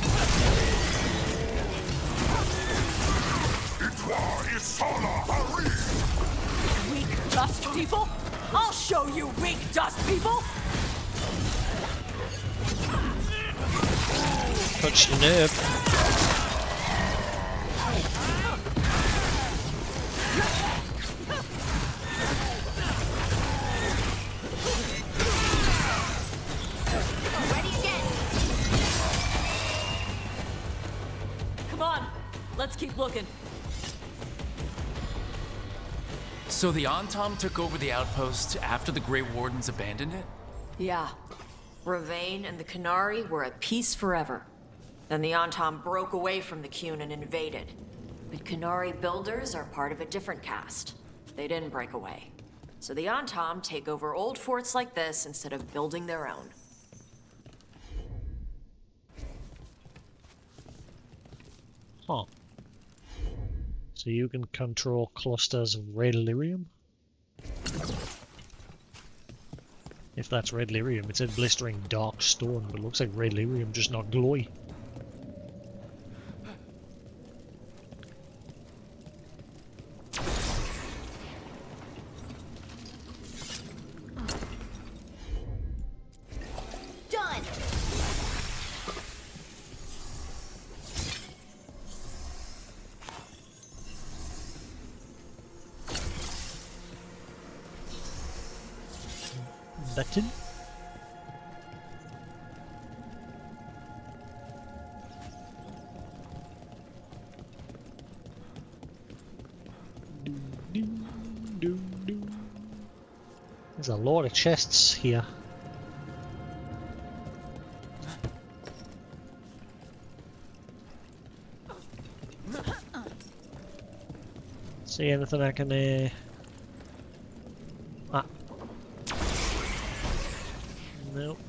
Weak dust people? I'll show you weak dust people! Touch the nerve. Ready again. Come on, let's keep looking. So the Antom took over the outpost after the Grey Wardens abandoned it? Yeah. Ravain and the Canary were at peace forever. Then the Antom broke away from the Qun and invaded. But Canary builders are part of a different caste. They didn't break away. So the Antom take over old forts like this instead of building their own. Huh. So you can control clusters of red lyrium? If that's red lyrium, it said blistering dark stone, but it looks like red lyrium, just not glowy. Done. Button? There's a lot of chests here. See anything I can ah. Nope.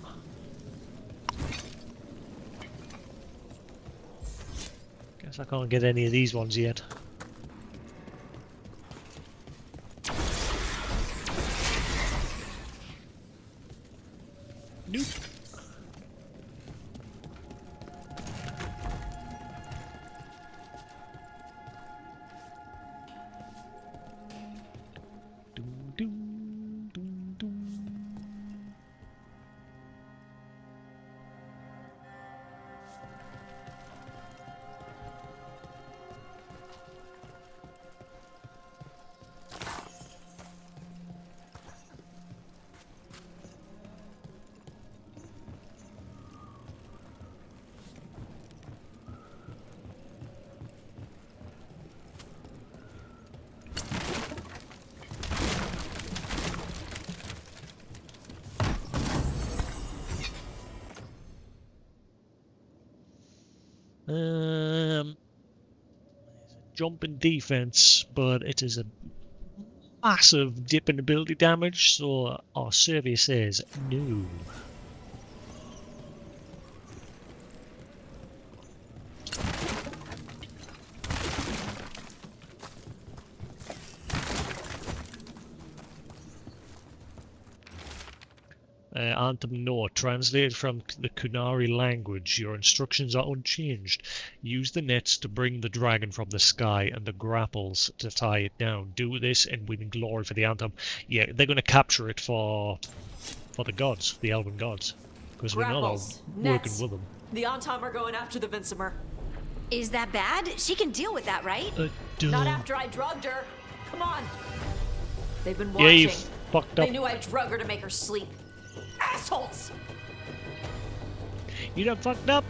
Guess I can't get any of these ones yet. Nope. Jump in defense, but it is a massive dip in ability damage, so our survey says no. Anthem note, translated from the Kunari language. Your instructions are unchanged. Use the nets to bring the dragon from the sky and the grapples to tie it down. Do this and win glory for the Anthem. Yeah, they're going to capture it for the gods, the elven gods. Because we're not all working with them. The Antom are going after the Vincimer. Is that bad? She can deal with that, right? Not after I drugged her. Come on. They've been watching. Yeah, you fucked up. They knew I drug her to make her sleep. Assholes! You done fucked up?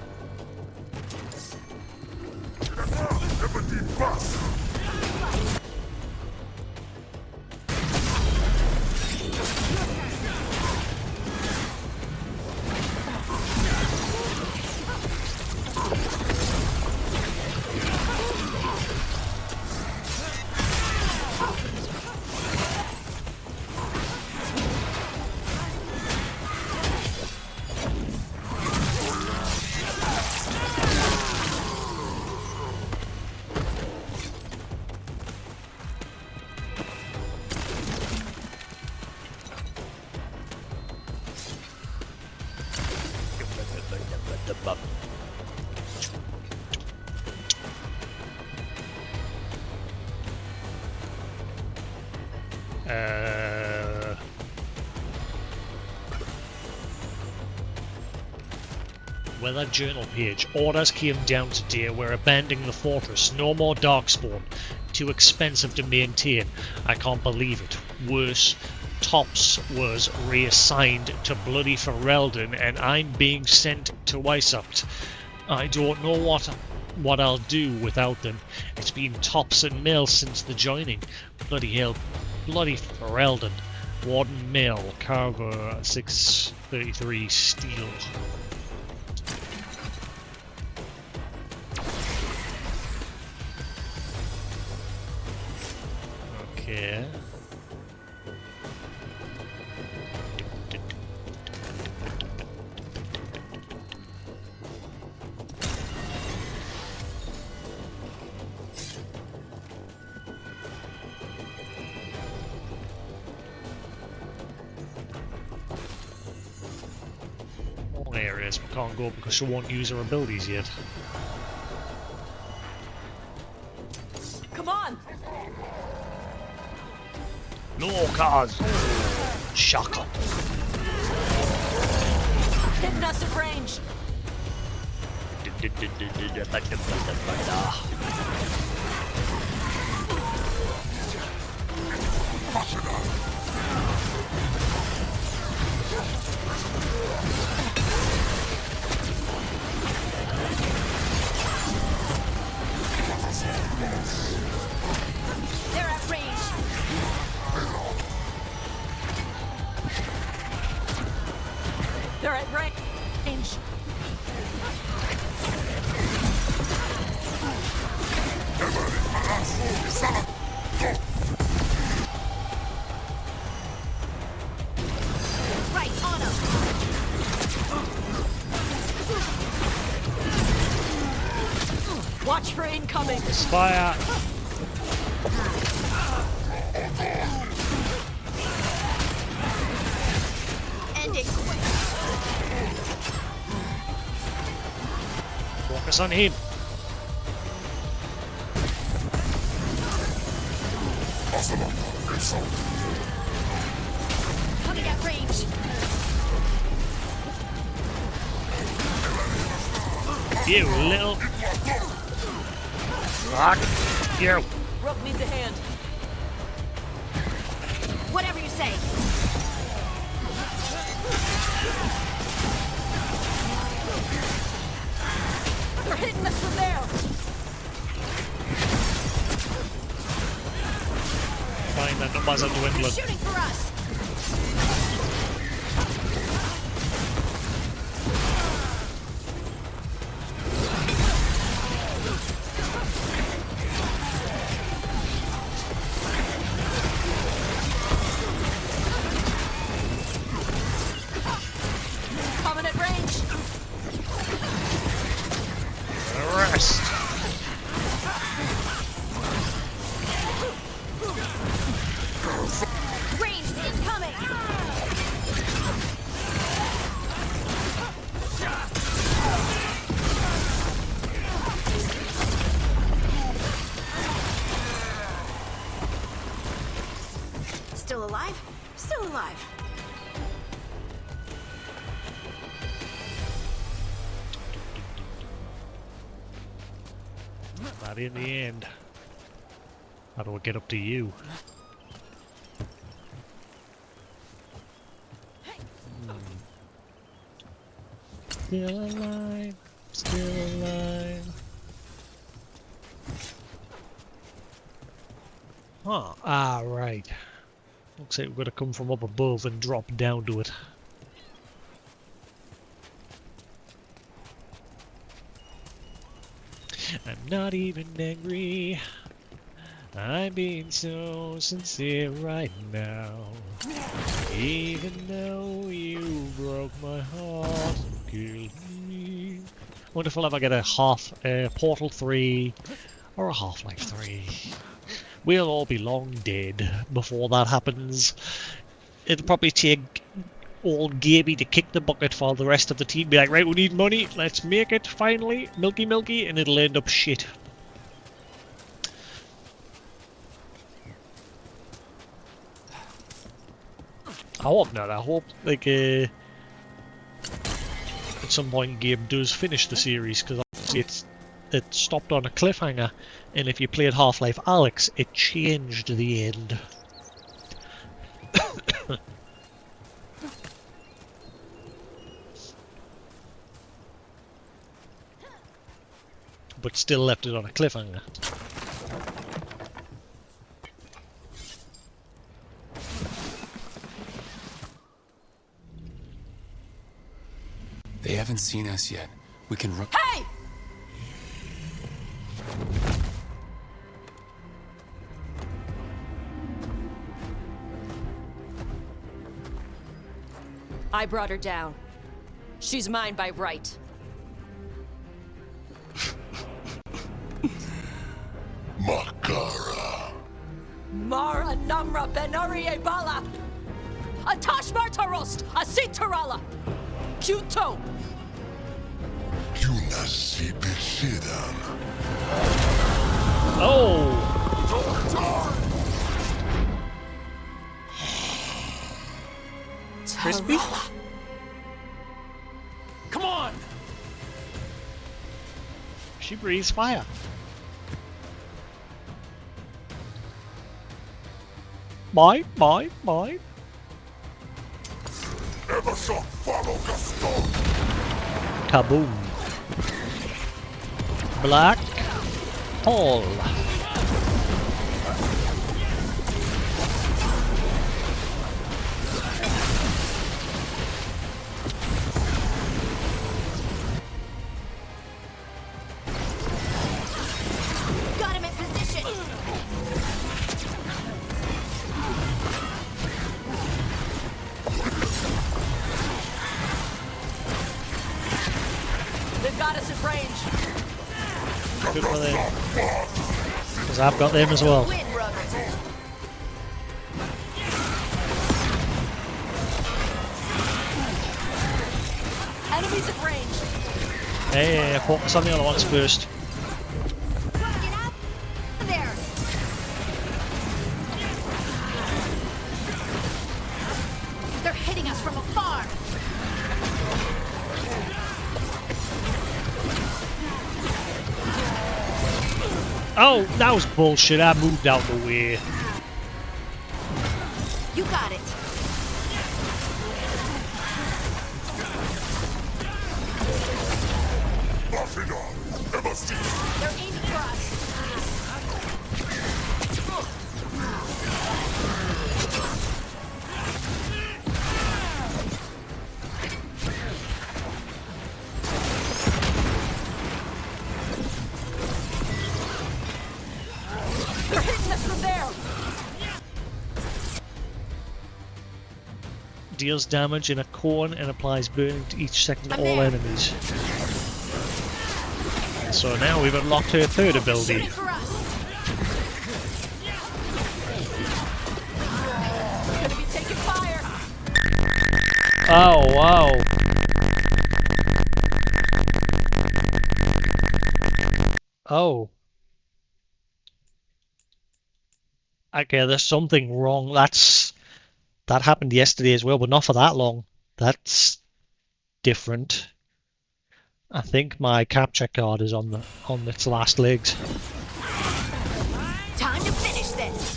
Weather journal page. Orders came down today. We're abandoning the fortress. No more darkspawn. Too expensive to maintain. I can't believe it. Worse, Tops was reassigned to bloody Ferelden and I'm being sent to Weissaupt. I don't know what I'll do without them. It's been Tops and Mill since the joining. Bloody hell. Bloody Ferelden. Warden Mill. Carver 633 Steel. Okay. Areas we can't go because she won't use her abilities yet. Come on! No cause. Shocker. Hitting us at range. They're at range. They're at range. Right on them. Watch for incoming. Fire. End it quick. Focus on him. Coming at range. You little. Fuck you. Rook needs a hand. Whatever you say. They're hitting us from there. Fine, that numbers are dwindling. Shooting for us. alive. Not in the end. How do I get up to you? Still alive. Still alive. Huh. Ah, right. Looks like we're gonna come from up above and drop down to it. I'm not even angry. I'm being so sincere right now. Even though you broke my heart and killed me. Wonder if I'll ever get a Portal 3 or a Half-Life 3. We'll all be long dead before that happens. It'll probably take old Gaby to kick the bucket for the rest of the team. Be like, right, we need money, let's make it finally. Milky milky, and it'll end up shit. I hope not. I hope, like, at some point Gabe does finish the series, because it stopped on a cliffhanger, and if you played Half-Life Alyx, it changed the end. But still left it on a cliffhanger. They haven't seen us yet. We can run. Hey! I brought her down. She's mine by right. Makara. Mara Namra Benarie Bala! Atash Martarost! Asitarala! Kuto! Yunasi Bishidan. Oh! Crispy? Come on! She breathes fire. Mine. Ever shall follow Gaston. Kaboom. Black hole. Got him in position. They've got us at range. Good for them. Because I've got them as well. Win, brother. Enemies at range. Hey, focus on the other ones first. Get out there. They're hitting us from afar. Oh, that was bullshit. I moved out the way. You got it. They're aiming for us. They're hitting us from there. Deals damage in a cone and applies burning to each second of I'm all there. enemies. So now we've unlocked her third ability. Shooting for us. Gonna be taking fire. Oh, wow. Oh. Okay, there's something wrong. That's That happened yesterday as well, but not for that long. That's different. I think my capture card is on its last legs. Time to finish this.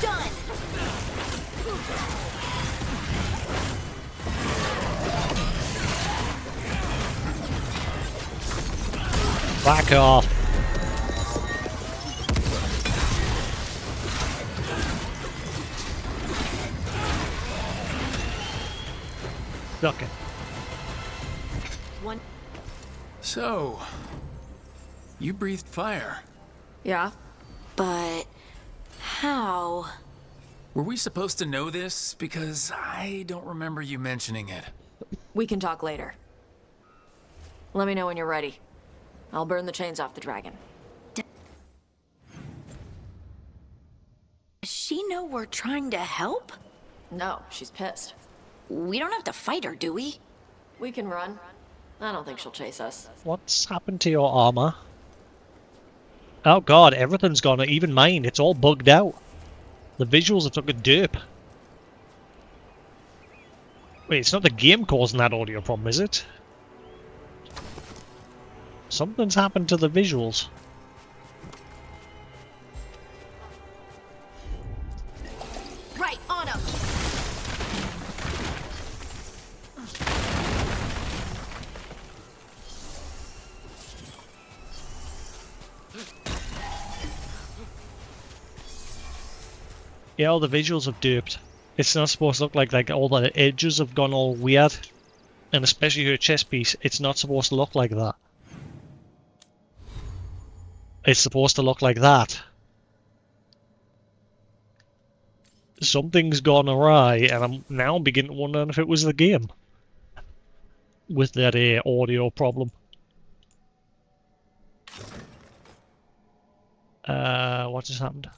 Done. Back off. Okay. One. So, you breathed fire. Yeah? But how? Were we supposed to know this? Because I don't remember you mentioning it. We can talk later. Let me know when you're ready. I'll burn the chains off the dragon. Does she know we're trying to help? No, she's pissed. We don't have to fight her, do we? We can run. I don't think she'll chase us. What's happened to your armor? Oh god, everything's gone, even mine, it's all bugged out. The visuals have took a derp. Wait, it's not the game causing that audio problem, is it? Something's happened to the visuals. Right, on him. Yeah, all the visuals have derped. It's not supposed to look like all the edges have gone all weird. And especially her chest piece, it's not supposed to look like that. It's supposed to look like that. Something's gone awry, and I'm now beginning to wonder if it was the game. With that audio problem. What just happened?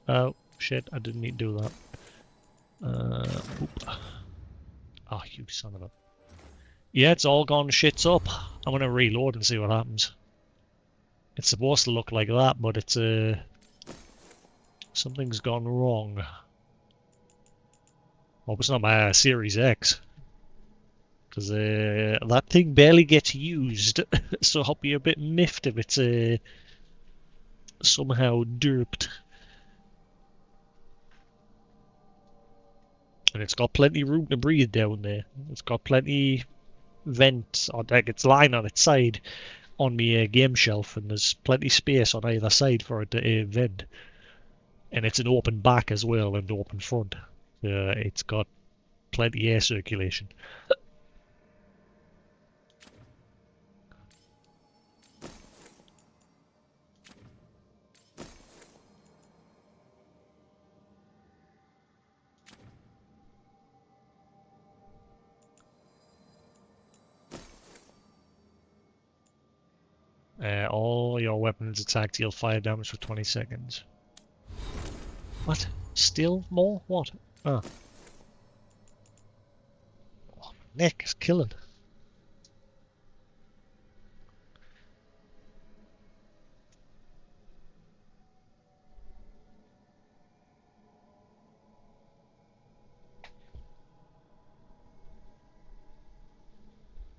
Oh, shit, I didn't need to do that. Oop. Oh, you son of a... Yeah, it's all gone shits up. I'm gonna reload and see what happens. It's supposed to look like that, but it's something's gone wrong. Hope it's not my Series X. Because that thing barely gets used, so I'll be a bit miffed if it's somehow derped. And it's got plenty of room to breathe down there. It's got plenty vent, or like it's lying on its side on my game shelf, and there's plenty space on either side for it to vent. And it's an open back as well and open front. It's got plenty air circulation. All your weapons attack deal fire damage for 20 seconds. What? Still more? What? Oh. Oh, my neck is killing.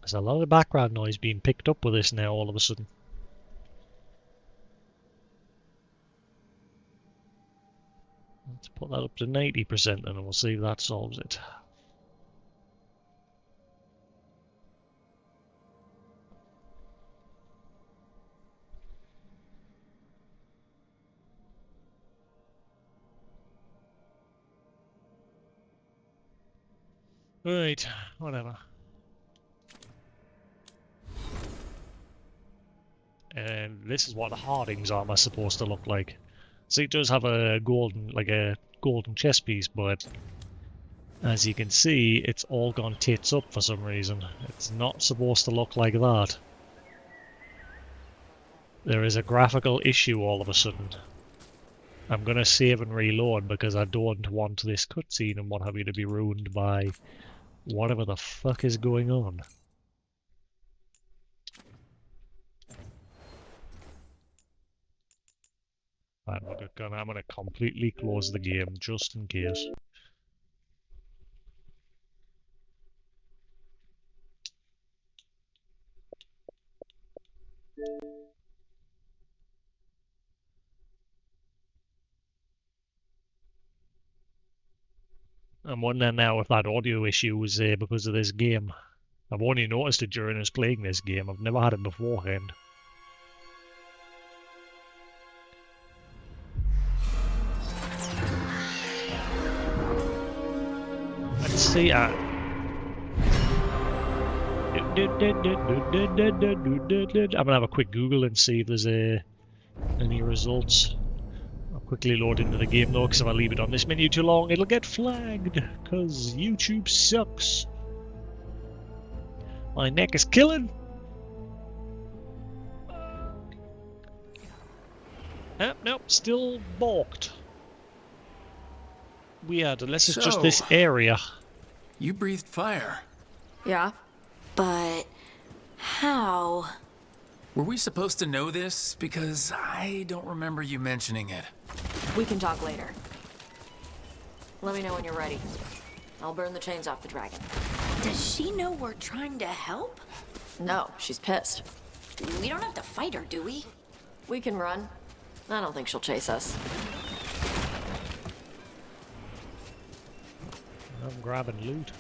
There's a lot of background noise being picked up with this now all of a sudden. Let's put that up to 90% and we'll see if that solves it. Right, whatever. And this is what the Harding's armor is supposed to look like. So it does have a golden chest piece, but as you can see, it's all gone tits up for some reason. It's not supposed to look like that. There is a graphical issue all of a sudden. I'm gonna save and reload because I don't want this cutscene and what have you to be ruined by whatever the fuck is going on. Right, I'm gonna completely close the game just in case. I'm wondering now if that audio issue was there because of this game. I've only noticed it during us playing this game. I've never had it beforehand. Let's see. I'm gonna have a quick Google and see if there's any results. I'll quickly load into the game though, because if I leave it on this menu too long, it'll get flagged. Because YouTube sucks. My neck is killing. Nope, still balked. Weird, unless it's just this area. You breathed fire. Yeah. But how? Were we supposed to know this? Because I don't remember you mentioning it. We can talk later. Let me know when you're ready. I'll burn the chains off the dragon. Does she know we're trying to help? No, she's pissed. We don't have to fight her, do we? We can run. I don't think she'll chase us. I'm grabbing loot.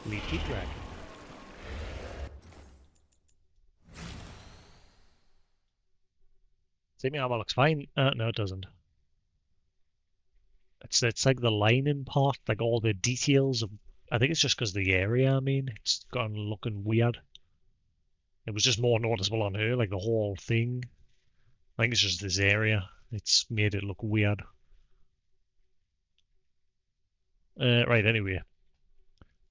Leaky dragon. See, my armor looks fine. No, it doesn't. It's like the lining part, like all the details of. I think it's just because the area. I mean, it's gone looking weird. It was just more noticeable on her, like the whole thing. I think it's just this area. It's made it look weird. Right. Anyway.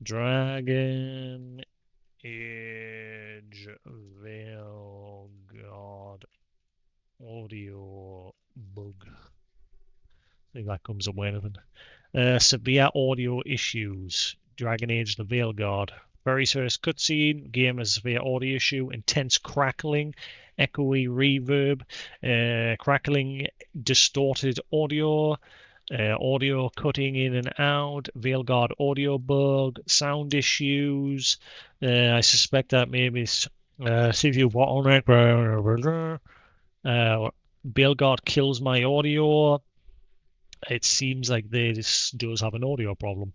Dragon Age Veilguard audio bug. I think that comes up with anything. Severe audio issues. Dragon Age the Veilguard. Very first cutscene. Game has severe audio issue. Intense crackling. Echoey reverb. Crackling. Distorted audio. Audio cutting in and out, Veilguard audio bug, sound issues. I suspect that maybe CPU bottleneck. Veilguard kills my audio. It seems like this does have an audio problem.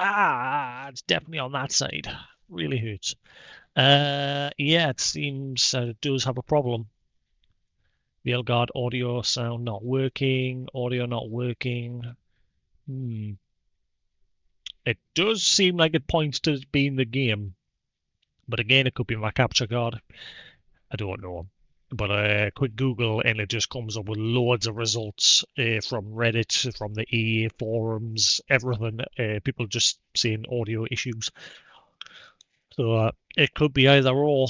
It's definitely on that side. Really hurts. Yeah, it seems it does have a problem. Veilguard audio sound not working, audio not working. It does seem like it points to it being the game. But again, it could be my capture card. I don't know. But a quick Google and it just comes up with loads of results from Reddit, from the EA forums, everything. People just saying audio issues. So it could be either or.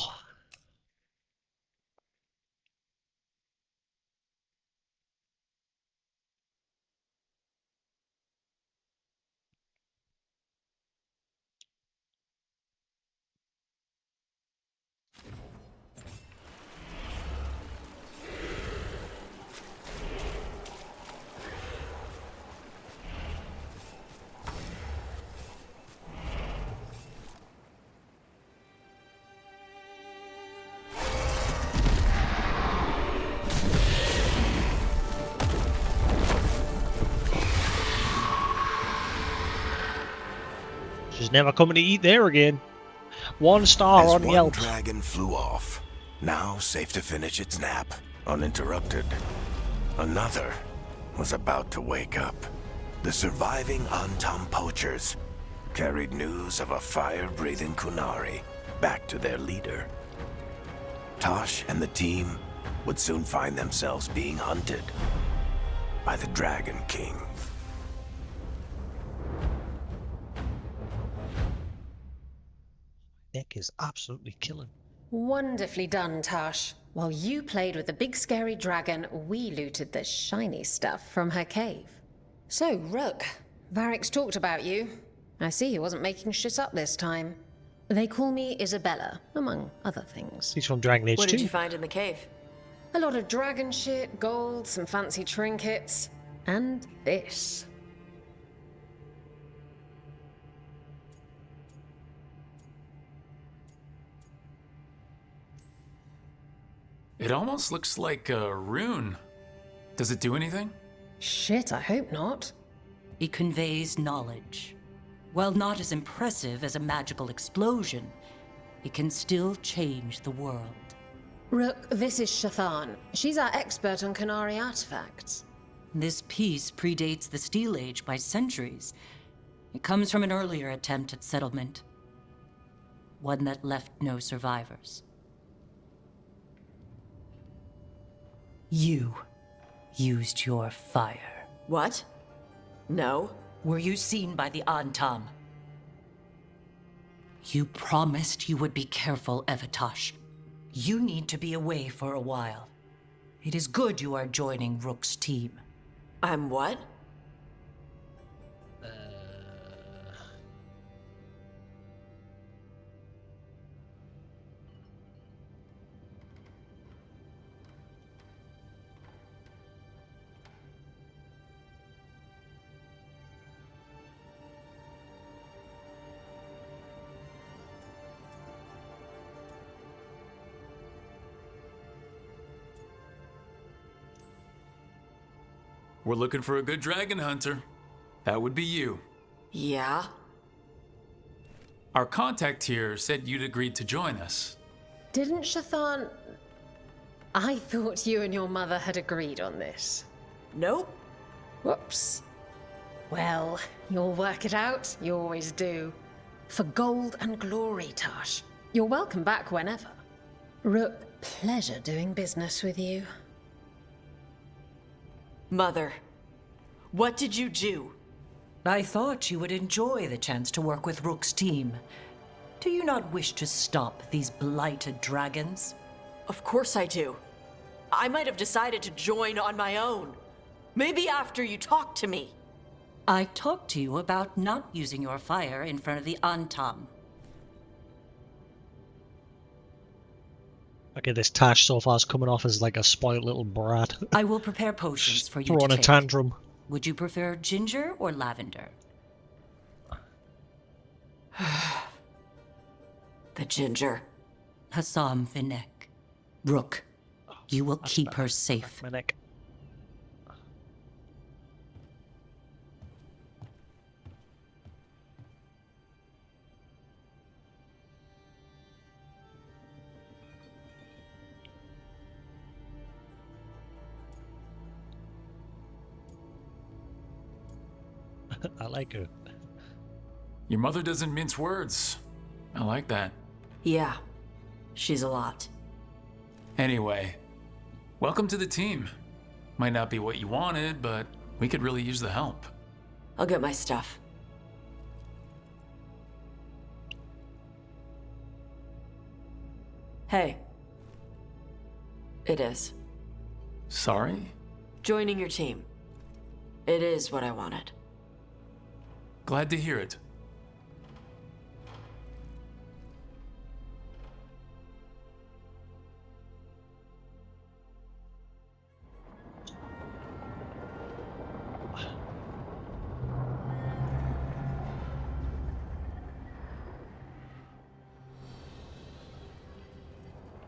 She's never coming to eat there again. 1 star on Yelp. One dragon flew off, now safe to finish its nap, uninterrupted. Another was about to wake up. The surviving Antam poachers carried news of a fire-breathing Kunari back to their leader. Tosh and the team would soon find themselves being hunted by the Dragon King. is absolutely killing. Wonderfully done, Tash. While you played with the big scary dragon, we looted the shiny stuff from her cave. So, Rook, Varric's talked about you. I see he wasn't making shit up this time. They call me Isabella, among other things. He's from Dragon Age 2. What did you find in the cave? A lot of dragon shit, gold, some fancy trinkets, and this. It almost looks like a rune. Does it do anything? Shit, I hope not. It conveys knowledge. While not as impressive as a magical explosion, it can still change the world. Rook, this is Shathan. She's our expert on Qunari artifacts. This piece predates the Steel Age by centuries. It comes from an earlier attempt at settlement. One that left no survivors. You used your fire. What? No. Were you seen by the Antam? You promised you would be careful, Evatosh. You need to be away for a while. It is good you are joining Rook's team. I'm what? We're looking for a good dragon hunter. That would be you. Yeah? Our contact here said you'd agreed to join us. Didn't Shathan... I thought you and your mother had agreed on this. Nope. Whoops. Well, you'll work it out. You always do. For gold and glory, Tash. You're welcome back whenever. Rook, pleasure doing business with you. Mother, what did you do? I thought you would enjoy the chance to work with Rook's team. Do you not wish to stop these blighted dragons? Of course I do. I might have decided to join on my own. Maybe after you talked to me. I talked to you about not using your fire in front of the Antam. Okay, this Tash so far is coming off as like a spoiled little brat. I will prepare potions for you to Throwing a take. tantrum. Would you prefer ginger or lavender? The ginger. Hassam Vinek. Rook, you will keep her safe. Vinek. I like her. Your mother doesn't mince words. I like that. Yeah, she's a lot. Anyway, welcome to the team. Might not be what you wanted, but we could really use the help. I'll get my stuff. Hey. It is. Sorry? Joining your team. It is what I wanted. Glad to hear it.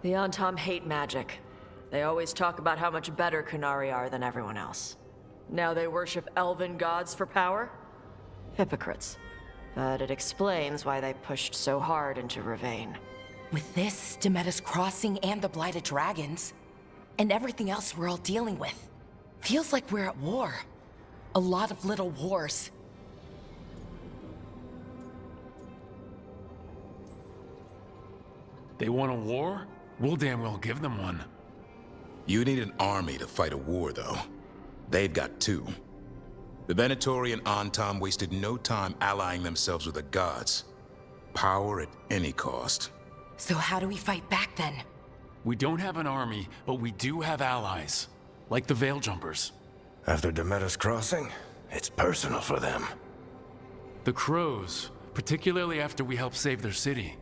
The Antam hate magic. They always talk about how much better Qunari are than everyone else. Now they worship elven gods for power? Hypocrites. But it explains why they pushed so hard into Ravane. With this, Demeter's Crossing and the Blighted Dragons, and everything else we're all dealing with, feels like we're at war. A lot of little wars. They want a war? We'll damn well give them one. You need an army to fight a war, though. They've got two. The Venatori and Antam wasted no time allying themselves with the gods. Power at any cost. So how do we fight back then? We don't have an army, but we do have allies. Like the Veil Jumpers. After Demeter's crossing, it's personal for them. The Crows, particularly after we helped save their city.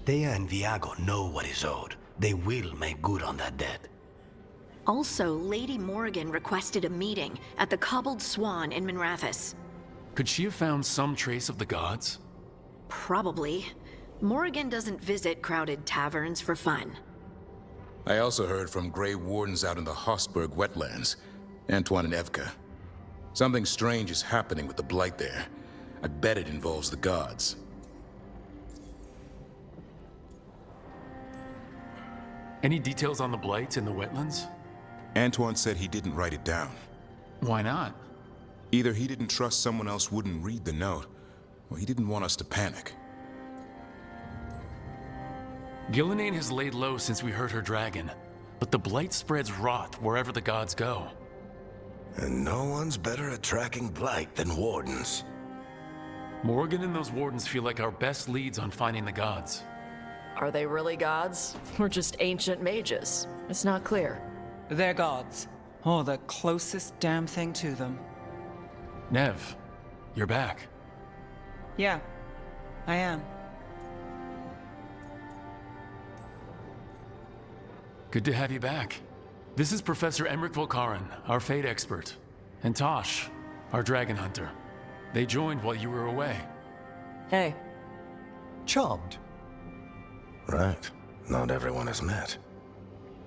Thea and Viago know what is owed. They will make good on that debt. Also, Lady Morrigan requested a meeting at the Cobbled Swan in Minrathous. Could she have found some trace of the gods? Probably. Morrigan doesn't visit crowded taverns for fun. I also heard from Grey Wardens out in the Hossberg wetlands, Antoine and Evka. Something strange is happening with the Blight there. I bet it involves the gods. Any details on the Blight in the wetlands? Antoine said he didn't write it down. Why not? Either he didn't trust someone else wouldn't read the note, or he didn't want us to panic. Gillenane has laid low since we heard her dragon, but the Blight spreads rot wherever the gods go. And no one's better at tracking Blight than Wardens. Morrigan and those Wardens feel like our best leads on finding the gods. Are they really gods? Or just ancient mages? It's not clear. They're gods. Or the closest damn thing to them. Nev, you're back. Yeah, I am. Good to have you back. This is Professor Emmerich Volkaren, our fate expert, and Tosh, our dragon hunter. They joined while you were away. Hey. Charmed. Right. Not everyone has met.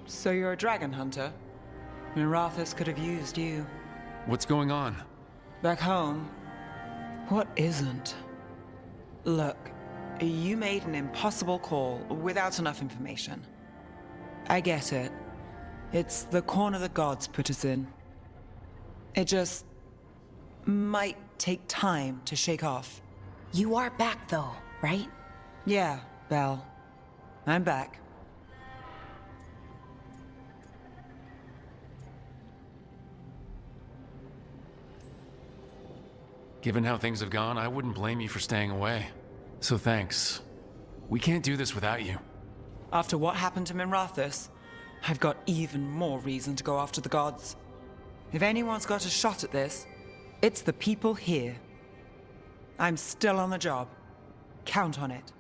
So you're a dragon hunter? Minrathous could have used you. What's going on? Back home, what isn't? Look, you made an impossible call without enough information. I get it. It's the corner the gods put us in. It just might take time to shake off. You are back though, right? Yeah, Belle. I'm back. Given how things have gone, I wouldn't blame you for staying away. So thanks. We can't do this without you. After what happened to Minrathous, I've got even more reason to go after the gods. If anyone's got a shot at this, it's the people here. I'm still on the job. Count on it.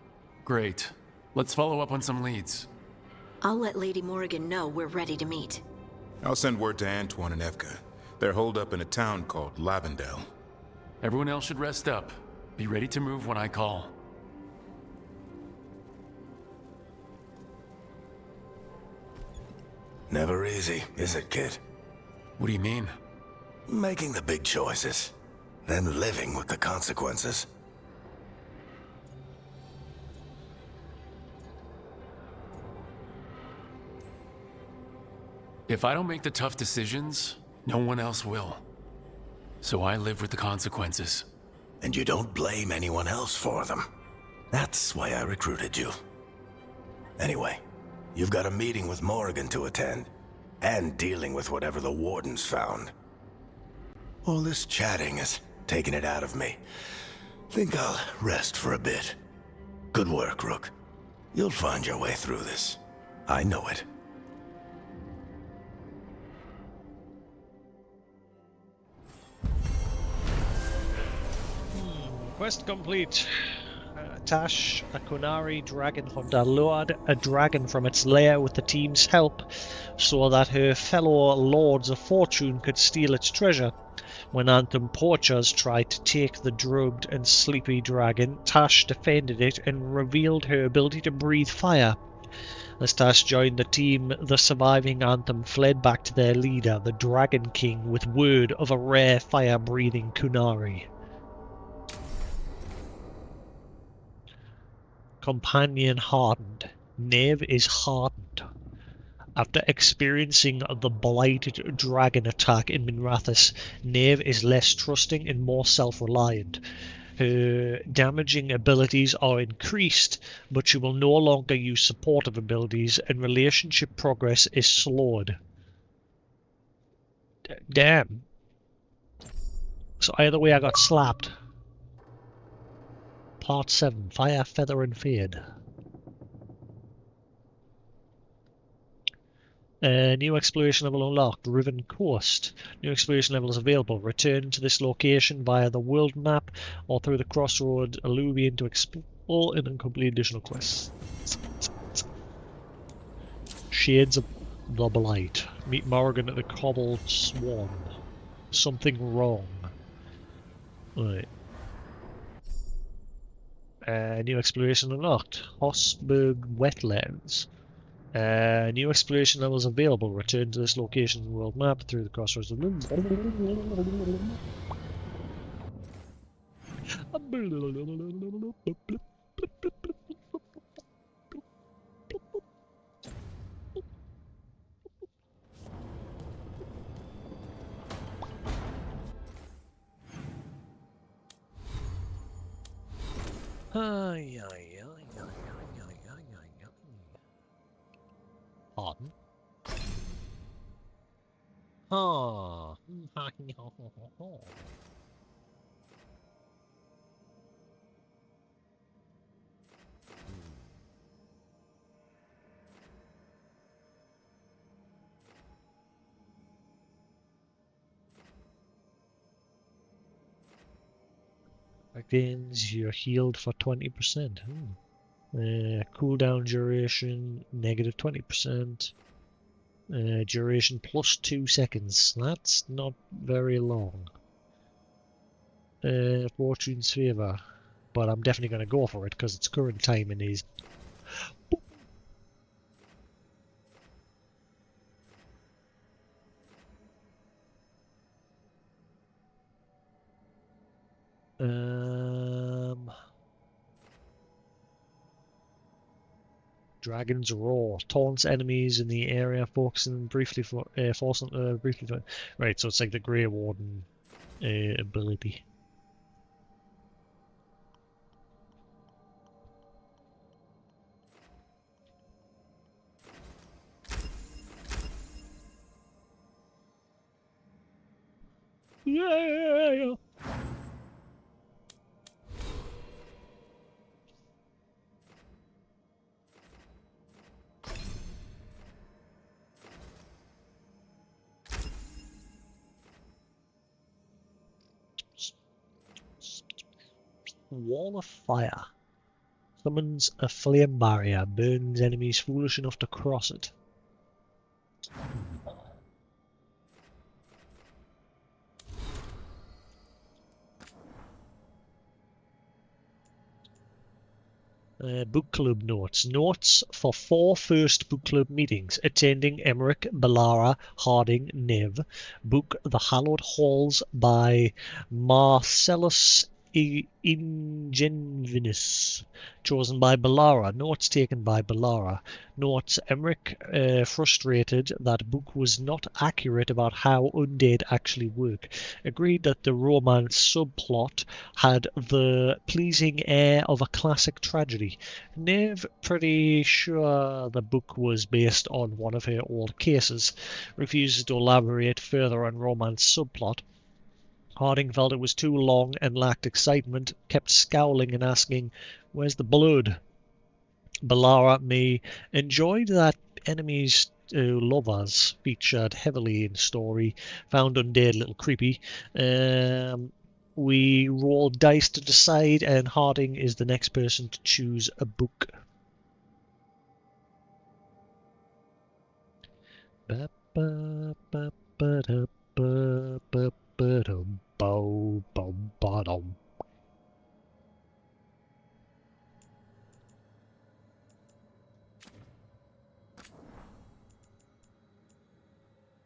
Great. Let's follow up on some leads. I'll let Lady Morrigan know we're ready to meet. I'll send word to Antoine and Evka. They're holed up in a town called Lavendel. Everyone else should rest up. Be ready to move when I call. Never easy, is it, kid? What do you mean? Making the big choices, then living with the consequences. If I don't make the tough decisions, no one else will. So I live with the consequences. And you don't blame anyone else for them. That's why I recruited you. Anyway, you've got a meeting with Morrigan to attend, and dealing with whatever the Wardens found. All this chatting is taking it out of me. Think I'll rest for a bit. Good work, Rook. You'll find your way through this. I know it. Quest complete. Tash, a Kunari dragon hunter, lured a dragon from its lair with the team's help so that her fellow lords of fortune could steal its treasure. When Anthem poachers tried to take the drugged and sleepy dragon, Tash defended it and revealed her ability to breathe fire. As Tash joined the team, the surviving Anthem fled back to their leader, the Dragon King, with word of a rare fire-breathing Kunari. Companion hardened. Neve is hardened. After experiencing the blighted dragon attack in Minrathous, Neve is less trusting and more self-reliant. Her damaging abilities are increased, but she will no longer use supportive abilities, and relationship progress is slowed. Damn. So either way I got slapped. Part 7, Fire, Feather and Fade. New exploration level unlocked. Riven Coast. New exploration levels available. Return to this location via the world map or through the crossroad alluvion to explore and complete additional quests. Shades of the Blight. Meet Morrigan at the Cobbled Swan. Something wrong. Right. New exploration unlocked. Hossberg Wetlands. New exploration levels available. Return to this location in the world map through the crossroads of Pardon? Ah. Against you're healed for 20%. Cooldown duration negative 20%. Duration plus 2 seconds. That's not very long. Fortune's favour. But I'm definitely going to go for it because its current timing is. Dragon's Roar taunts enemies in the area, focusing briefly for right. So it's like the Grey Warden ability. Yeah. Wall of Fire. Summons a flame barrier, burns enemies foolish enough to cross it. Book club notes. Notes for 4 first book club meetings. Attending Emmerich, Bellara, Harding, Nev. Book The Hallowed Halls by Marcellus Ingenuinus, chosen by Bellara. Notes taken by Bellara. Notes Emmerich frustrated that book was not accurate about how undead actually work. Agreed that the romance subplot had the pleasing air of a classic tragedy. Nev pretty sure the book was based on one of her old cases. Refuses to elaborate further on romance subplot. Harding felt it was too long and lacked excitement, kept scowling and asking, "Where's the blood?" Bellara me enjoyed that enemies to lovers featured heavily in story, found undead a little creepy. We rolled dice to decide, and Harding is the next person to choose a book.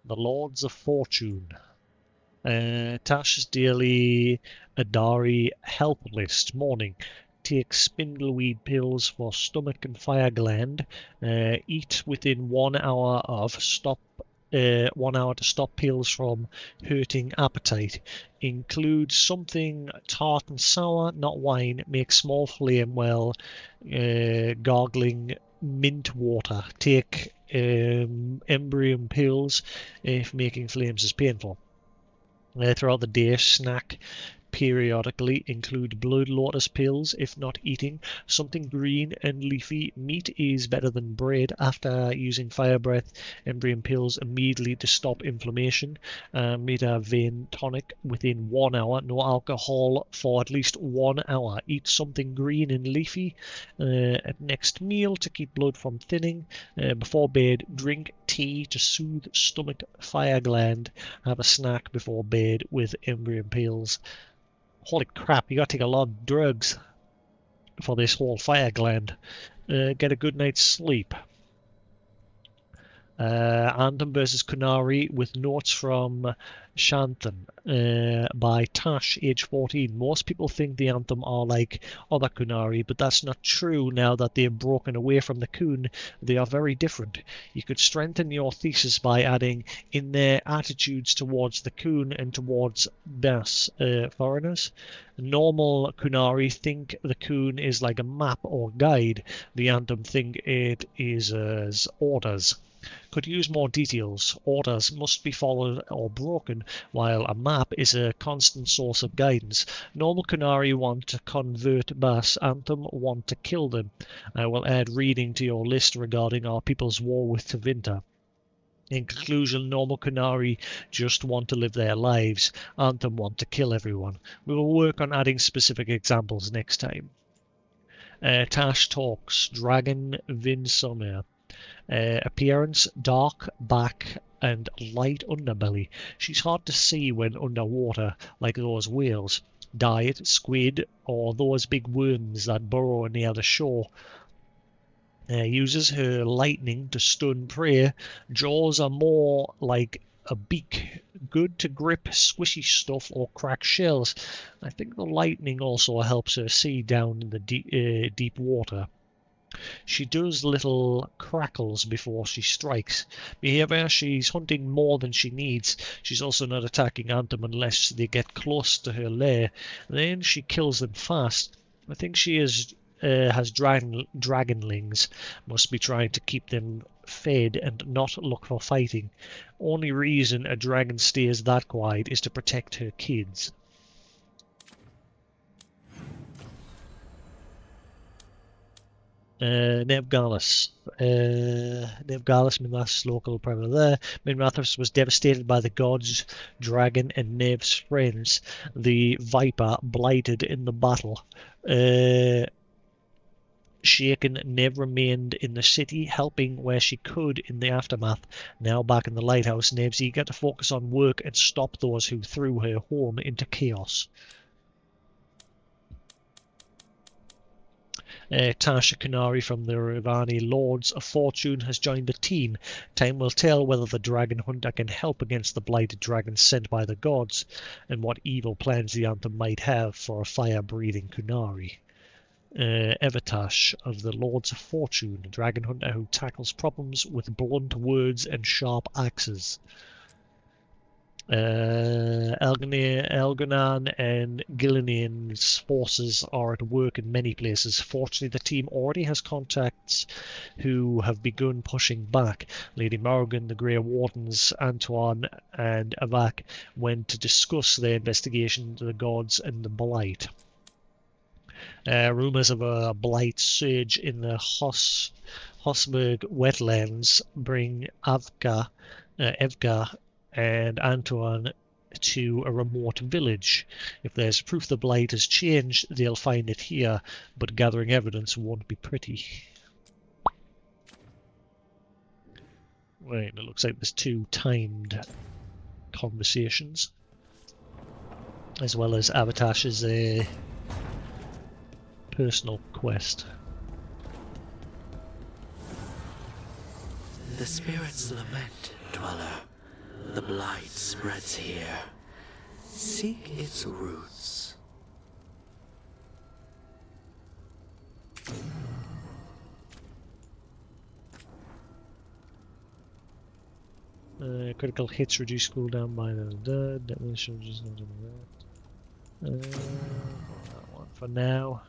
The Lords of Fortune. Tash's daily Adari help list. Morning. Take spindleweed pills for stomach and fire gland. Eat within 1 hour of stop. 1 hour to stop pills from hurting appetite. Include something tart and sour, not wine. Make small flame while gargling mint water. Take embryon pills if making flames is painful. Throughout the day, snack periodically include blood lotus pills if not eating something green and leafy. Meat is better than bread. After using fire breath, embryon pills immediately to stop inflammation. Meta vein tonic within 1 hour. No alcohol for at least 1 hour. Eat something green and leafy at next meal to keep blood from thinning. Before bed, drink tea to soothe stomach fire gland. Have a snack before bed with embryon pills. Holy crap, you gotta take a lot of drugs for this whole fire gland. Get a good night's sleep. Anthem versus Kunari with notes from Shantan by Tash, age 14. Most people think the Anthem are like other Kunari, but that's not true now that they've broken away from the Kun. They are very different. You could strengthen your thesis by adding in their attitudes towards the Kun and towards Bas foreigners. Normal Kunari think the Kun is like a map or guide. The Anthem think it is as orders. Could use more details. Orders must be followed or broken, while a map is a constant source of guidance. Normal Kunari want to convert Bas, Anthem want to kill them. I will add reading to your list regarding our people's war with Tevinter. In conclusion, normal Kunari just want to live their lives. Anthem want to kill everyone. We will work on adding specific examples next time. Tash talks. Dragon Vinsomia. Appearance, dark back and light underbelly. She's hard to see when underwater, like those whales. Diet, squid, or those big worms that burrow near the shore. Uses her lightning to stun prey. Jaws are more like a beak, good to grip squishy stuff or crack shells. I think the lightning also helps her see down in the deep water. She does little crackles before she strikes. Behavior, she's hunting more than she needs. She's also not attacking Anthem unless they get close to her lair. Then she kills them fast. I think she has dragonlings. Must be trying to keep them fed and not look for fighting. Only reason a dragon stays that quiet is to protect her kids. Nevgalis. Nevgalis, Minrath's local private there. Minrath was devastated by the gods, dragon, and Nev's friends. The Viper blighted in the battle. Shaken, Nev remained in the city, helping where she could in the aftermath. Now back in the lighthouse, Nev's eager to focus on work and stop those who threw her home into chaos. Tasha Kunari from the Ravani Lords of Fortune has joined the team. Time will tell whether the dragon hunter can help against the blighted dragons sent by the gods, and what evil plans the Anthem might have for a fire-breathing Kunari. Evatash of the Lords of Fortune, a dragon hunter who tackles problems with blunt words and sharp axes. Elganan and Gillian's forces are at work in many places. Fortunately, the team already has contacts who have begun pushing back. Lady Morrigan, the Grey Wardens, Antoine and Avak went to discuss their investigation into the gods and the Blight. Rumours of a Blight surge in the Hosberg wetlands bring Evka and Antoine to a remote village. If there's proof the blight has changed, they'll find it here, but gathering evidence won't be pretty. Right, it looks like there's 2 timed conversations, as well as Avatash's personal quest. The spirits lament, dweller. The blight spreads here. Seek its roots. Critical hits reduce cooldown by the dead. Demolition just not doing that. That one for now.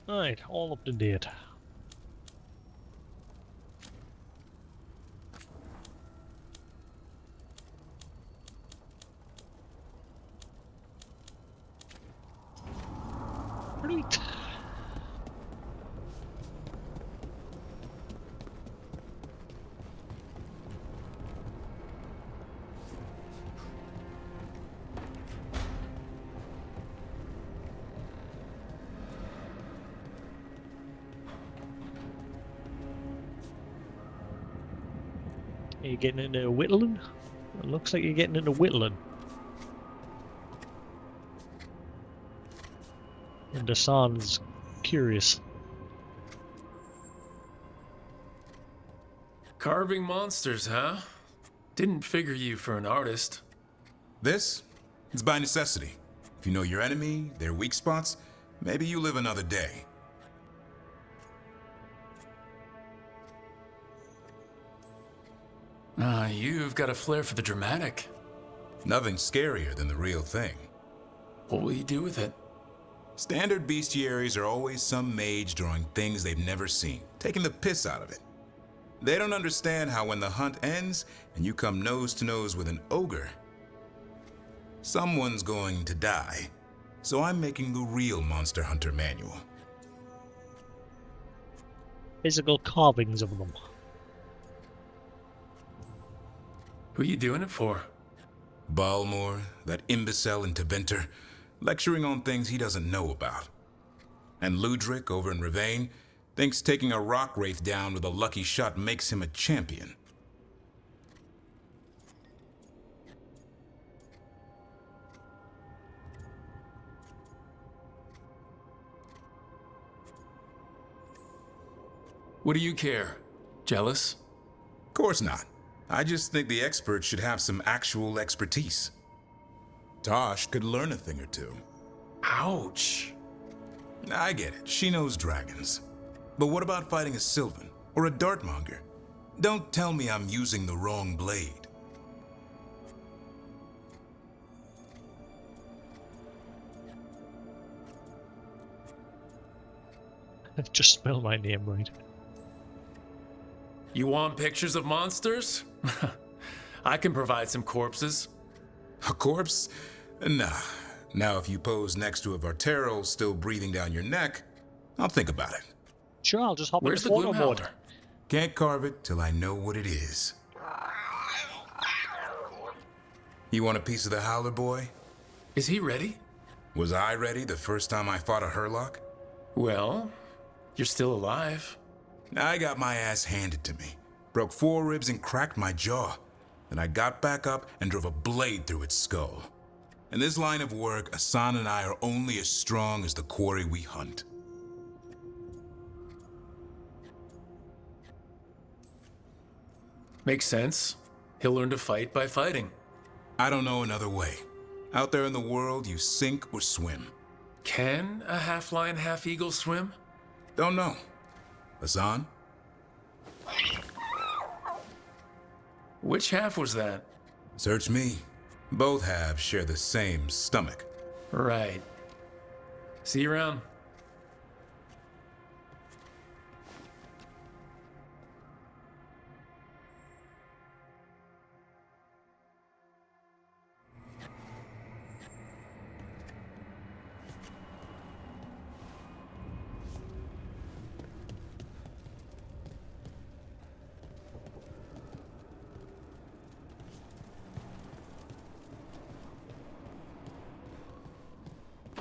Right, all up to date. Right. Are you getting into whittling? It looks like you're getting into whittling. And Hassan's curious. Carving monsters, huh? Didn't figure you for an artist. This? It's by necessity. If you know your enemy, their weak spots, maybe you live another day. You've got a flair for the dramatic. Nothing scarier than the real thing. What will you do with it? Standard bestiaries are always some mage drawing things they've never seen, taking the piss out of it. They don't understand how when the hunt ends and you come nose to nose with an ogre, someone's going to die. So I'm making the real Monster Hunter manual. Physical carvings of them. Who are you doing it for? Balmor, that imbecile in Teventer, lecturing on things he doesn't know about. And Ludric over in Ravane thinks taking a rock wraith down with a lucky shot makes him a champion. What do you care? Jealous? Of course not. I just think the experts should have some actual expertise. Tosh could learn a thing or two. Ouch. I get it. She knows dragons. But what about fighting a Sylvan or a Dartmonger? Don't tell me I'm using the wrong blade. Just spell my name right. You want pictures of monsters? I can provide some corpses. A corpse? Nah. Now if you pose next to a Vartero still breathing down your neck, I'll think about it. Sure, I'll just hop on Where's the the photo board. Gloomhowler? Can't carve it till I know what it is. You want a piece of the Howler boy? Is he ready? Was I ready the first time I fought a Hurlock? Well, you're still alive. I got my ass handed to me. Broke 4 ribs and cracked my jaw. Then I got back up and drove a blade through its skull. In this line of work, Hassan and I are only as strong as the quarry we hunt. Makes sense. He'll learn to fight by fighting. I don't know another way. Out there in the world, you sink or swim. Can a half-lion, half-eagle swim? Don't know. Hassan? Which half was that? Search me. Both halves share the same stomach. Right. See you around.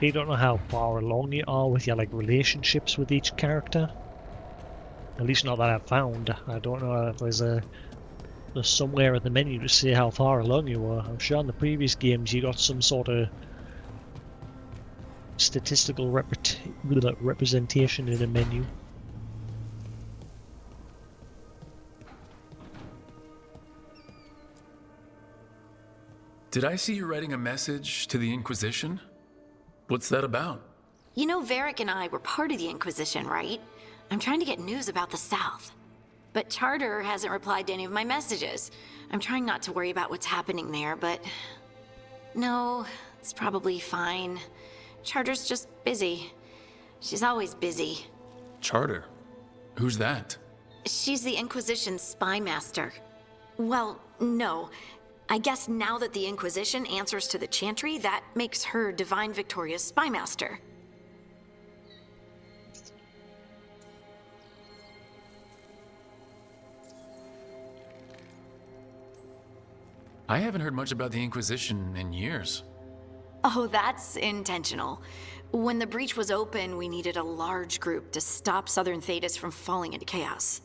You don't know how far along you are with your relationships with each character. At least not that I've found. I don't know if there's somewhere in the menu to say how far along you are. I'm sure in the previous games you got some sort of statistical representation in a menu. Did I see you writing a message to the Inquisition? What's that about? You know, Varric and I were part of the Inquisition, right? I'm trying to get news about the South. But Charter hasn't replied to any of my messages. I'm trying not to worry about what's happening there, but... No, it's probably fine. Charter's just busy. She's always busy. Charter? Who's that? She's the Inquisition's spy master. Well, no. I guess now that the Inquisition answers to the Chantry, that makes her Divine Victoria's spy master. I haven't heard much about the Inquisition in years. Oh, that's intentional. When the breach was open, we needed a large group to stop Southern Thedas from falling into chaos.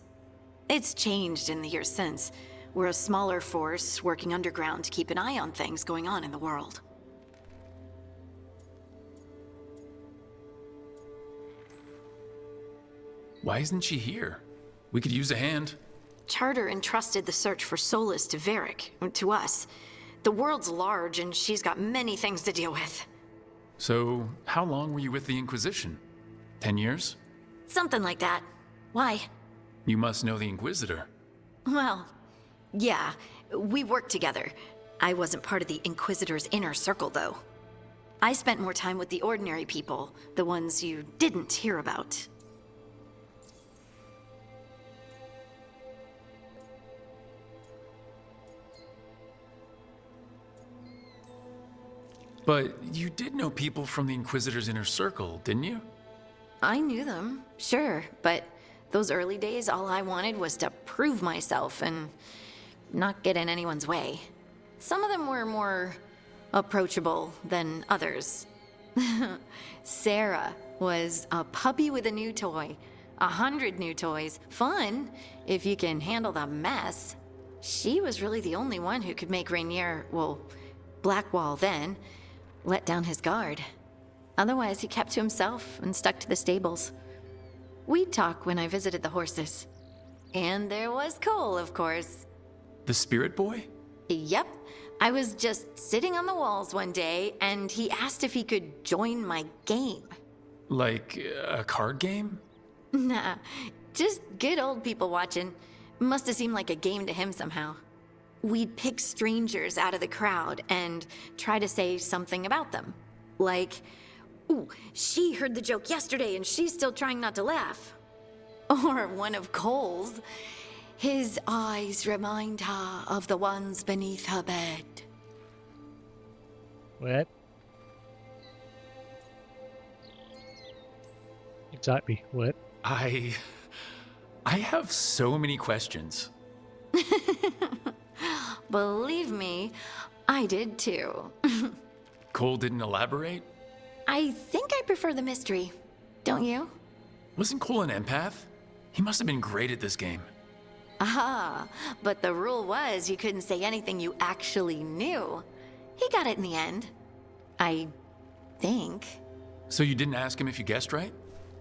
It's changed in the years since. We're a smaller force working underground to keep an eye on things going on in the world. Why isn't she here? We could use a hand. Charter entrusted the search for Solus to Varric, to us. The world's large and she's got many things to deal with. So, how long were you with the Inquisition? 10 years? Something like that. Why? You must know the Inquisitor. Well, yeah, we worked together. I wasn't part of the Inquisitor's inner circle, though. I spent more time with the ordinary people, the ones you didn't hear about. But you did know people from the Inquisitor's inner circle, didn't you? I knew them, sure, but those early days, all I wanted was to prove myself and not get in anyone's way. Some of them were more approachable than others. Sarah was a puppy with a new toy. 100 new toys. Fun, if you can handle the mess. She was really the only one who could make Rainier, well, Blackwall then, let down his guard. Otherwise, he kept to himself and stuck to the stables. We'd talk when I visited the horses. And there was Cole, of course. The Spirit Boy? Yep. I was just sitting on the walls one day, and he asked if he could join my game. Like a card game? Nah, just good old people watching. Must have seemed like a game to him somehow. We'd pick strangers out of the crowd and try to say something about them. Like, ooh, she heard the joke yesterday and she's still trying not to laugh. Or one of Cole's. His eyes remind her of the ones beneath her bed. What? Exactly, what? I have so many questions. Believe me, I did too. Cole didn't elaborate? I think I prefer the mystery. Don't you? Wasn't Cole an empath? He must have been great at this game. Ah, but the rule was you couldn't say anything you actually knew. He got it in the end. I think. So you didn't ask him if you guessed right?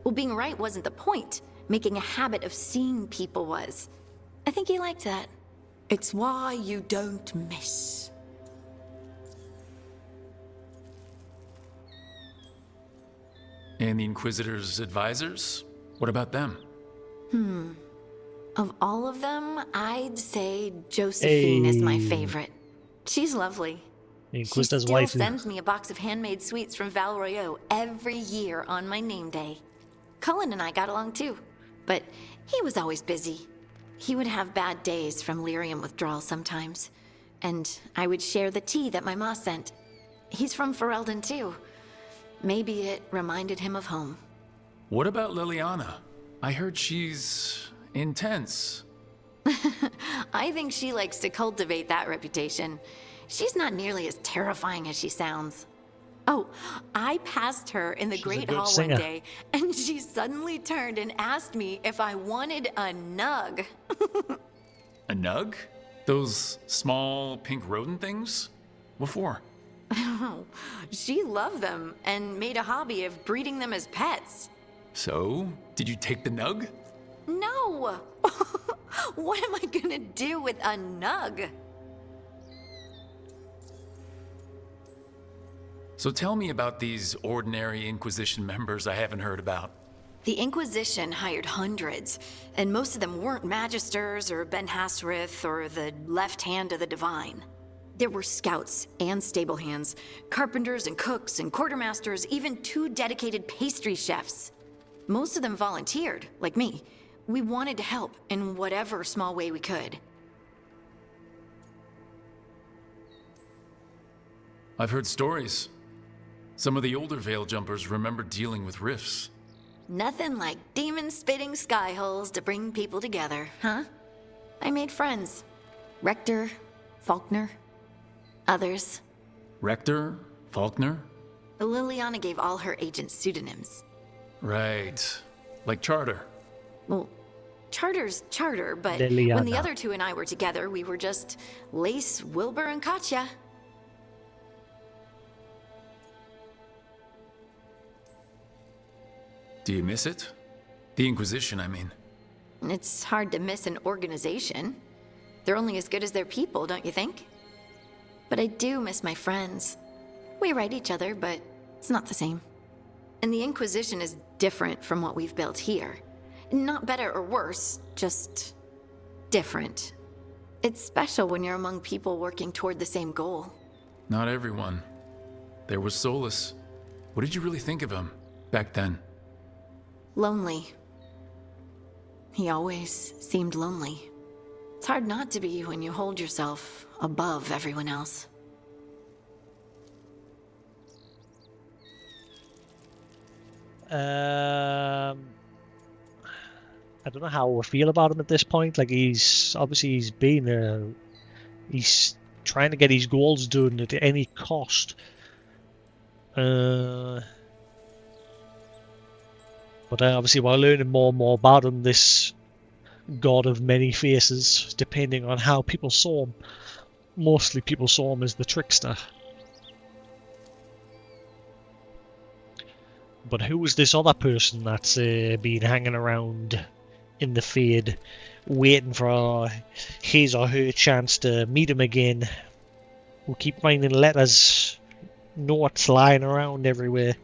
Well, being right wasn't the point. Making a habit of seeing people was. I think he liked that. It's why you don't miss. And the Inquisitor's advisors? What about them? Of all of them, I'd say Josephine is my favorite. She's lovely. The She Inquisitor's still wife. sends me a box of handmade sweets from Val Royeaux every year on my name day. Cullen and I got along too, but he was always busy. He would have bad days from lyrium withdrawal sometimes, and I would share the tea that my ma sent. He's from Ferelden too. Maybe it reminded him of home. What about Liliana? I heard she's intense. I think she likes to cultivate that reputation. She's not nearly as terrifying as she sounds. Oh, I passed her in the Great good Hall singer. one day, and she suddenly turned and asked me if I wanted a nug. A nug? Those small pink rodent things? What for? She loved them and made a hobby of breeding them as pets. So, did you take the nug? No! What am I gonna do with a nug? So tell me about these ordinary Inquisition members I haven't heard about. The Inquisition hired hundreds, and most of them weren't Magisters or Ben Hasrith or the left hand of the Divine. There were scouts and stable hands, carpenters and cooks and quartermasters, even 2 dedicated pastry chefs. Most of them volunteered, like me. We wanted to help in whatever small way we could. I've heard stories. Some of the older Veil Jumpers remember dealing with rifts. Nothing like demon-spitting sky holes to bring people together, huh? I made friends. Rector, Faulkner, others. Rector? Faulkner? Liliana gave all her agents pseudonyms. Right. Like Charter. Well, Charter's Charter, but Liliana. when the other two and I were together, we were just Lace, Wilbur, and Katya. Do you miss it? The Inquisition, I mean. It's hard to miss an organization. They're only as good as their people, don't you think? But I do miss my friends. We write each other, but it's not the same. And the Inquisition is different from what we've built here. Not better or worse, just different. It's special when you're among people working toward the same goal. Not everyone. There was Solus. What did you really think of him back then? Lonely. He always seemed lonely. It's hard not to be when you hold yourself above everyone else. I don't know how I feel about him at this point. Like, he's been he's trying to get his goals done at any cost. But obviously, while learning more and more about him, this god of many faces, depending on how people saw him. Mostly people saw him as the trickster. But who was this other person that's been hanging around in the Fade, waiting for his or her chance to meet him again? We'll keep finding letters, notes lying around everywhere.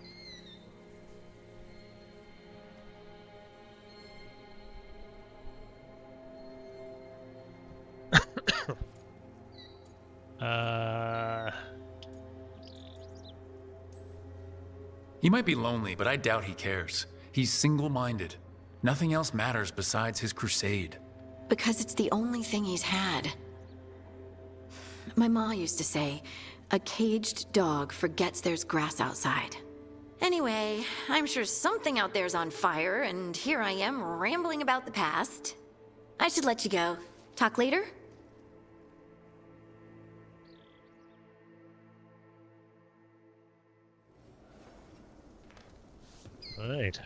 He might be lonely, but I doubt he cares. He's single-minded. Nothing else matters besides his crusade. Because it's the only thing he's had. My ma used to say, a caged dog forgets there's grass outside. Anyway, I'm sure something out there's on fire, and here I am rambling about the past. I should let you go. Talk later? Right.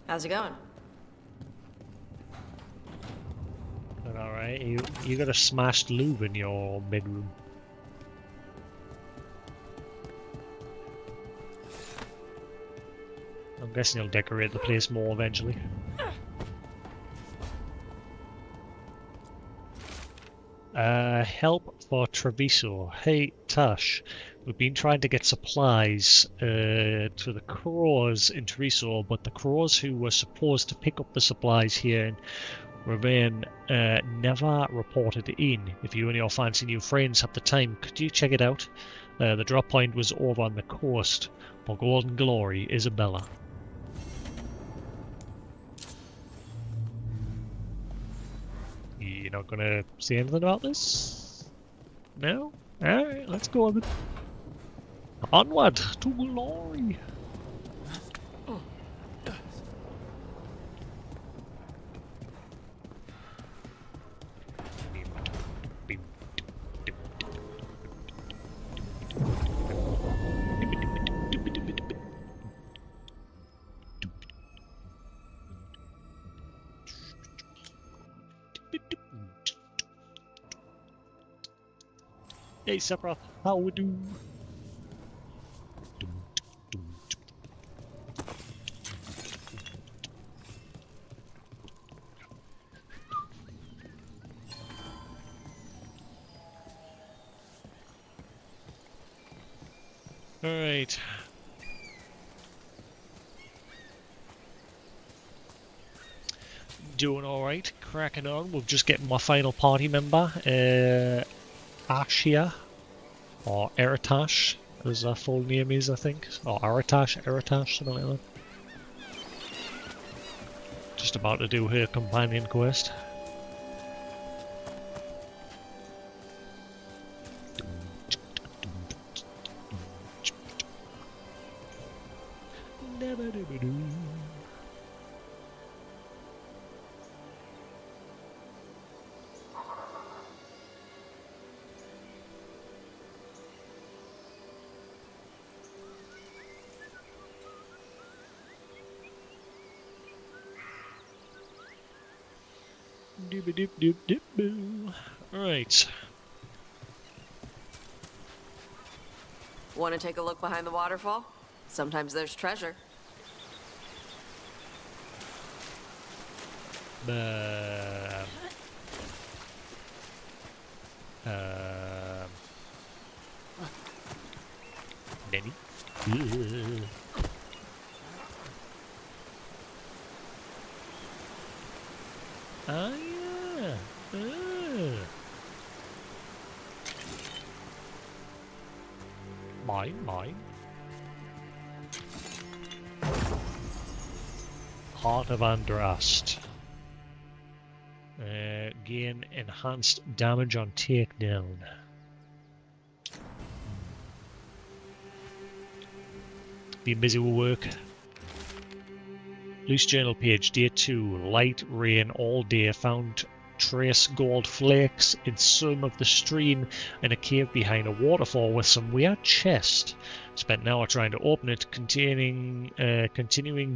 How's it going? Alright, you got a smashed lube in your bedroom. I'm guessing you'll decorate the place more eventually. Help for Treviso. Hey, Tash. We've been trying to get supplies to the Crows in Treviso, but the Crows who were supposed to pick up the supplies here in Raven never reported in. If you and your fancy new friends have the time, could you check it out? The drop point was over on the coast for Golden Glory, Isabella. You're not gonna say anything about this? No? Alright, let's go on then. Onward to glory! Hey, Sephiroth, how we do? Alright. Doing alright, cracking on. We're just getting my final party member, Ashia, or Eritash, as her full name is, I think. Or Eritash, something like that. Just about to do her companion quest. Right. Want to take a look behind the waterfall? Sometimes there's treasure. Nanny? Ah, yeah. Mine. Heart of Andrast. Gain enhanced damage on takedown. Been busy with work. Loose journal page, day 2. Light rain all day. Found trace gold flakes in some of the stream in a cave behind a waterfall with some weird chest. Spent an hour trying to open it, continuing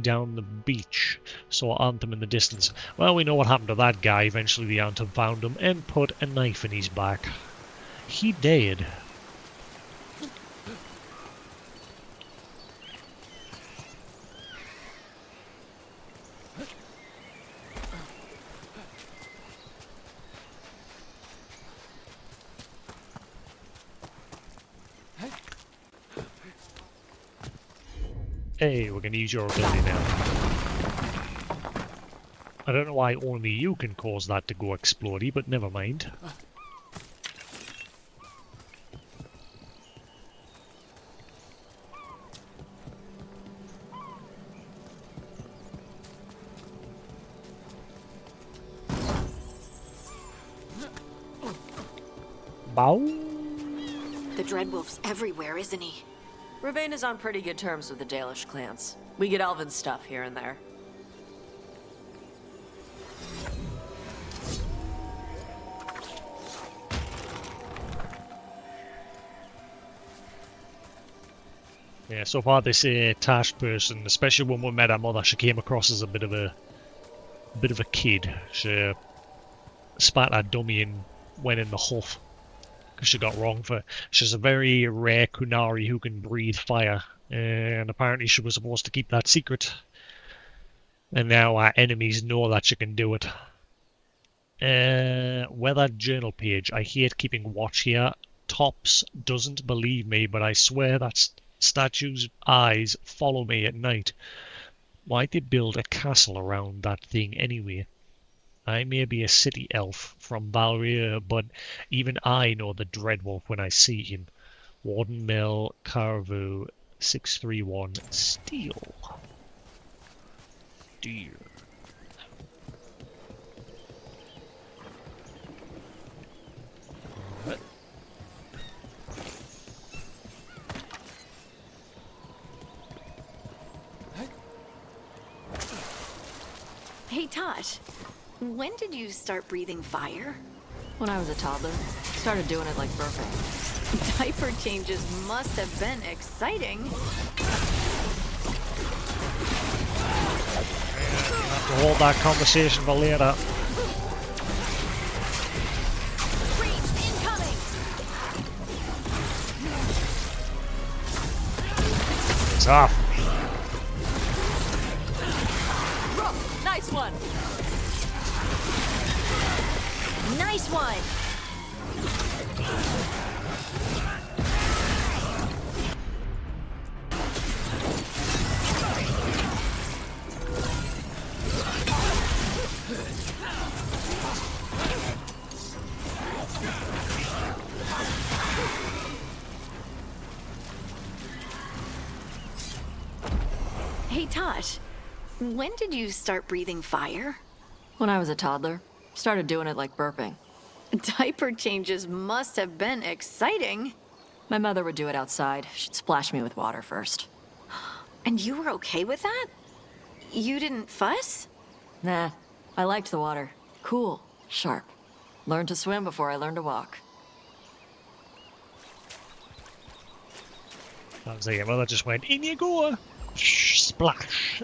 down the beach. Saw Anthem in the distance. Well, we know what happened to that guy. Eventually the Anthem found him and put a knife in his back. He died. Hey, we're gonna use your ability now. I don't know why only you can cause that to go explodey, but never mind. Bow? The Dreadwolf's everywhere, isn't he? Ravane is on pretty good terms with the Dalish clans. We get elven stuff here and there. Yeah, so far this Tash person, especially when we met her mother, she came across as a bit of a kid. She spat her dummy and went in the huff because she got wrong for. She's a very rare Kunari who can breathe fire, and apparently she was supposed to keep that secret. And now our enemies know that she can do it. Weather journal page. I hate keeping watch here. Tops doesn't believe me, but I swear that statue's eyes follow me at night. Why'd they build a castle around that thing anyway? I may be a city elf from Balrier, but even I know the Dreadwolf when I see him. Warden Mill, Carvu, 631, Steel. Dear. What? Hey, Tosh. When did you start breathing fire? When I was a toddler. Started doing it like perfect. Diaper changes must have been exciting. Have to hold that conversation for later. It's off. Nice one. Nice one. When did you start breathing fire? When I was a toddler. Started doing it like burping. Diaper changes must have been exciting. My mother would do it outside. She'd splash me with water first. And you were okay with that? You didn't fuss? Nah, I liked the water. Cool, sharp. Learned to swim before I learned to walk. Sounds like your mother just went, in you go! Splash!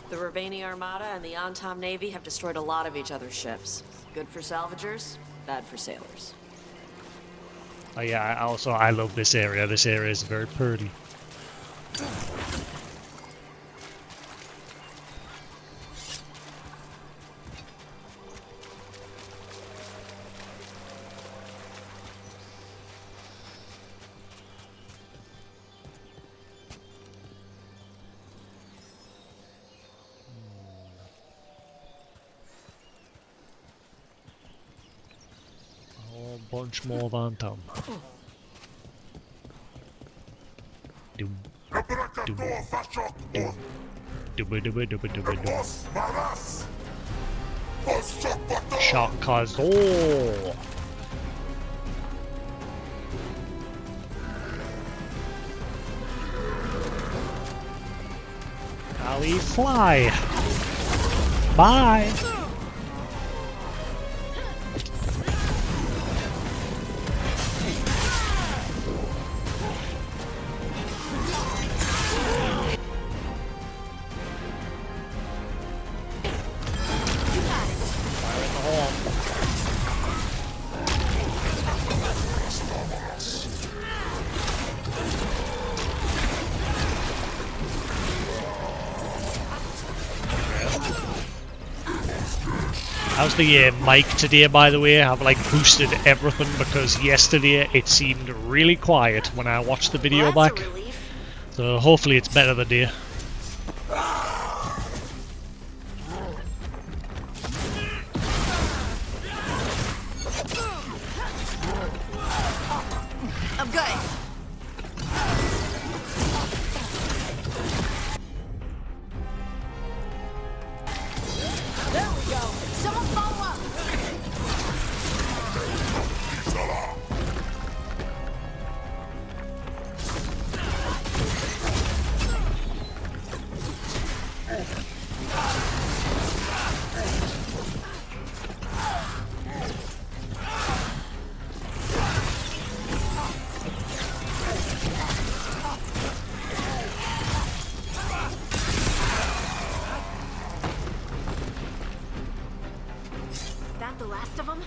The Ravani Armada and the Antom Navy have destroyed a lot of each other's ships. Good for salvagers, bad for sailors. Oh yeah, I love this area. This area is very pretty. Bunch more Vantam. Doom. Doom. Doom. Shock cause Ali fly. Bye. How's the mic today, by the way? I've like boosted everything because yesterday it seemed really quiet when I watched the video back. So hopefully it's better today. I'm good. There we go. Someone follow up. That the last of them?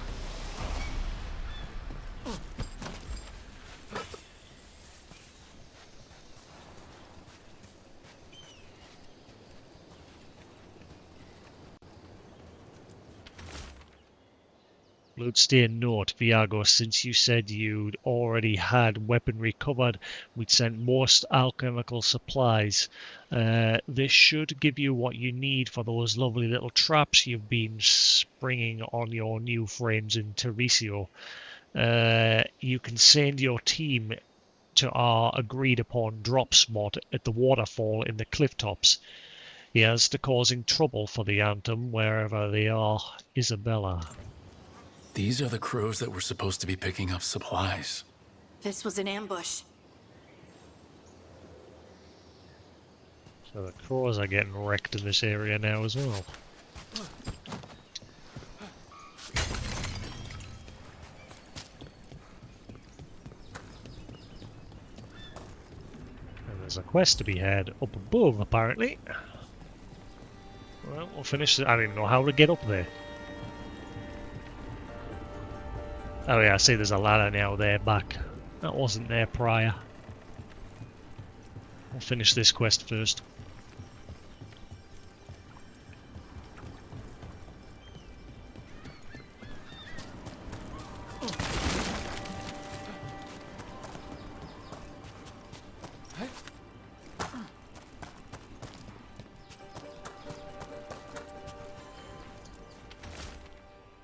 Bloodstained note, Viago, since you said you'd already had weaponry covered, we'd sent most alchemical supplies. This should give you what you need for those lovely little traps you've been springing on your new frames in Teresio. You can send your team to our agreed upon drop spot at the waterfall in the cliff tops. Here's to causing trouble for the Anthem wherever they are, Isabella. These are the crows that were supposed to be picking up supplies. This was an ambush. So the crows are getting wrecked in this area now as well. And there's a quest to be had up above, apparently. Well, we'll finish it. I don't even know how to get up there. Oh yeah, I see there's a ladder now there back. That wasn't there prior. I'll finish this quest first.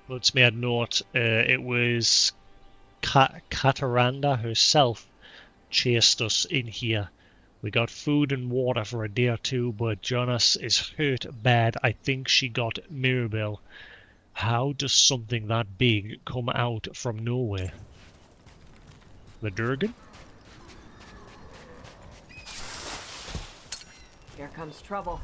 Bloodsmeared note, it was Kataranda herself chased us in here. We got food and water for a day or two, but Jonas is hurt bad. I think she got Mirabelle. How does something that big come out from nowhere? The Durgan? Here comes trouble.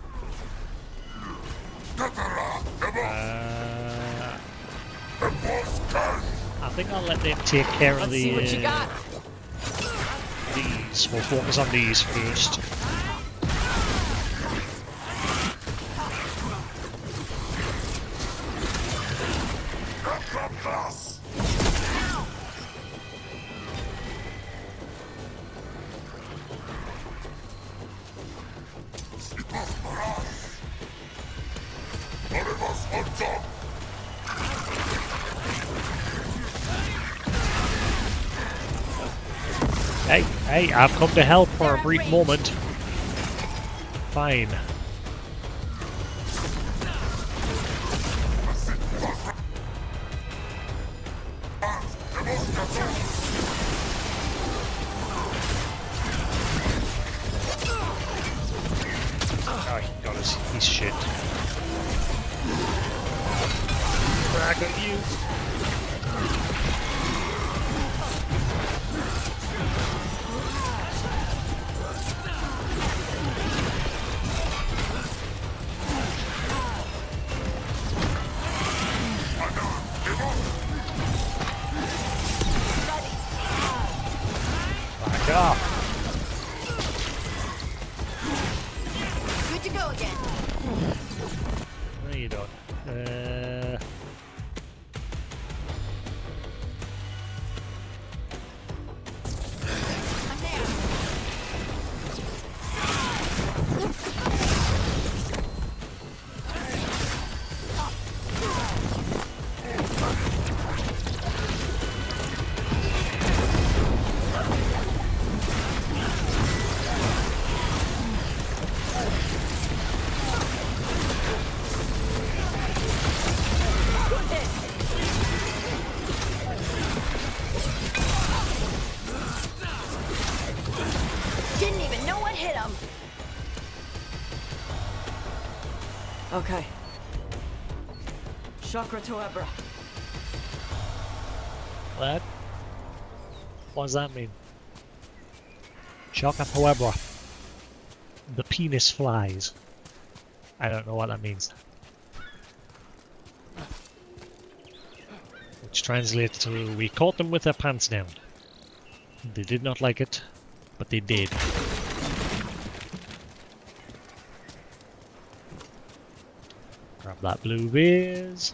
I think I'll let them take care of the... Let's see what you got. These. We'll focus on these first. Hey, I've come to help for a brief moment. Fine. Oh, he got his shit. Back at you. Back off. Good to go again. What are you doing? Didn't even know what hit him. Okay. Chakra Toebra. What? What does that mean? Chakra Toebra. The penis flies. I don't know what that means. Which translates to, we caught them with their pants down. They did not like it, but they did. Grab that blue biz.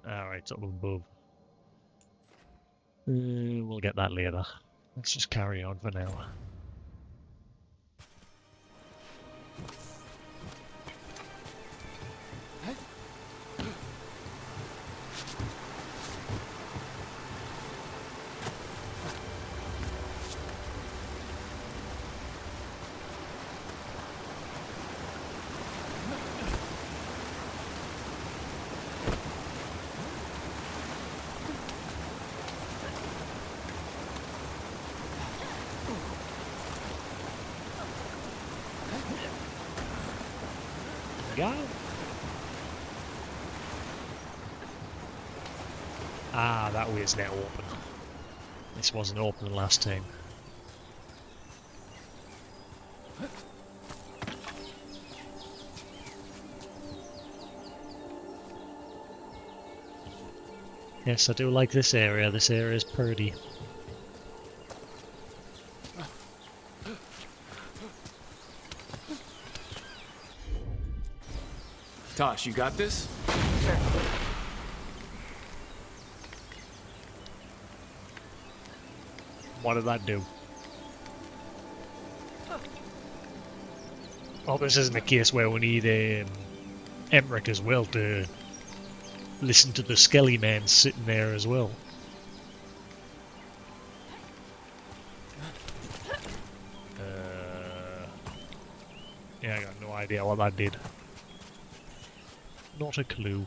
Alright, up above. We'll get that later. Let's just carry on for now. Go. Ah, that way is now open. This wasn't open last time. Yes, I do like this area. This area is pretty. Tosh, you got this? Sure. What did that do? Oh, this isn't a case where we need Emmerich as well to listen to the Skelly Man sitting there as well. Yeah, I got no idea what that did. Not a clue.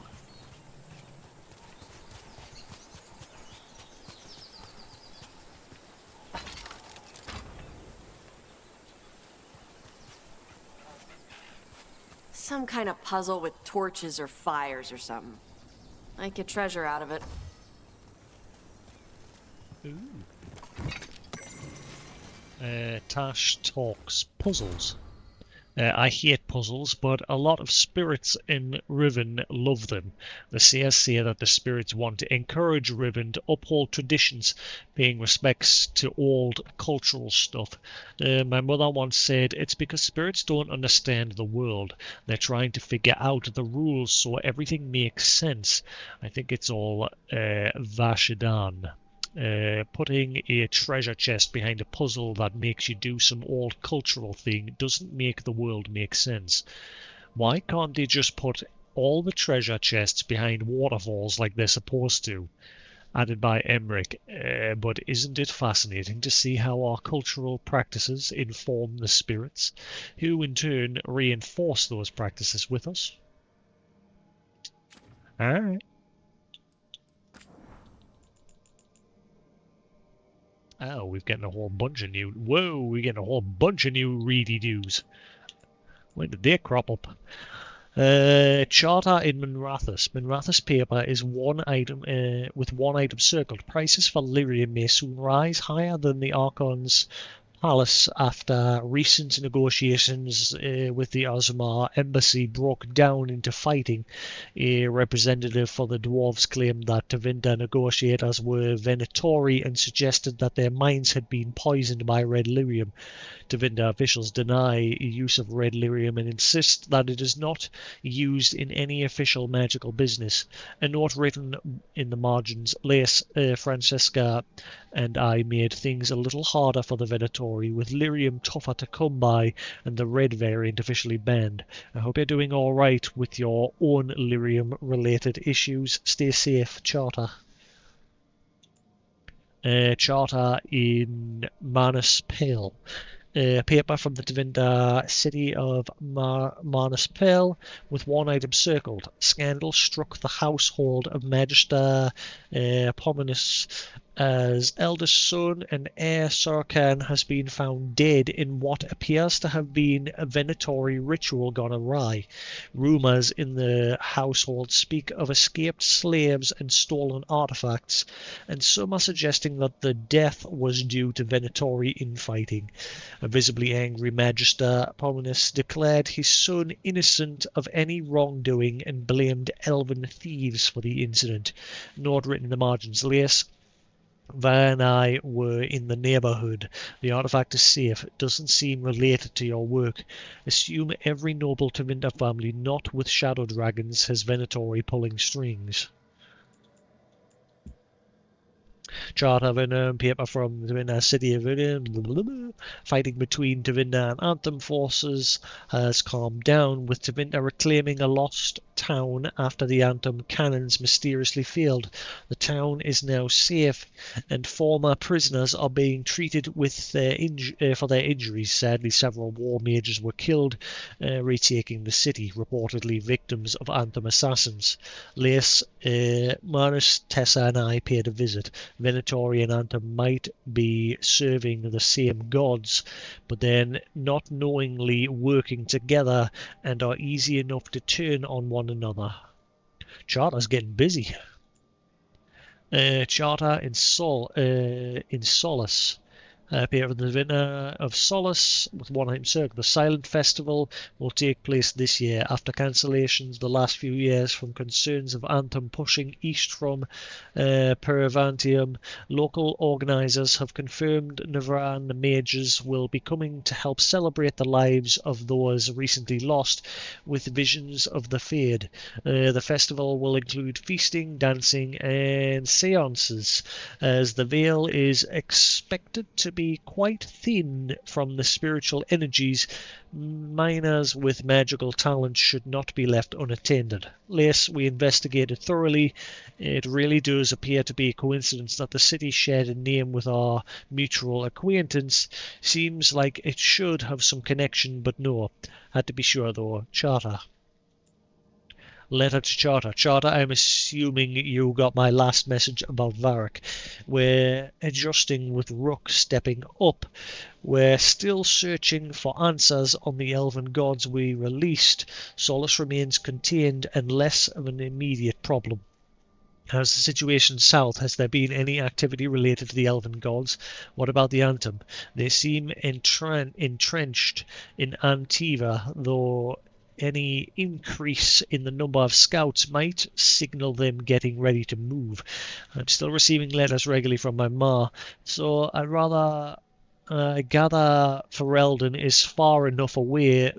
Some kind of puzzle with torches or fires or something. I get treasure out of it. Tash talks puzzles. I hate puzzles, but a lot of spirits in Riven love them. The seers say that the spirits want to encourage Riven to uphold traditions, paying respects to old cultural stuff. My mother once said, it's because spirits don't understand the world. They're trying to figure out the rules so everything makes sense. I think it's all Vashidan. Putting a treasure chest behind a puzzle that makes you do some old cultural thing doesn't make the world make sense. Why can't they just put all the treasure chests behind waterfalls like they're supposed to? Added by Emmerich. But isn't it fascinating to see how our cultural practices inform the spirits, who in turn reinforce those practices with us? Alright. Oh, we're getting a whole bunch of new... Whoa, we're getting a whole bunch of new reedy-doos. When did they crop up? Charter in Minrathous. Minrathous paper is one item with one item circled. Prices for lyrium may soon rise higher than the Archon's Palace after recent negotiations with the Ozmar embassy broke down into fighting. A representative for the dwarves claimed that Tevinter negotiators were Venatori and suggested that their minds had been poisoned by red lyrium. Tevinter officials deny use of red lyrium and insist that it is not used in any official magical business. A note written in the margins, Lace, Francesca and I made things a little harder for the Venatori, with lyrium tougher to come by and the red variant officially banned. I hope you're doing alright with your own lyrium-related issues. Stay safe, Charter. Charter in Manus Pale. Paper from the Tevinter city of Manus Pale with one item circled. Scandal struck the household of Magister Pominus as eldest son and heir Sarkhan has been found dead in what appears to have been a Venatori ritual gone awry. Rumours in the household speak of escaped slaves and stolen artifacts, and some are suggesting that the death was due to Venatori infighting. A visibly angry Magister Pominus declared his son innocent of any wrongdoing and blamed elven thieves for the incident. Note written in the margins, Lace, Van and I were in the neighbourhood. The artifact is safe. It doesn't seem related to your work. Assume every noble Tevinter family not with shadow dragons has Venatori pulling strings. Chart of an paper from the city of Tevinter. Fighting between Tevinter and Anthem forces has calmed down, with Tevinter reclaiming a lost town after the Anthem cannons mysteriously failed. The town is now safe, and former prisoners are being treated with for their injuries. Sadly, several war mages were killed retaking the city, reportedly victims of Anthem assassins. Lace, Manus, Tessa and I paid a visit. Venatori and Anthem might be serving the same gods, but then not knowingly working together and are easy enough to turn on one another. Charter's getting busy. Charter in Solace. Appear in the Winter of Solace with one item circle. The Silent Festival will take place this year after cancellations the last few years from concerns of Anthem pushing east from Perivantium. Local organisers have confirmed Navran mages will be coming to help celebrate the lives of those recently lost with visions of the Fade. The festival will include feasting, dancing and seances, as the Veil is expected to be quite thin from the spiritual energies. Miners with magical talent should not be left unattended. Yes, we investigated thoroughly. It really does appear to be a coincidence that the city shared a name with our mutual acquaintance. Seems like it should have some connection, but no. Had to be sure though. Charter. Letter to Charter. Charter, I'm assuming you got my last message about Varric. We're adjusting with Rook stepping up. We're still searching for answers on the elven gods we released. Solace remains contained and less of an immediate problem. How's the situation south? Has there been any activity related to the elven gods? What about the Anthem? They seem entrenched in Antiva, though any increase in the number of scouts might signal them getting ready to move. I'm still receiving letters regularly from my ma, so I'd rather gather Ferelden is far enough away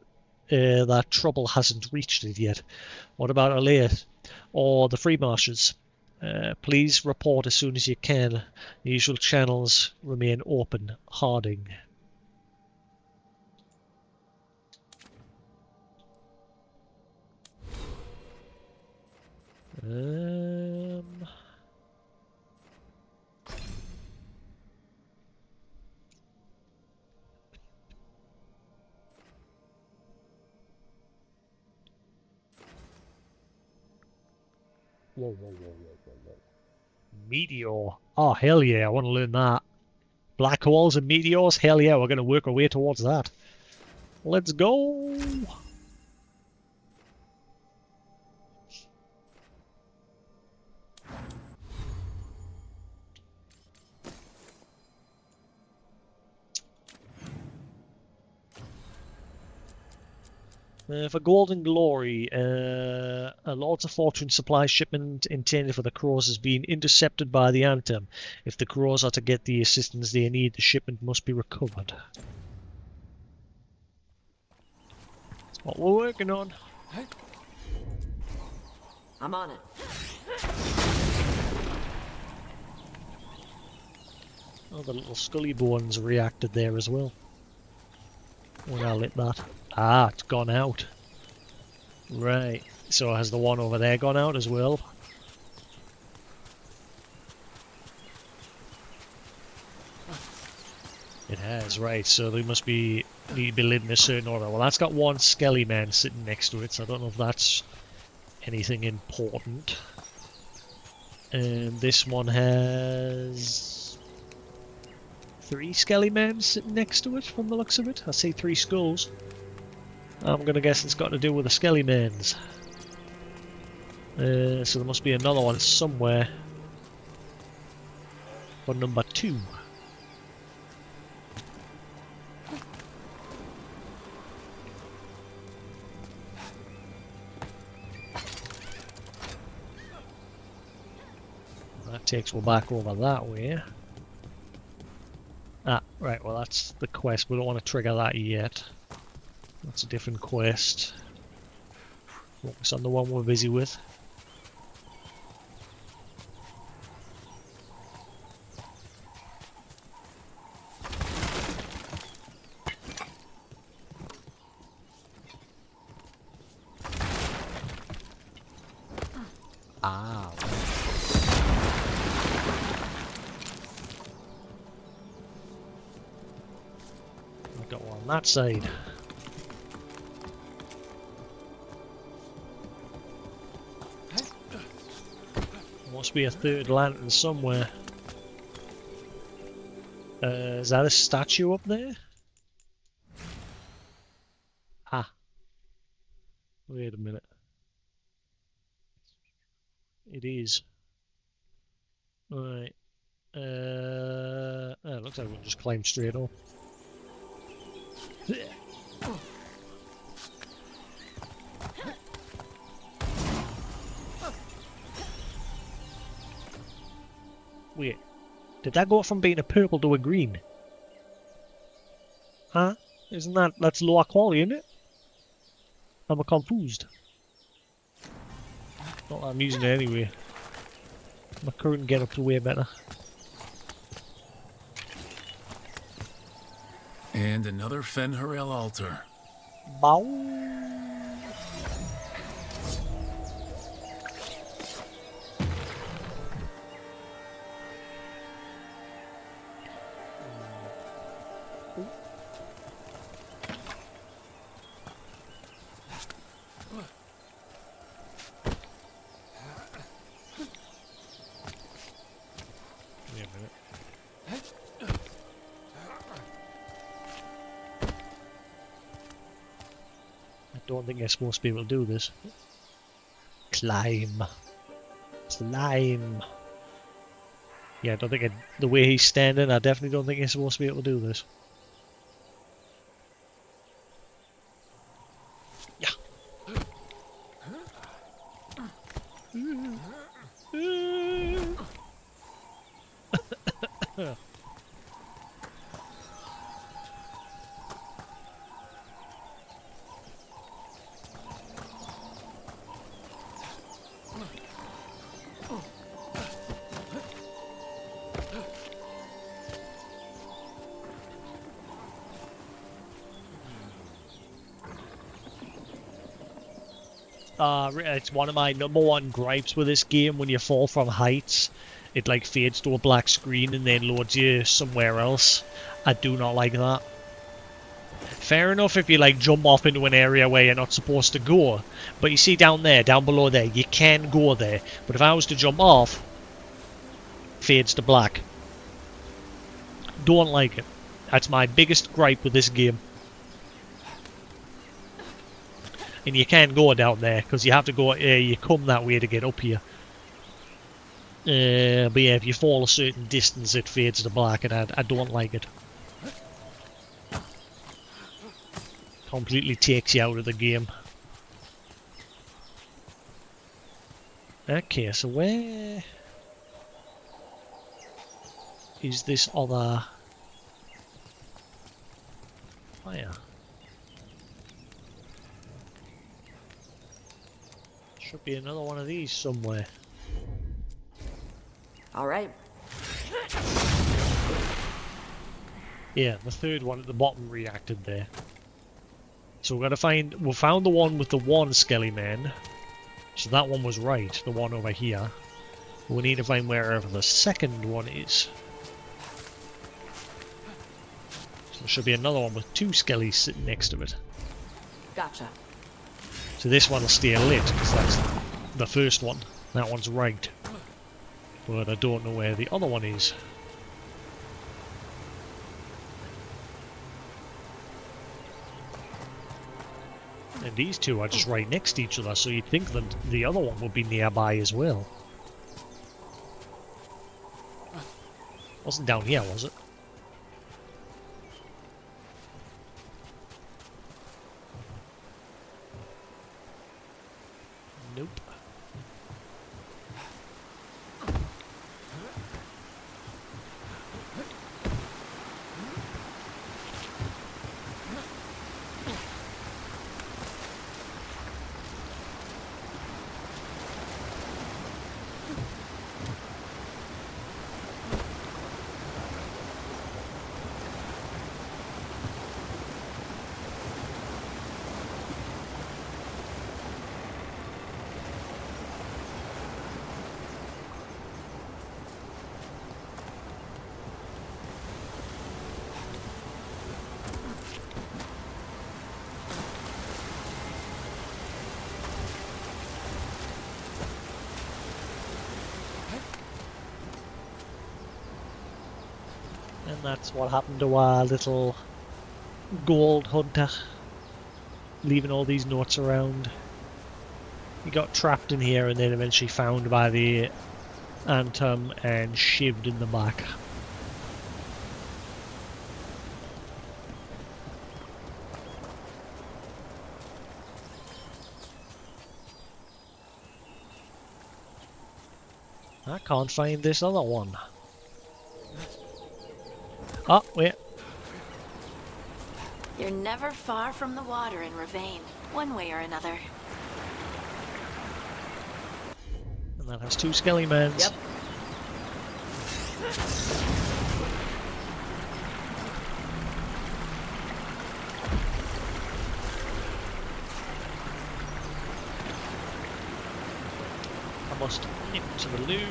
that trouble hasn't reached it yet. What about Alea or the Free Marches? Please report as soon as you can. The usual channels remain open. Harding. Whoa. Meteor. Oh, hell yeah, I want to learn that. Black holes and meteors? Hell yeah, we're going to work our way towards that. Let's go! For Golden Glory, a Lords of Fortune supply shipment intended for the Crows has been intercepted by the Anthem. If the Crows are to get the assistance they need, the shipment must be recovered. That's what we're working on. I'm on it. Oh, the little Scully bones reacted there as well. When I lit that. Ah, it's gone out. Right. So has the one over there gone out as well? It has, right. So they must be need to be lit in a certain order. Well, that's got one Skelly man sitting next to it, so I don't know if that's anything important. And this one has 3 Skelly men sitting next to it from the looks of it. I see 3 skulls. I'm gonna guess it's got to do with the Skelly Mans. So there must be another one somewhere. For number 2. That takes us back over that way. Ah, right, well that's the quest. We don't want to trigger that yet. That's a different quest. Focus on the one we're busy with. Ah. I've got one on that side. Must be a third lantern somewhere. Is that a statue up there? Ah. Wait a minute. It is. Right. Oh, it looks like we can just climb straight up. Wait, did that go from being a purple to a green? Huh? That's lower quality, isn't it? I'm confused. Not that I'm using it anyway. My current getup's way better. And another Fen'Harel altar. Bow. I don't think I'm supposed to be able to do this. Climb. Climb. Yeah, I don't think the way he's standing, I definitely don't think he's supposed to be able to do this. Yeah. It's one of my #1 gripes with this game. When you fall from heights, it like fades to a black screen and then loads you somewhere else. I do not like that. Fair enough if you like jump off into an area where you're not supposed to go, but you see down there, down below there, you can go there. But if I was to jump off, fades to black. Don't like it. That's my biggest gripe with this game. And you can go down there, because you have to go, you come that way to get up here. But yeah, if you fall a certain distance, it fades to black, and I don't like it. Completely takes you out of the game. Okay, so where is this other fire? Should be another one of these somewhere. Alright. Yeah, the third one at the bottom reacted there. So we found the one with the one skelly man. So that one was right, the one over here. We need to find wherever the second one is. So there should be another one with 2 skellies sitting next to it. Gotcha. So this one will stay lit, because that's the first one. That one's right. But I don't know where the other one is. And these two are just right next to each other, so you'd think that the other one would be nearby as well. Wasn't down here, was it? Nope. And that's what happened to our little gold hunter, leaving all these notes around. He got trapped in here and then eventually found by the Antum and shivved in the back. I can't find this other one. Oh, wait. You're never far from the water in Ravane, one way or another. And that has 2 skelly mans. Yep. must nip to the loo.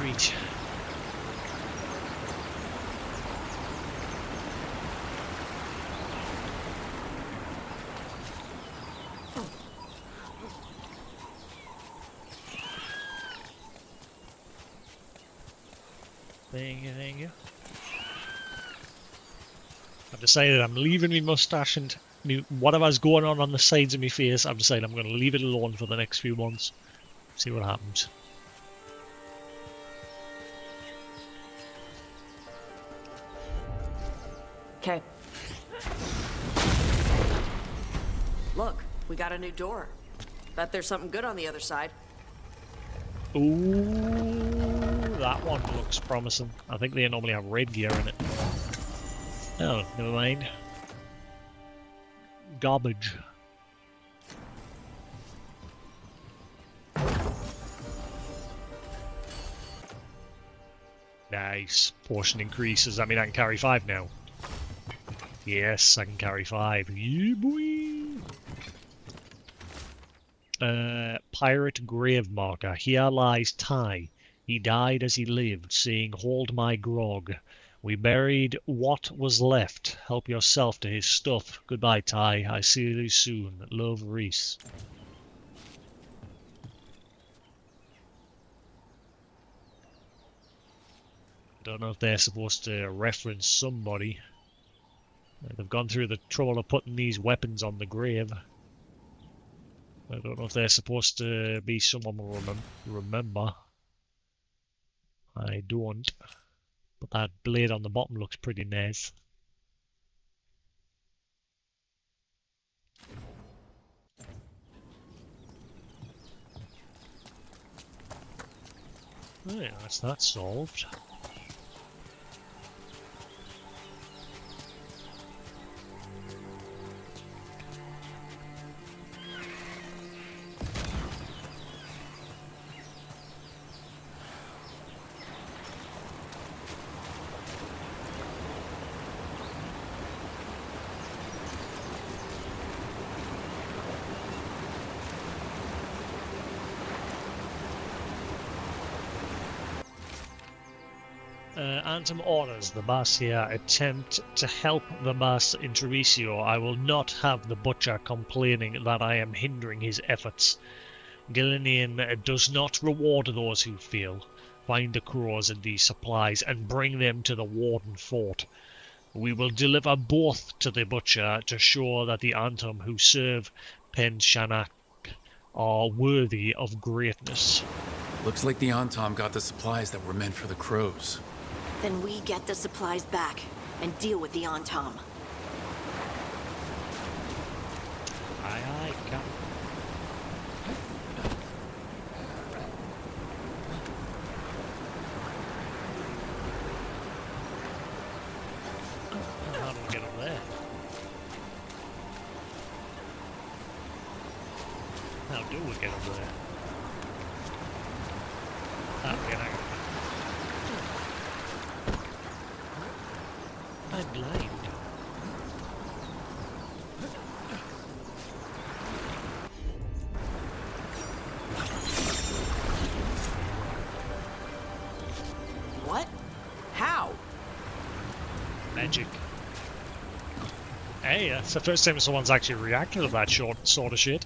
Reach. Thank you. I've decided I'm leaving my mustache and whatever's going on the sides of my face. I've decided I'm going to leave it alone for the next few months. See what happens. Okay. Look, we got a new door. Bet there's something good on the other side. Ooh, that one looks promising. I think they normally have red gear in it. Oh, never mind. Garbage. Nice. Portion increases. I mean, I can carry 5 now. Yes, I can carry 5. Yeah, boy. Pirate grave marker. Here lies Ty. He died as he lived, saying, "Hold my grog." We buried what was left. Help yourself to his stuff. Goodbye, Ty. I see you soon. Love, Reese. Don't know if they're supposed to reference somebody. They've gone through the trouble of putting these weapons on the grave. I don't know if they're supposed to be someone we'll remember. I don't. But that blade on the bottom looks pretty nice. Oh yeah, that's that solved. Antum orders the boss here attempt to help the boss in Treviso. I will not have the butcher complaining that I am hindering his efforts. Gillian does not reward those who fail. Find the crows and these supplies and bring them to the Warden Fort. We will deliver both to the butcher to show that the Antum who serve Penshanak are worthy of greatness. Looks like the Antum got the supplies that were meant for the crows. Then we get the supplies back and deal with the Antum. Aye, aye, Captain. How do we get up there? How do we get up there? I'm blind. What? How? Magic. Hey, that's the first time someone's actually reacted to that sort of shit.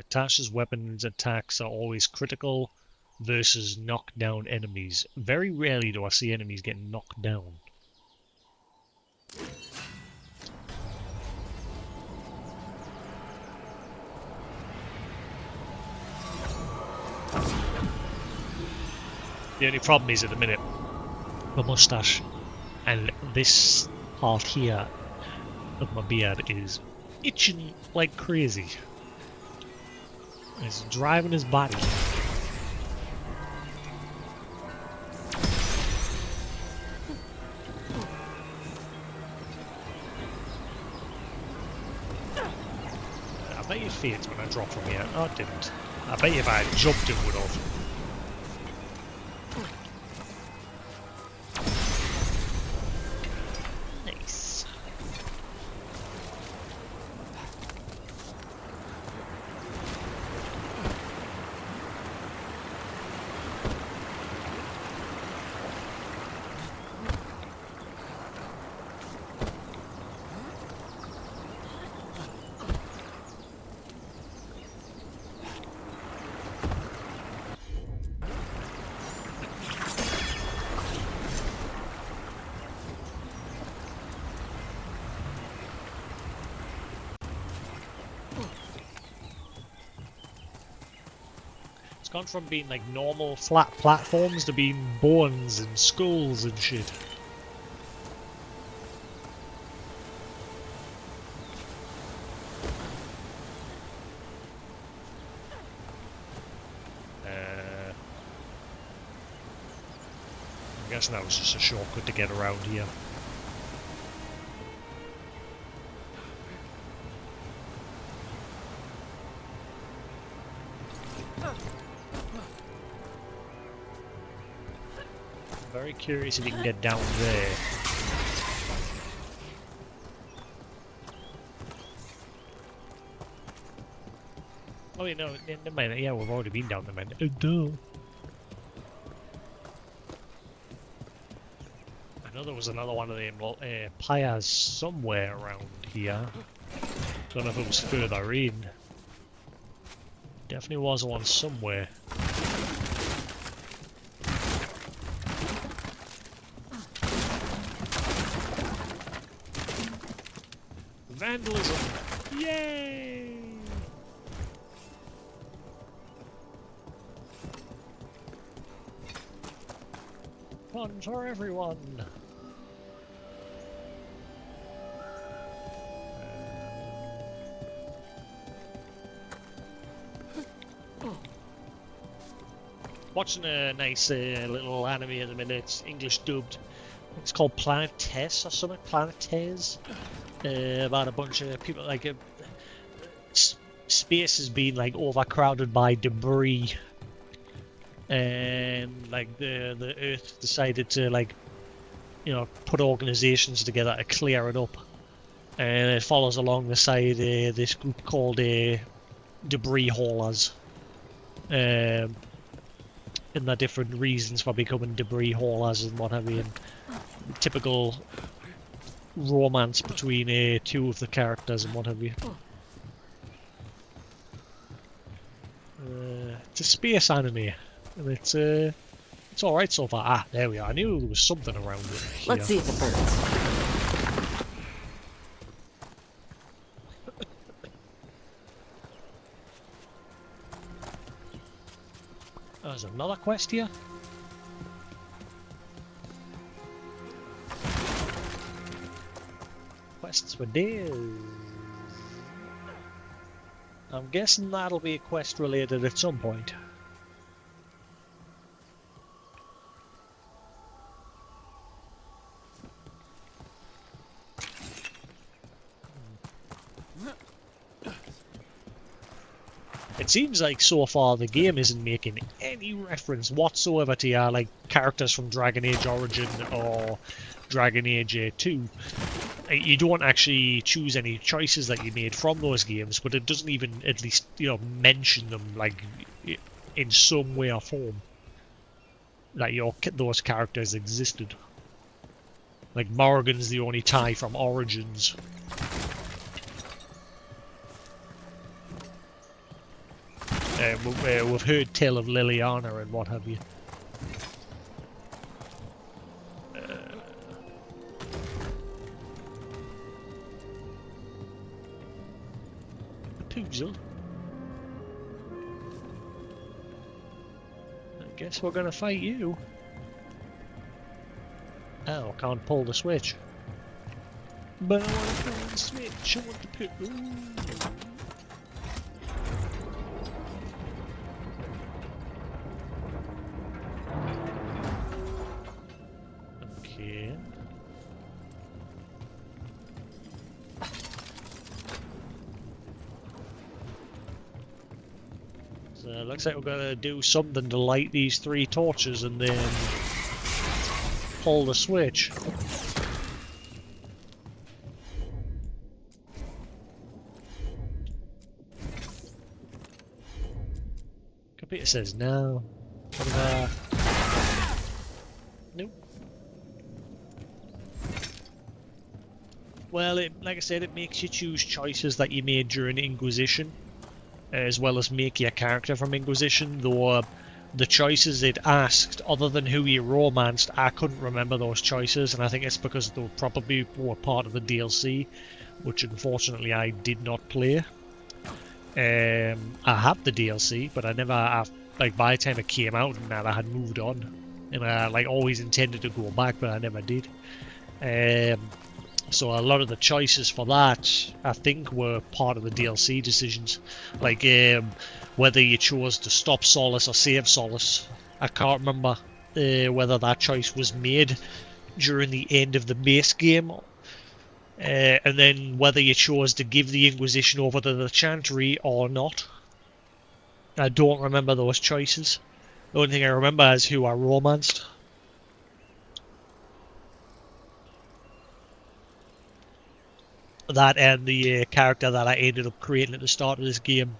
Tasha's weapons attacks are always critical versus knockdown enemies. Very rarely do I see enemies get knocked down. The only problem is at the minute, my mustache and this part here of my beard is itching like crazy. It's driving his body. I bet you faints when I drop from here. Oh, it didn't. I bet you if I had jumped it would have. Nice. It's gone from being like normal flat platforms to being bones and skulls and shit. I'm guessing that was just a shortcut to get around here. Very curious if you can get down there. Oh wait, no, never mind. Yeah, we've already been down the man. Duh. I know there was another one of them pyres somewhere around here. Don't know if it was further in. Definitely was one somewhere. Vandalism! Yay! Fun for everyone! Watching a nice little anime at the minute, it's English dubbed. It's called Planet Tess or something, Planet Tess. About a bunch of people, like space has been like overcrowded by debris, and like the Earth decided to, like, you know, put organizations together to clear it up, and it follows along the side this group called debris haulers, and their different reasons for becoming debris haulers and what have you, and typical romance between two of the characters and what have you. It's a space anime, and it's alright so far. Ah, there we are. I knew there was something around it here. Let's see if it burns. Oh, there's another quest here. Quests for days. I'm guessing that'll be quest related at some point. It seems like so far the game isn't making any reference whatsoever to like characters from Dragon Age Origin or Dragon Age 2. You don't actually choose any choices that you made from those games, but it doesn't even at least, you know, mention them like in some way or form that those characters existed. Like Morrigan's the only tie from Origins. We've heard tell of Liliana and what have you. Poozle. I guess we're gonna fight you. Oh, I can't pull the switch. But I want to pull the switch. I want to put. Ooh. Okay. So it looks like we're gonna do something to light these 3 torches and then pull the switch. Computer says no. What about... Nope. Well, like I said, it makes you choose choices that you made during Inquisition, as well as make your character from Inquisition, though the choices it asked, other than who you romanced, I couldn't remember those choices, and I think it's because they probably were part of the DLC, which unfortunately I did not play. I had the DLC, but I never, like by the time it came out and that, I had moved on, and I like always intended to go back, but I never did. So a lot of the choices for that, I think, were part of the DLC decisions. Like whether you chose to stop Solace or save Solace. I can't remember whether that choice was made during the end of the base game. And then whether you chose to give the Inquisition over to the Chantry or not. I don't remember those choices. The only thing I remember is who I romanced. That and the character that I ended up creating at the start of this game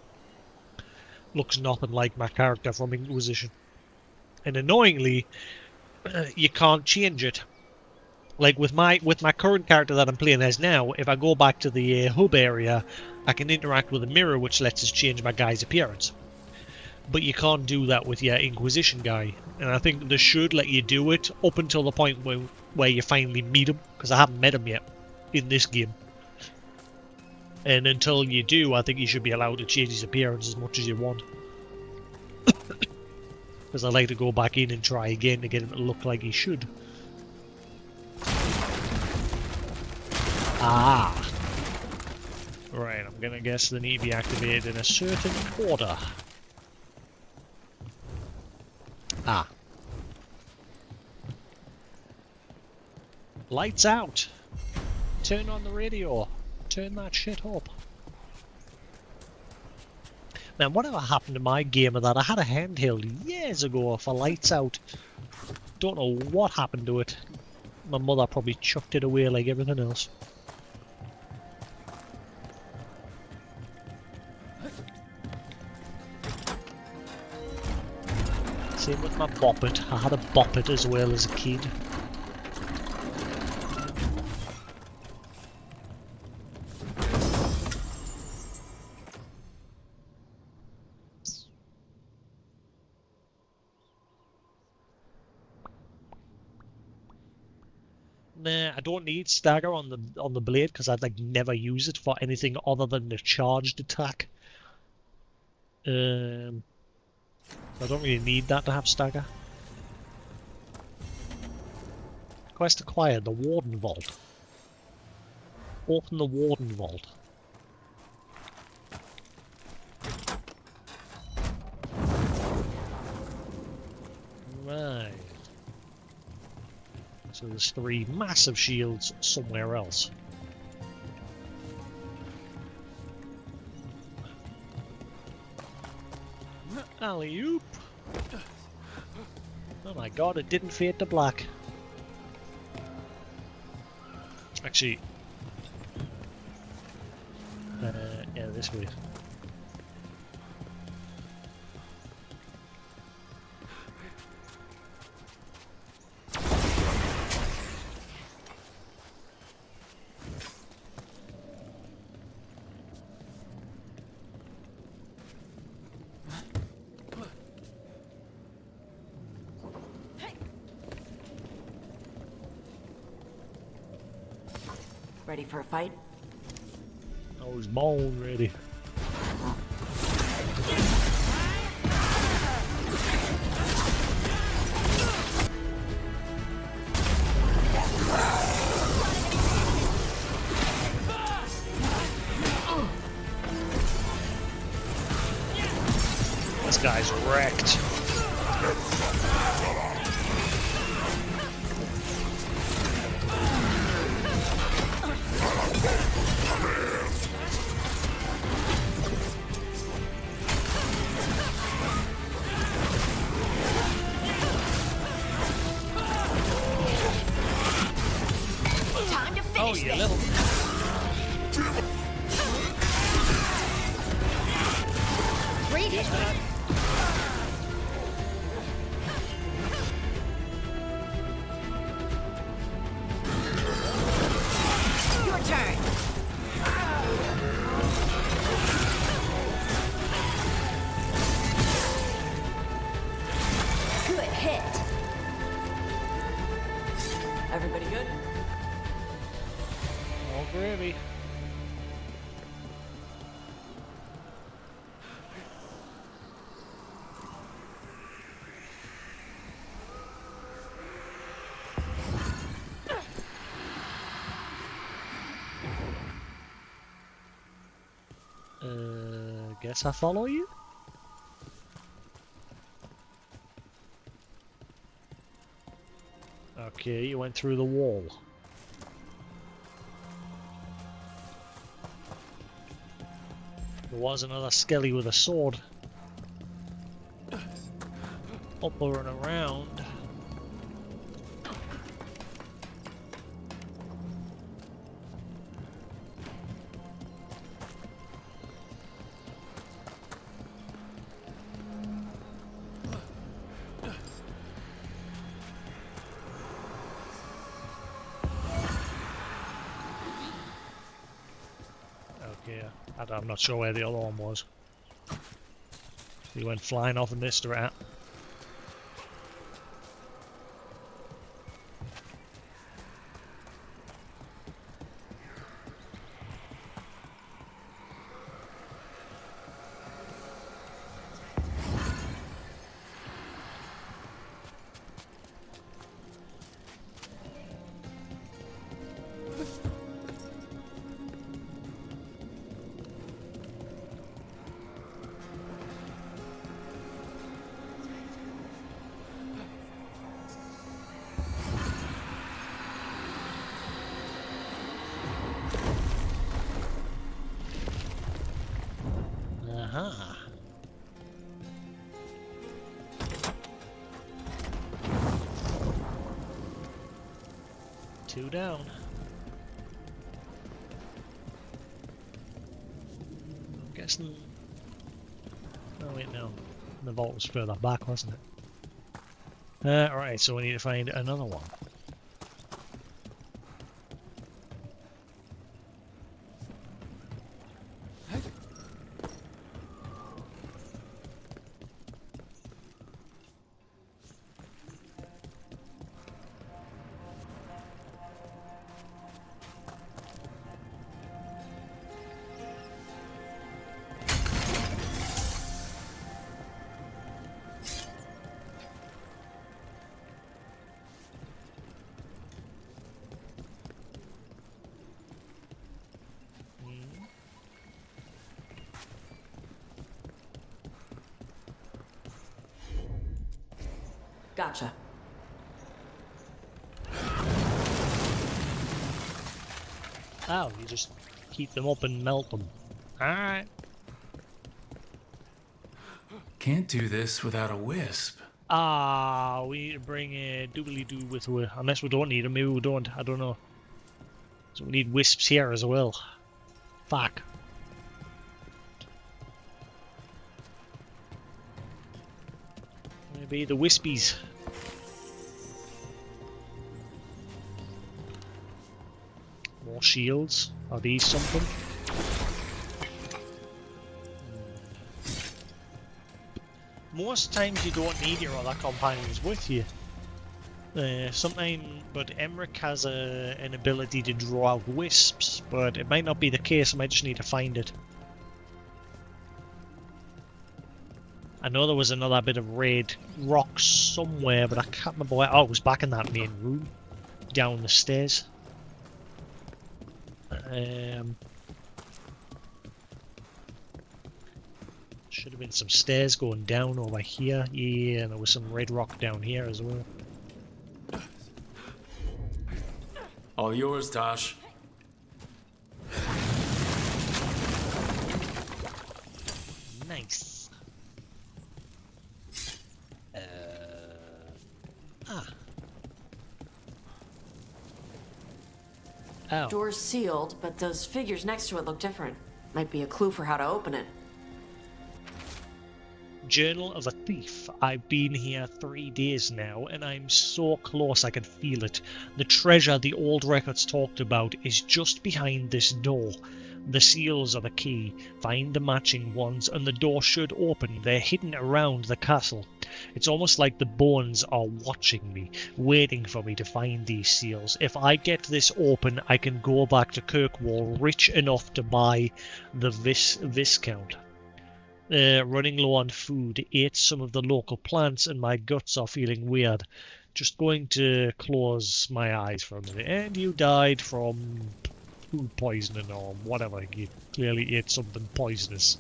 looks nothing like my character from Inquisition. And annoyingly, you can't change it. Like with my current character that I'm playing as now, if I go back to the hub area, I can interact with a mirror which lets us change my guy's appearance. But you can't do that with your Inquisition guy. And I think they should let you do it up until the point where you finally meet him, because I haven't met him yet in this game. And until you do, I think you should be allowed to change his appearance as much as you want. Because I like to go back in and try again to get him to look like he should. Ah! Right, I'm gonna guess they need to be activated in a certain order. Ah. Lights out! Turn on the radio. Turn that shit up. Man, whatever happened to my game of that? I had a handheld years ago for lights out. Don't know what happened to it. My mother probably chucked it away like everything else. Same with my boppet. I had a boppet as well as a kid. Nah, I don't need stagger on the blade because I'd like never use it for anything other than the charged attack. I don't really need that to have stagger. Quest acquired, the Warden Vault. Open the Warden Vault. Right. So there's 3 massive shields somewhere else. Alley-oop! Oh my god, it didn't fade to black. Actually... yeah, this way. Ready for a fight? I was born ready. This guy's wrecked. Oh, you little... Read it. Your turn. Good hit. Everybody good? All gravy. Guess I follow you? Okay, you went through the wall. There was another skelly with a sword. Up and around. I'm not sure where the other one was. He went flying off in this direction. Aha. Two down. I'm guessing... Oh wait, no. The vault was further back, wasn't it? Alright, so we need to find another one. Gotcha. Oh, you just heat them up and melt them. Alright. Can't do this without a wisp. Ah, we need to bring a doobly-doo with her. Unless we don't need them, maybe we don't. I don't know. So we need wisps here as well. Fuck. Maybe the wispies. More shields. Are these something? Most times you don't need your other companions with you. Sometimes, but Emmerich has an ability to draw out wisps, but it might not be the case. I might just need to find it. I know there was another bit of red rock somewhere, but I can't remember where. Oh, it was back in that main room, down the stairs. Should have been some stairs going down over here. Yeah, and there was some red rock down here as well. All yours, Tosh. Nice. Oh. Door's sealed, but those figures next to it look different. Might be a clue for how to open it. Journal of a Thief. I've been here 3 days now, and I'm so close I can feel it. The treasure the old records talked about is just behind this door. The seals are the key. Find the matching ones, and the door should open. They're hidden around the castle. It's almost like the bones are watching me, waiting for me to find these seals. If I get this open, I can go back to Kirkwall rich enough to buy the Viscount. Running low on food, ate some of the local plants, and my guts are feeling weird. Just going to close my eyes for a minute. And you died from food poisoning or whatever. You clearly ate something poisonous.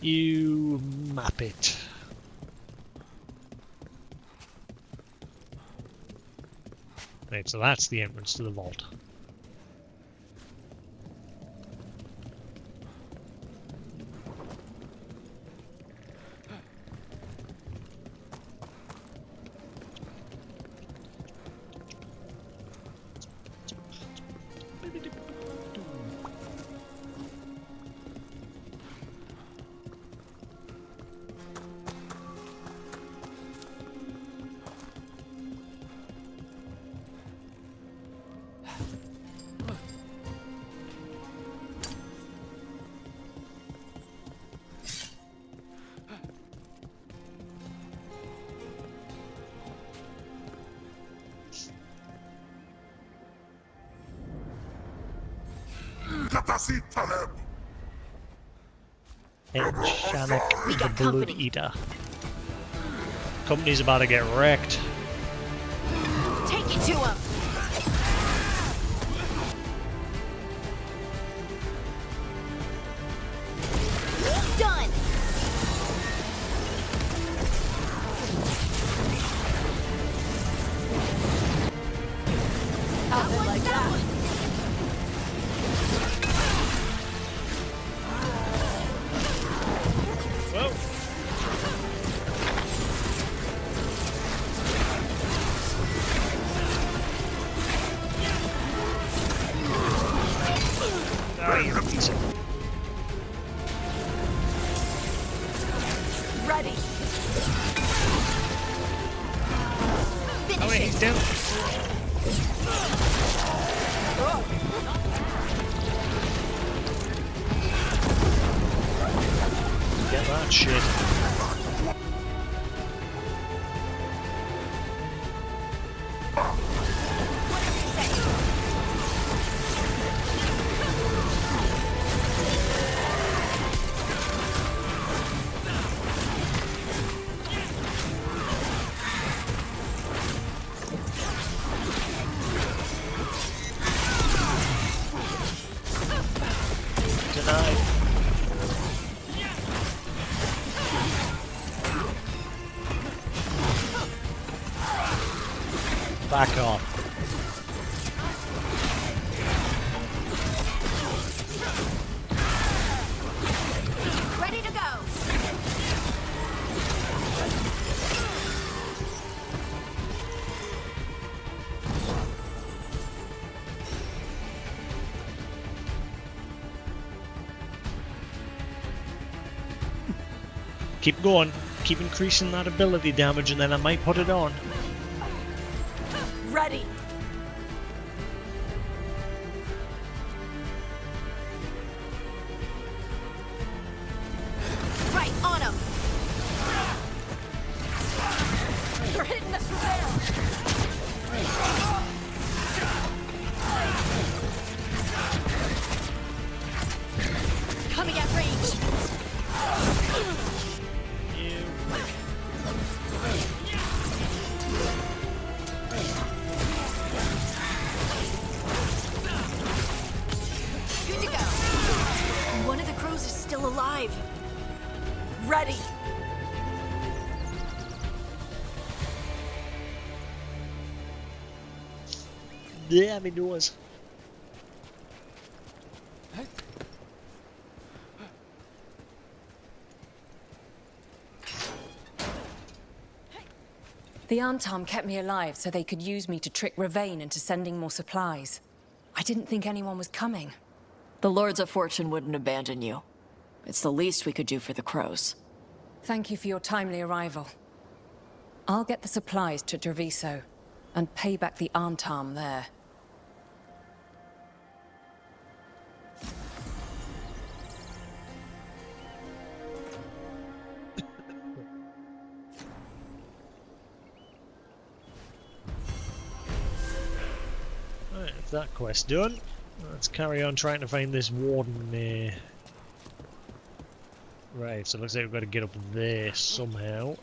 You map it. Right, so that's the entrance to the vault. And Shannock the Blood Eater. Company's about to get wrecked. Take it to him. Done. Out like that. Whoa. Ah, you're a piece of... Ready. Oh wait, he's down. Get that shit. Denied. Back off. Ready to go. Keep going. Keep increasing that ability damage and then I might put it on. Ready. Right on him. You're hitting us from there. Coming at range. Good to go. One of the crows is still alive. Ready. Yeah, me doors. The Arntom kept me alive so they could use me to trick Ravane into sending more supplies. I didn't think anyone was coming. The Lords of Fortune wouldn't abandon you. It's the least we could do for the crows. Thank you for your timely arrival. I'll get the supplies to Treviso and pay back the Arntom there. Right, if that quest done, let's carry on trying to find this warden. Right, so it looks like we've got to get up there somehow.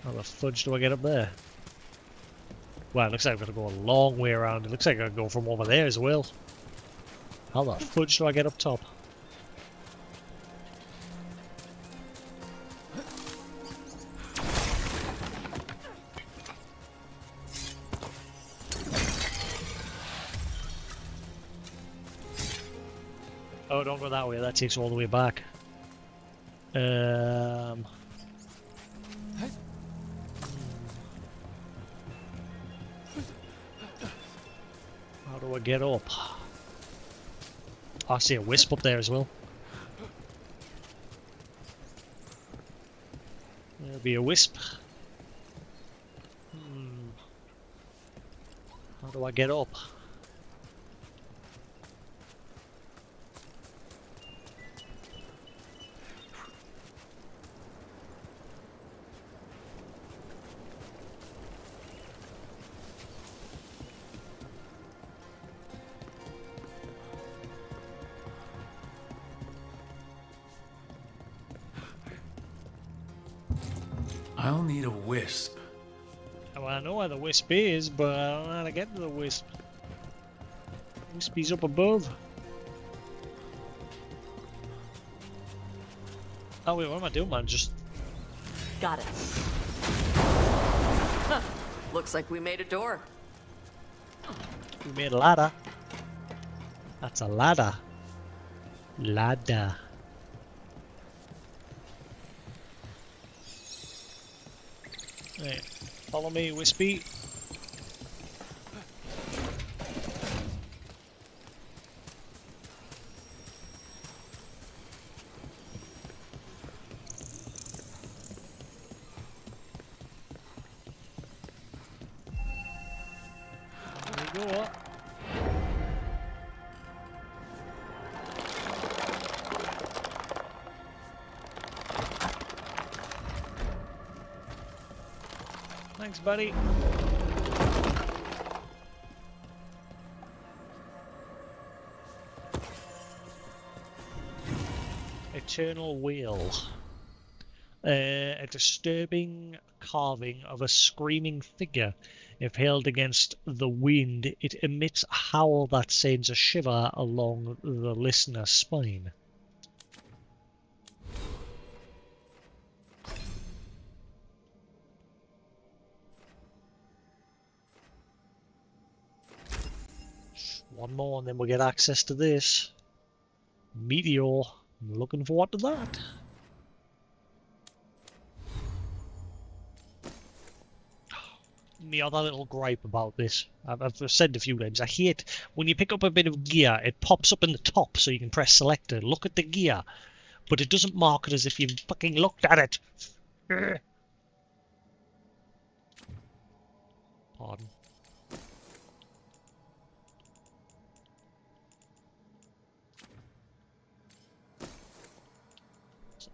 How the fudge do I get up there? Well, it looks like I've got to go a long way around. It looks like I can go from over there as well. How the fudge do I get up top? Oh, don't go that way. That takes all the way back. How do I get up? Oh, I see a wisp up there as well. There'll be a wisp. How do I get up? I'll need a wisp. Well, I know where the wisp is, but I don't know how to get to the wisp. Wispy's up above. Oh wait, what am I doing, man? Just... Got it. Huh. Looks like we made a door. We made a ladder. That's a ladder. Ladder. Right, follow me, Wispy. There we go. Thanks, buddy. Eternal Wheel. A disturbing carving of a screaming figure. If held against the wind, it emits a howl that sends a shiver along the listener's spine. One more and then we'll get access to this. Meteor. I'm looking forward to that. The other little gripe about this, I've said a few times, I hate when you pick up a bit of gear, it pops up in the top so you can press selector, look at the gear, but it doesn't mark it as if you've fucking looked at it. Pardon.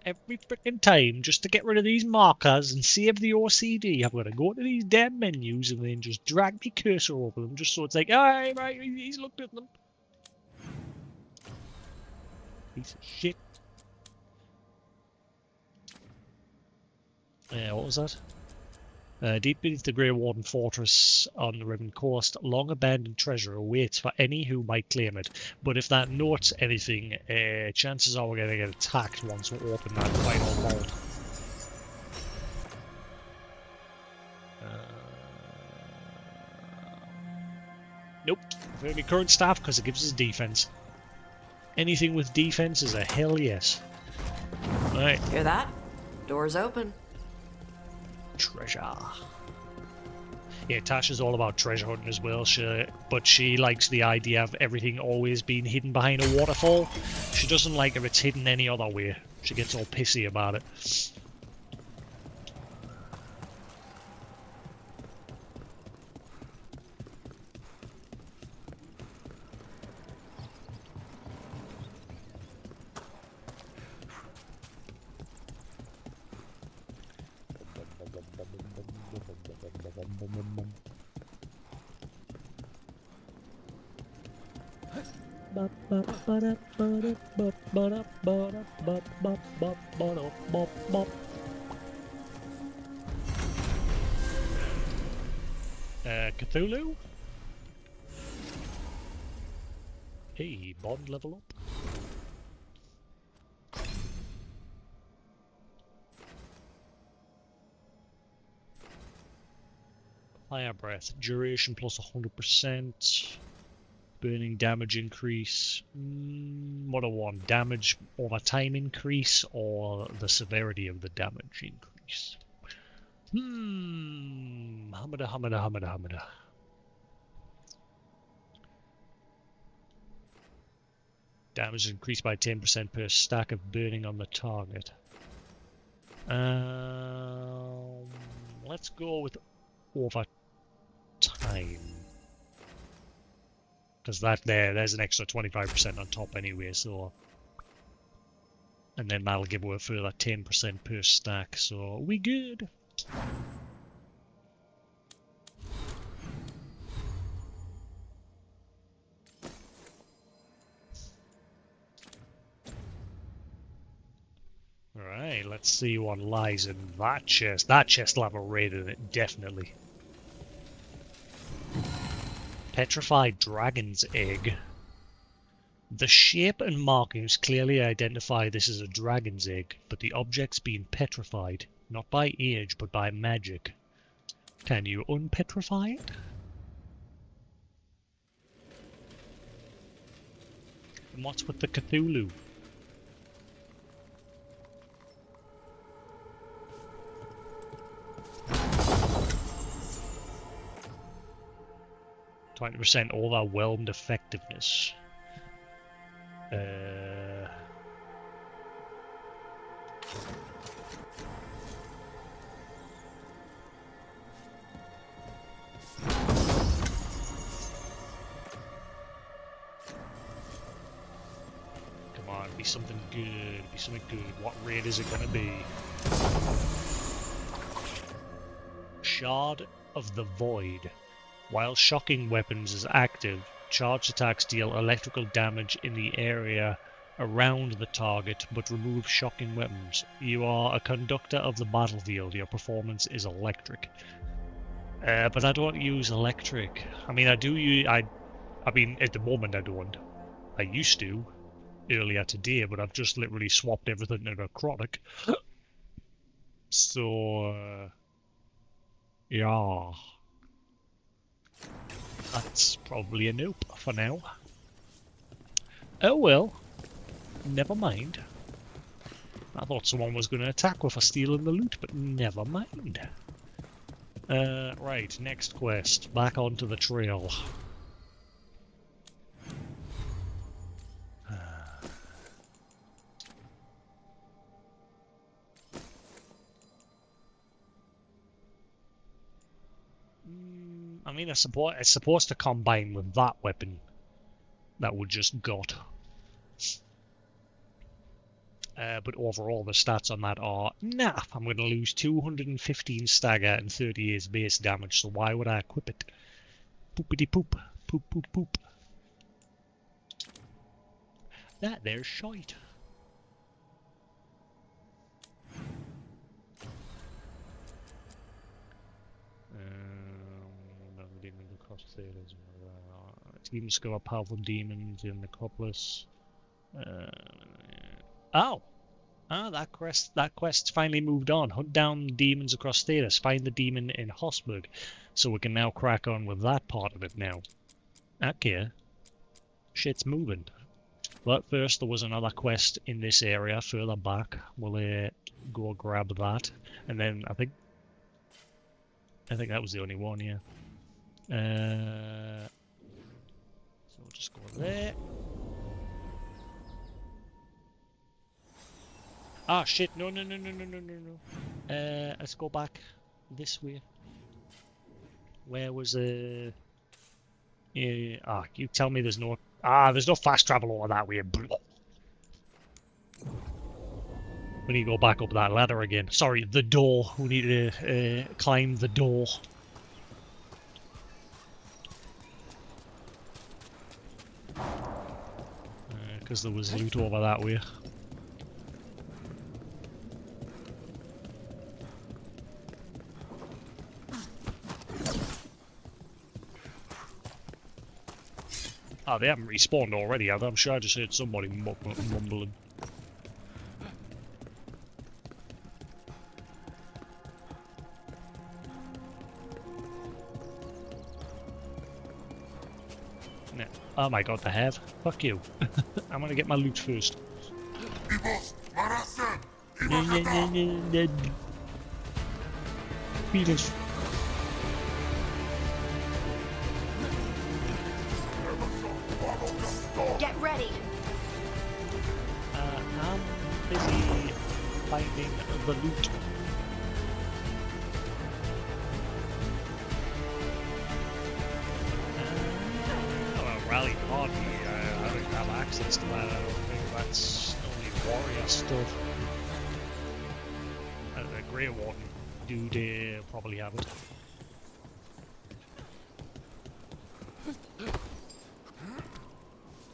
Every freaking time, just to get rid of these markers and save the OCD, I've got to go to these damn menus and then just drag my cursor over them, just so it's like, hey, right, he's looked at them. Piece of shit. What was that? Deep beneath the Grey Warden Fortress on the Riven Coast, long-abandoned treasure awaits for any who might claim it. But if that notes anything, chances are we're going to get attacked once we open that final vault. Nope. For any current staff, because it gives us defense. Anything with defense is a hell yes. Right. Hear that? Doors open. Treasure. Yeah, Tasha's all about treasure hunting as well, but she likes the idea of everything always being hidden behind a waterfall. She doesn't like if it's hidden any other way. She gets all pissy about it. Cthulhu? Hey, bond level up. Fire breath, duration plus 100%. Burning damage increase. What do I want? Damage over time increase or the severity of the damage increase? Hamada. Damage increased by 10% per stack of burning on the target. Let's go with over time. Because there's an extra 25% on top anyway, so... And then that'll give her a further 10% per stack, so we good. Alright, let's see what lies in that chest. That chest will have a raid in it, definitely. Petrified Dragon's Egg. The shape and markings clearly identify this as a dragon's egg, but the object's been petrified, not by age, but by magic. Can you unpetrify it? And what's with the Cthulhu? %, overwhelmed effectiveness. Come on, be something good. Be something good. What raid is it gonna be? Shard of the Void. While shocking weapons is active, charged attacks deal electrical damage in the area around the target, but remove shocking weapons. You are a conductor of the battlefield. Your performance is electric. But I don't use electric. I mean, I do use... I mean, at the moment I don't. I used to earlier today, but I've just literally swapped everything to necrotic. So, yeah. That's probably a nope for now. Oh well. Never mind. I thought someone was going to attack with for stealing the loot, but never mind. Right, next quest. Back onto the trail. I mean, it's supposed to combine with that weapon that we just got. But overall, the stats on that are naff. I'm going to lose 215 stagger and 38 base damage, so why would I equip it? Poopity poop. Poop poop poop. That there's shite. Team skill of powerful demons in Necropolis. Oh! Ah, that quest's finally moved on. Hunt down demons across Thedas. Find the demon in Hosburg. So we can now crack on with that part of it now. Okay. Shit's moving. But first there was another quest in this area further back. We'll go grab that. And then I think that was the only one, yeah. So we'll just go there. Ah, shit, no. Let's go back this way. Where was you tell me there's no fast travel over that way. We need to go back up that ladder again. Sorry, the door. We need to climb the door. Because there was loot over that way. Oh, they haven't respawned already, have they? I'm sure I just heard somebody mumbling. No. Oh my god, they have. Fuck you. I'm gonna get my loot first. Beatles. Get ready. I'm busy finding the loot. Rally party. I don't have access to that. I don't think that's only warrior stuff. The Grey Warden dude probably have it.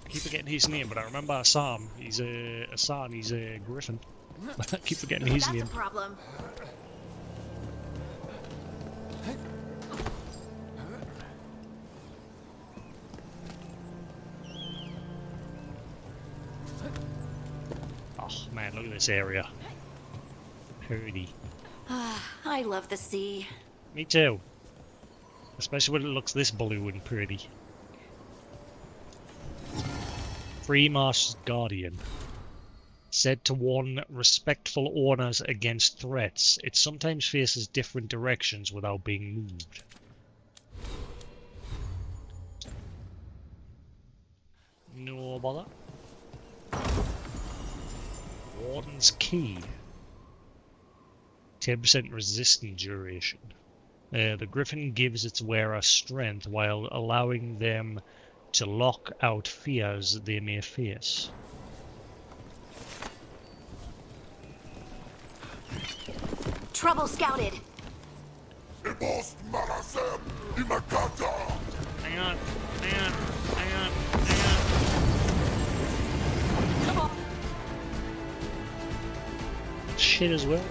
I keep forgetting his name, but I remember Assam. He's a Griffin. I keep forgetting his name. That's a problem. Oh man, look at this area. Pretty. I love the sea. Me too. Especially when it looks this blue and pretty. Freemarsh's Guardian. Said to warn respectful owners against threats. It sometimes faces different directions without being moved. No bother. Warden's Key. 10% resistance duration. The Griffin gives its wearer strength while allowing them to lock out fears they may face. Trouble scouted. Hang on. Come on. Shit as well.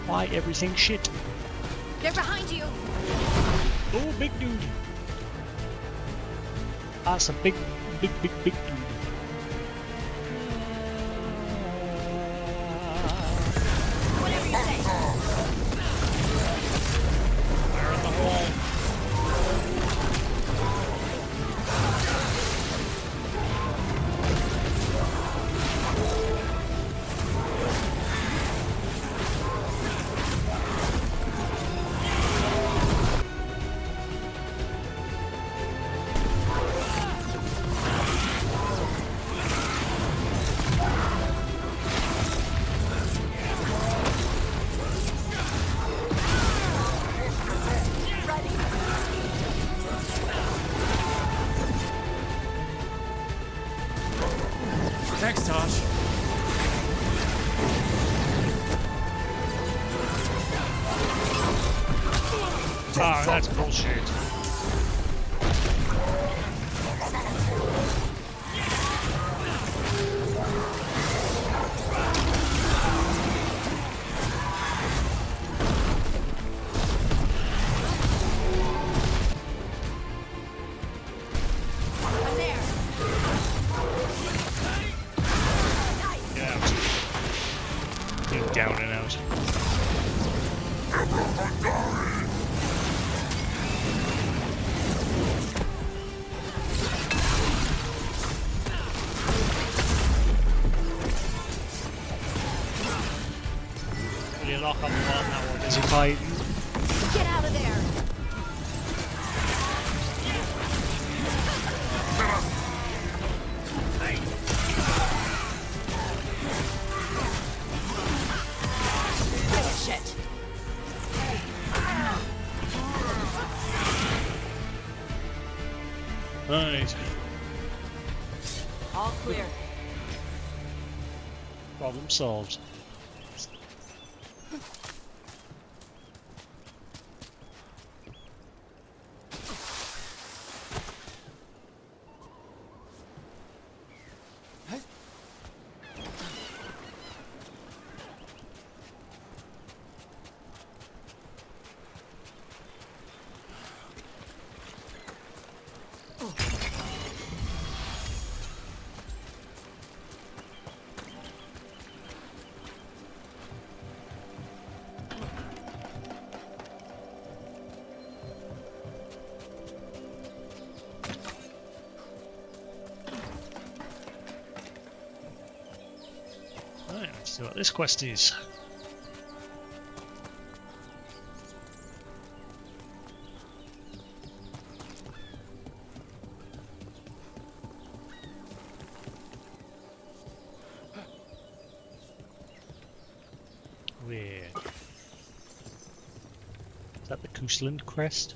Why everything shit? They're behind you. Oh, big dude. That's a big dude. Whatever you say. Fire in the hole. Oh, that's bullshit. Down and out. Will you lock on the bottom that one? Is he fighting? Get out of there! Shit. Right. All clear. Problem solved. Right, let's see what this quest is. Where? Is that the Coastland quest?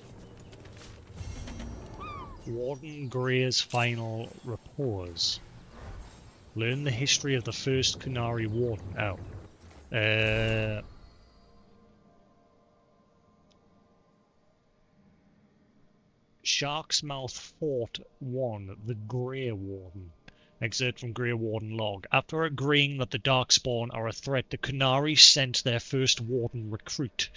Warden Grey's final repose. Learn the history of the first Kunari Warden. Oh. Shark's Mouth Fort 1, the Grey Warden. Excerpt from Grey Warden log. After agreeing that the Darkspawn are a threat, the Kunari sent their first Warden recruit.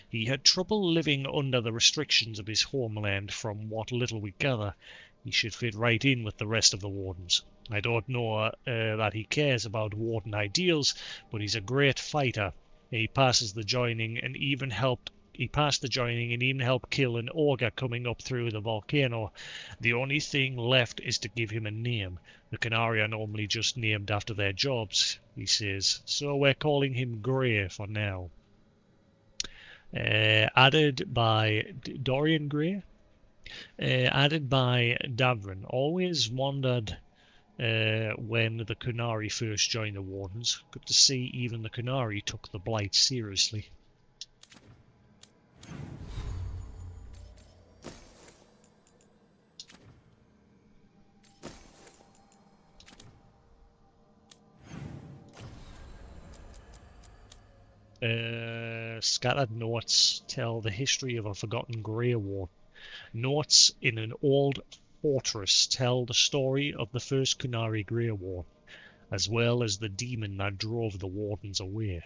He had trouble living under the restrictions of his homeland. From what little we gather, he should fit right in with the rest of the Wardens. I don't know that he cares about Warden ideals, but he's a great fighter. He passes the joining and even helped kill an ogre coming up through the volcano. The only thing left is to give him a name. The Kunari are normally just named after their jobs, he says, so we're calling him Grey for now. Added by Dorian Gray. Added by Davrin. Always wondered when the Kunari first joined the Wardens. Good to see even the Kunari took the Blight seriously. Scattered notes tell the history of a forgotten Grey Warden. Notes in an old fortress tell the story of the first Kunari Grey Warden, as well as the demon that drove the Wardens away.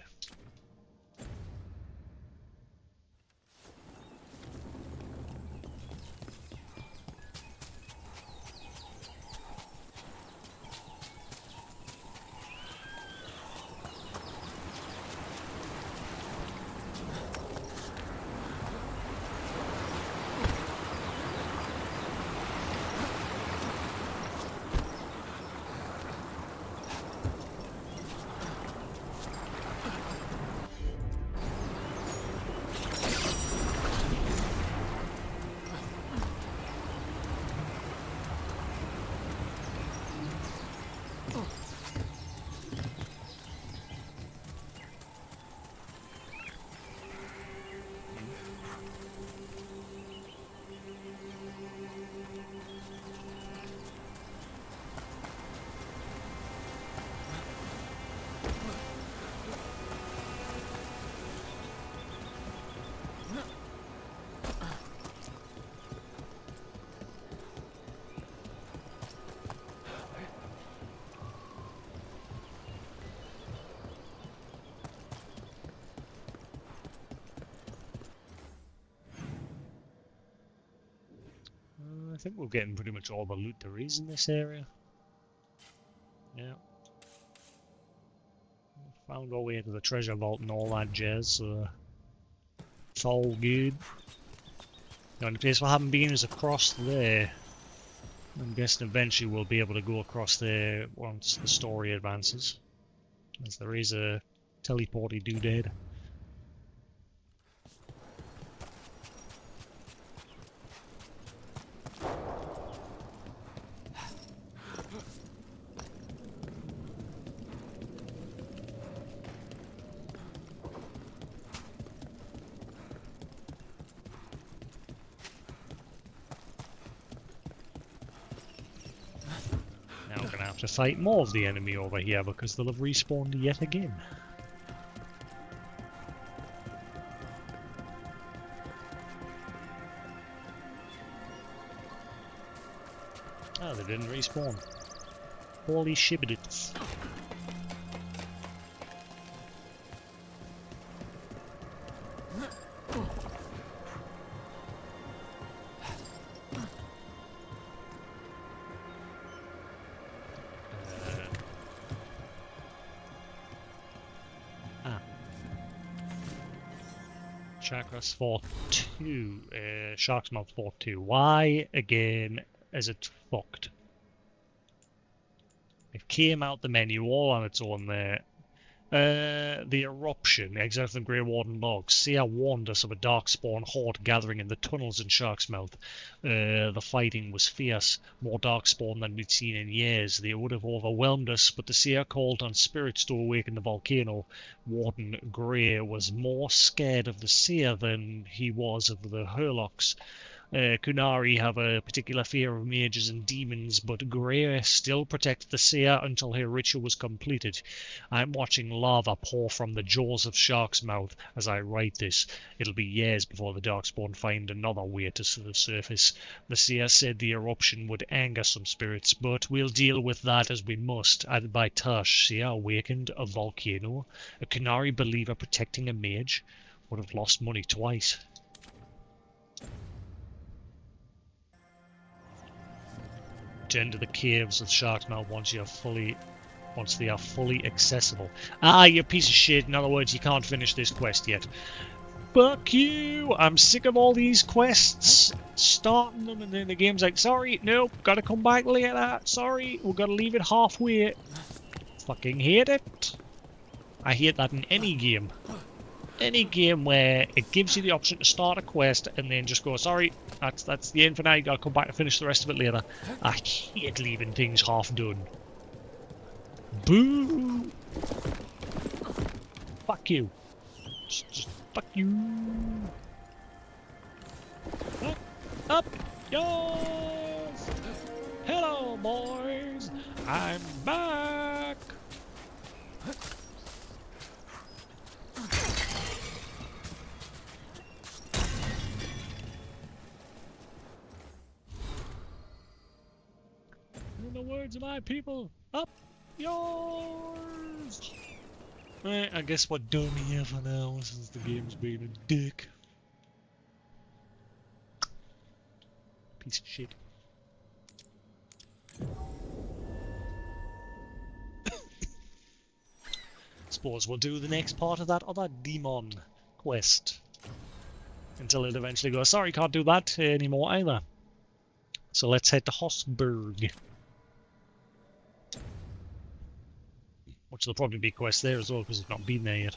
think we're getting pretty much all the loot there is in this area. Yeah. Found our way to the treasure vault and all that jazz, so it's all good. The only place we haven't been is across there. I'm guessing eventually we'll be able to go across there once the story advances. As there is a teleporty doodad. Now we're gonna have to fight more of the enemy over here because they'll have respawned yet again. Oh, they didn't respawn. Holy shibbidits. Chakras Fort 2, Shark's Mouth Fort 2. Why, again, is it fucked? It came out the menu all on its own there. The eruption, exiled from Grey Warden logs. Seer warned us of a darkspawn horde gathering in the tunnels in Shark's Mouth. The fighting was fierce, more darkspawn than we'd seen in years. They would have overwhelmed us, but the Seer called on spirits to awaken the volcano. Warden Grey was more scared of the Seer than he was of the Hurlocks. Kunari have a particular fear of mages and demons, but Grey still protects the Seer until her ritual was completed. I'm watching lava pour from the jaws of Shark's Mouth as I write this. It'll be years before the Darkspawn find another way to the surface. The Seer said the eruption would anger some spirits, but we'll deal with that as we must. Added by Tush, Seer awakened a volcano. A Kunari believer protecting a mage would have lost money twice. To enter the caves of Shark's Mouth once they are fully accessible. Ah, you piece of shit. In other words, you can't finish this quest yet. Fuck you! I'm sick of all these quests. Starting them and then the game's like, sorry, nope, gotta come back later. Sorry, we've gotta leave it halfway. Fucking hate it. I hate that in any game. Any game where it gives you the option to start a quest and then just go, sorry, that's the end for now, you gotta come back and finish the rest of it later. I hate leaving things half done. Boo! Fuck you. Just fuck you. Up yours! Hello, boys! I'm back! In the words of my people, up yours! Right, I guess we're done here for now, since the game's been a dick. Piece of shit. Suppose we'll do the next part of that other demon quest. Until it eventually goes, sorry, can't do that anymore either. So let's head to Hosberg. Which there'll probably be quests there as well, because it's not been there yet.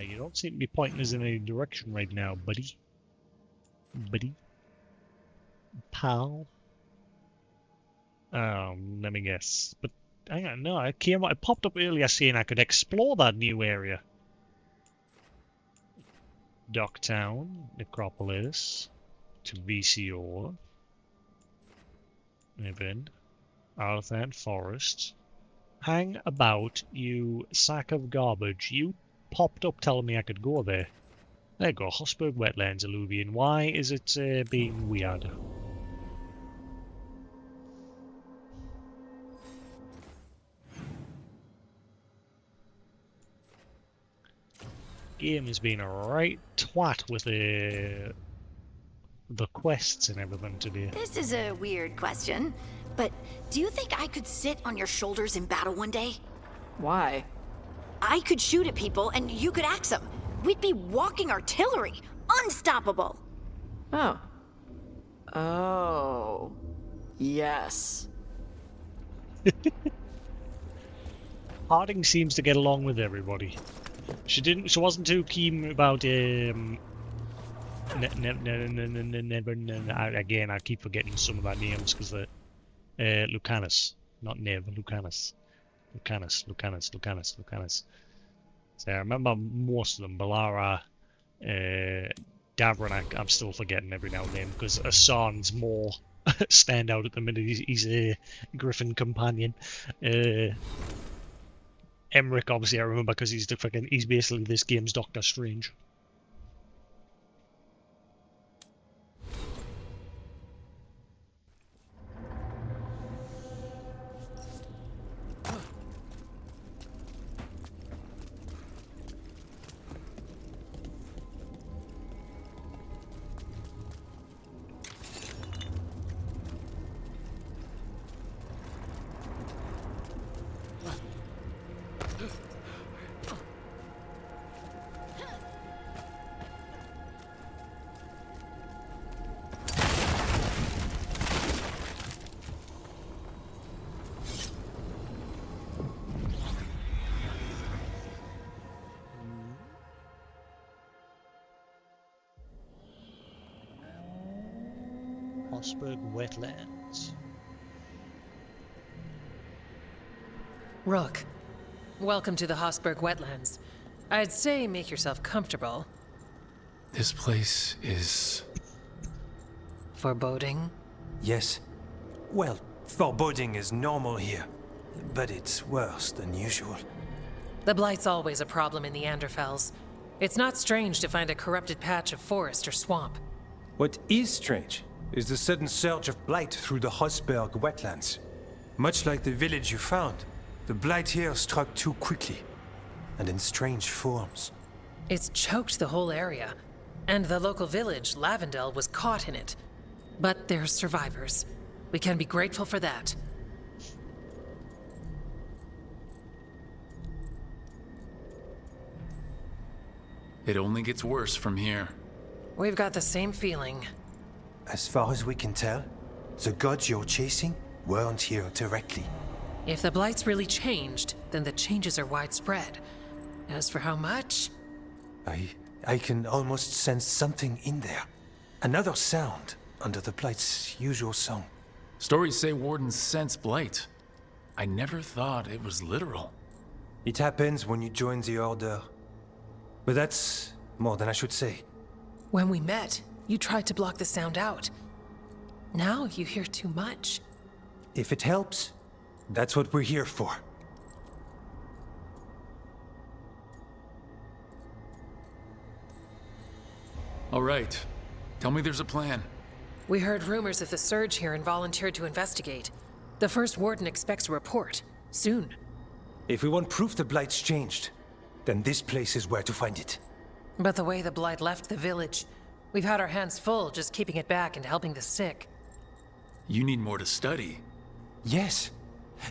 You don't seem to be pointing us in any direction right now, buddy. Buddy? Pal? Let me guess. But hang on, no, it popped up earlier saying I could explore that new area. Docktown, Necropolis, to VCO, Niven, Arthand Forest. Hang about, you sack of garbage. You popped up telling me I could go there. There you go, Hosberg Wetlands Alluvian. Why is it being weird? Game has been a right twat with the quests and everything today. This is a weird question, but do you think I could sit on your shoulders in battle one day? Why? I could shoot at people and you could axe them. We'd be walking artillery. Unstoppable. Oh. Oh. Yes. Harding seems to get along with everybody. She wasn't too keen about again, I keep forgetting some of their names because they're Lucanus, not Nev, Lucanus. So I remember most of them. Balara, Davron, I'm still forgetting every now and then because Hassan's more stand out at the minute. He's a Griffin companion. Emmerich, obviously, I remember because he's basically this game's Doctor Strange. Hosberg Wetlands. Rook, welcome to the Hosberg Wetlands. I'd say make yourself comfortable. This place is... foreboding? Yes. Well, foreboding is normal here, but it's worse than usual. The Blight's always a problem in the Anderfels. It's not strange to find a corrupted patch of forest or swamp. What is strange is the sudden surge of blight through the Hosberg wetlands. Much like the village you found, the blight here struck too quickly, and in strange forms. It's choked the whole area, and the local village, Lavendel, was caught in it. But they're survivors. We can be grateful for that. It only gets worse from here. We've got the same feeling. As far as we can tell, the gods you're chasing weren't here directly. If the Blight's really changed, then the changes are widespread. As for how much... I can almost sense something in there. Another sound under the Blight's usual song. Stories say wardens sense blight. I never thought it was literal. It happens when you join the Order. But that's more than I should say. When we met, you tried to block the sound out. Now you hear too much. If it helps, that's what we're here for. All right. Tell me there's a plan. We heard rumors of the surge here and volunteered to investigate. The first warden expects a report. Soon. If we want proof the Blight's changed, then this place is where to find it. But the way the Blight left the village, we've had our hands full just keeping it back and helping the sick. You need more to study. Yes.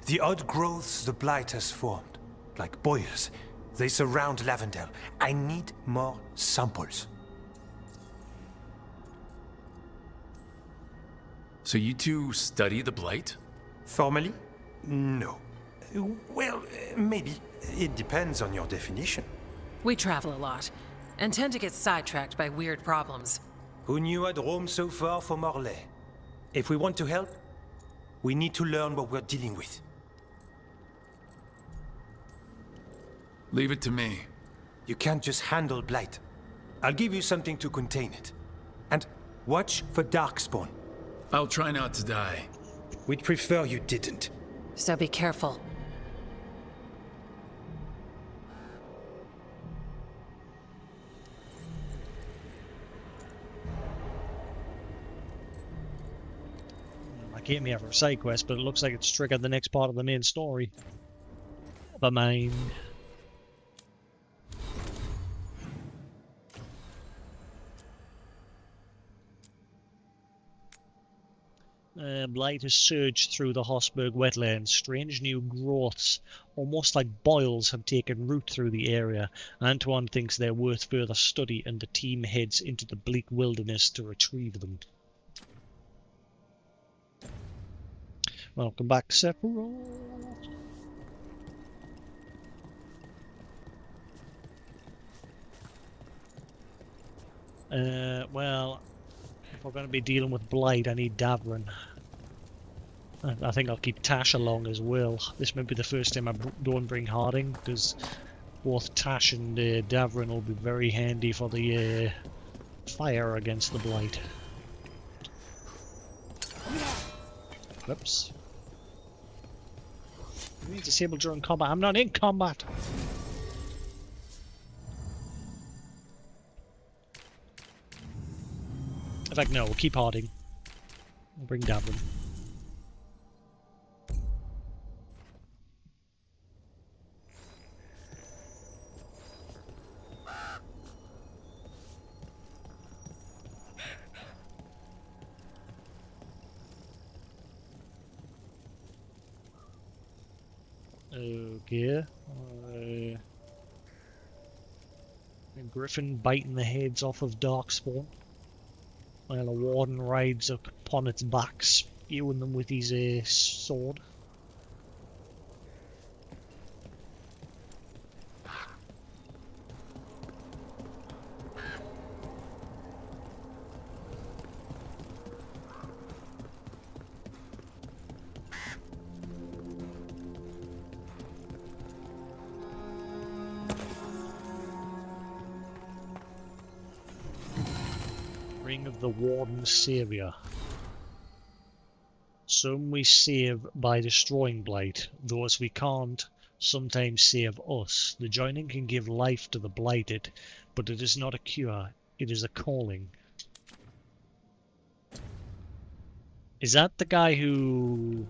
The odd growths the Blight has formed, like boils, they surround Lavendel. I need more samples. So you two study the Blight? Formally? No. Well, maybe. It depends on your definition. We travel a lot, and tend to get sidetracked by weird problems. Who knew I'd roam so far for Morlaix? If we want to help, we need to learn what we're dealing with. Leave it to me. You can't just handle blight. I'll give you something to contain it. And watch for darkspawn. I'll try not to die. We'd prefer you didn't. So be careful. I came here for a side quest, but it looks like it's triggered the next part of the main story. Never mind. Blight has surged through the Hossberg wetlands. Strange new growths, almost like boils, have taken root through the area. Antoine thinks they're worth further study, and the team heads into the bleak wilderness to retrieve them. Welcome back, Sephiroth. Well, if we're going to be dealing with Blight, I need Davrin. I think I'll keep Tash along as well. This may be the first time I don't bring Harding, because both Tash and Davrin will be very handy for the fire against the Blight. Whoops. Disabled during combat. I'm not in combat! In fact, no, we'll keep Harding. We'll bring Davrin. Okay. A griffin biting the heads off of Darkspawn, while a warden rides up upon its back, spewing them with his sword. Ring of the Warden's Savior. Some we save by destroying Blight, those we can't sometimes save us. The joining can give life to the blighted, but it is not a cure, it is a calling. Is that the guy who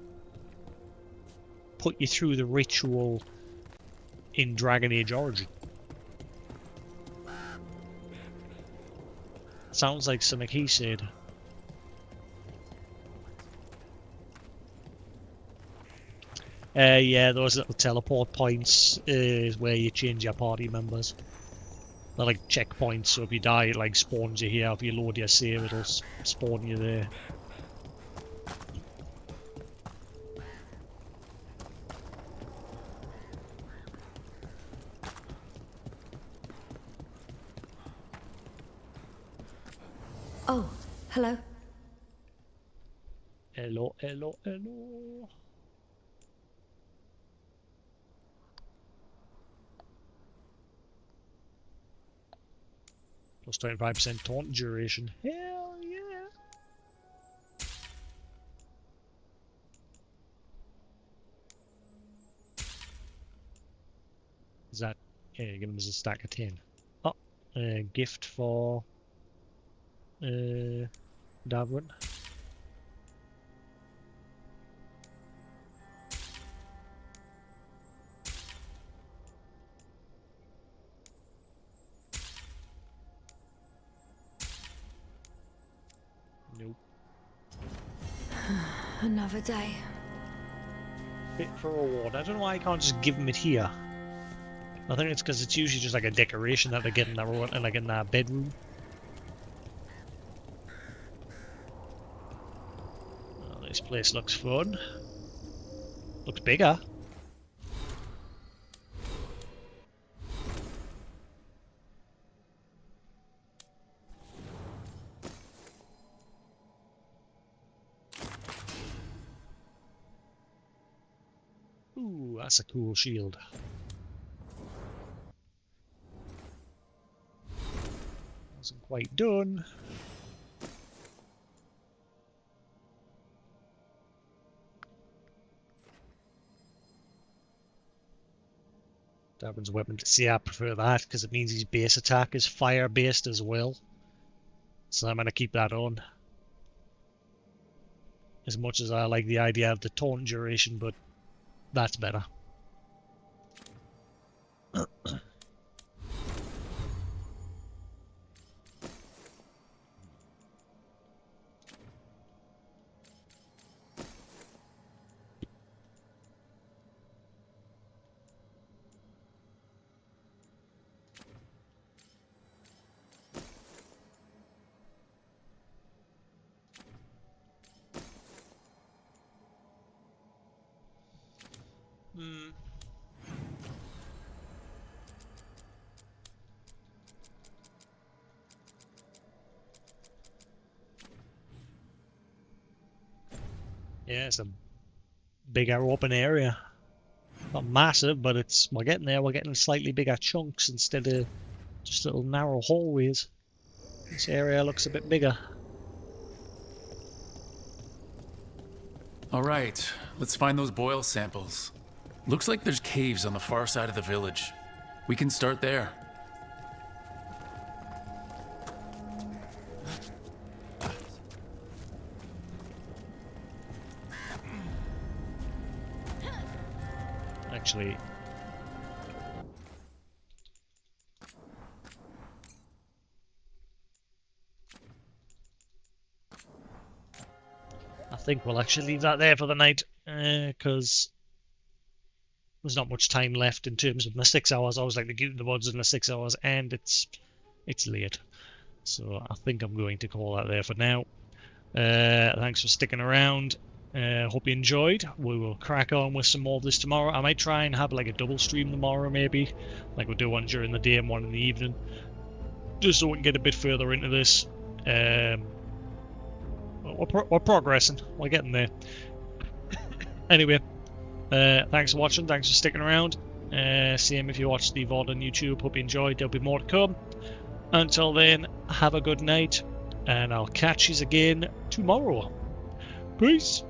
put you through the ritual in Dragon Age Origin? Sounds like something he said. Yeah, those little teleport points is where you change your party members. They're like checkpoints, so if you die, it like spawns you here. If you load your save, it'll spawn you there. Oh, hello. Hello, hello, hello. Plus 25% taunt duration. Hell yeah! Is that... Yeah, give him as a stack of 10. Oh, gift for... Davrin. Nope. Another day. Bit for reward. I don't know why I can't just give him it here. I think it's because it's usually just like a decoration that they get in that like in that bedroom. Oh, this place looks fun. Looks bigger. Ooh, that's a cool shield. quite done. Darwin's weapon. See, I prefer that because it means his base attack is fire based as well. So I'm going to keep that on. As much as I like the idea of the taunt duration, but that's better. Yeah, it's a bigger open area. Not massive, but we're getting there. We're getting slightly bigger chunks instead of just little narrow hallways. This area looks a bit bigger. All right, let's find those boil samples. Looks like there's caves on the far side of the village. We can start there. Actually, I think we'll actually leave that there for the night, because there's not much time left in terms of the 6 hours. I always like to get the mods in the 6 hours, and it's late. So I think I'm going to call that there for now. Thanks for sticking around. Hope you enjoyed. We will crack on with some more of this tomorrow. I might try and have like a double stream tomorrow, maybe. Like we'll do one during the day and one in the evening. Just so we can get a bit further into this. We're progressing. We're getting there. Anyway, thanks for watching. Thanks for sticking around. Same if you watched the VOD on YouTube. Hope you enjoyed. There'll be more to come. Until then, have a good night. And I'll catch you again tomorrow. Peace.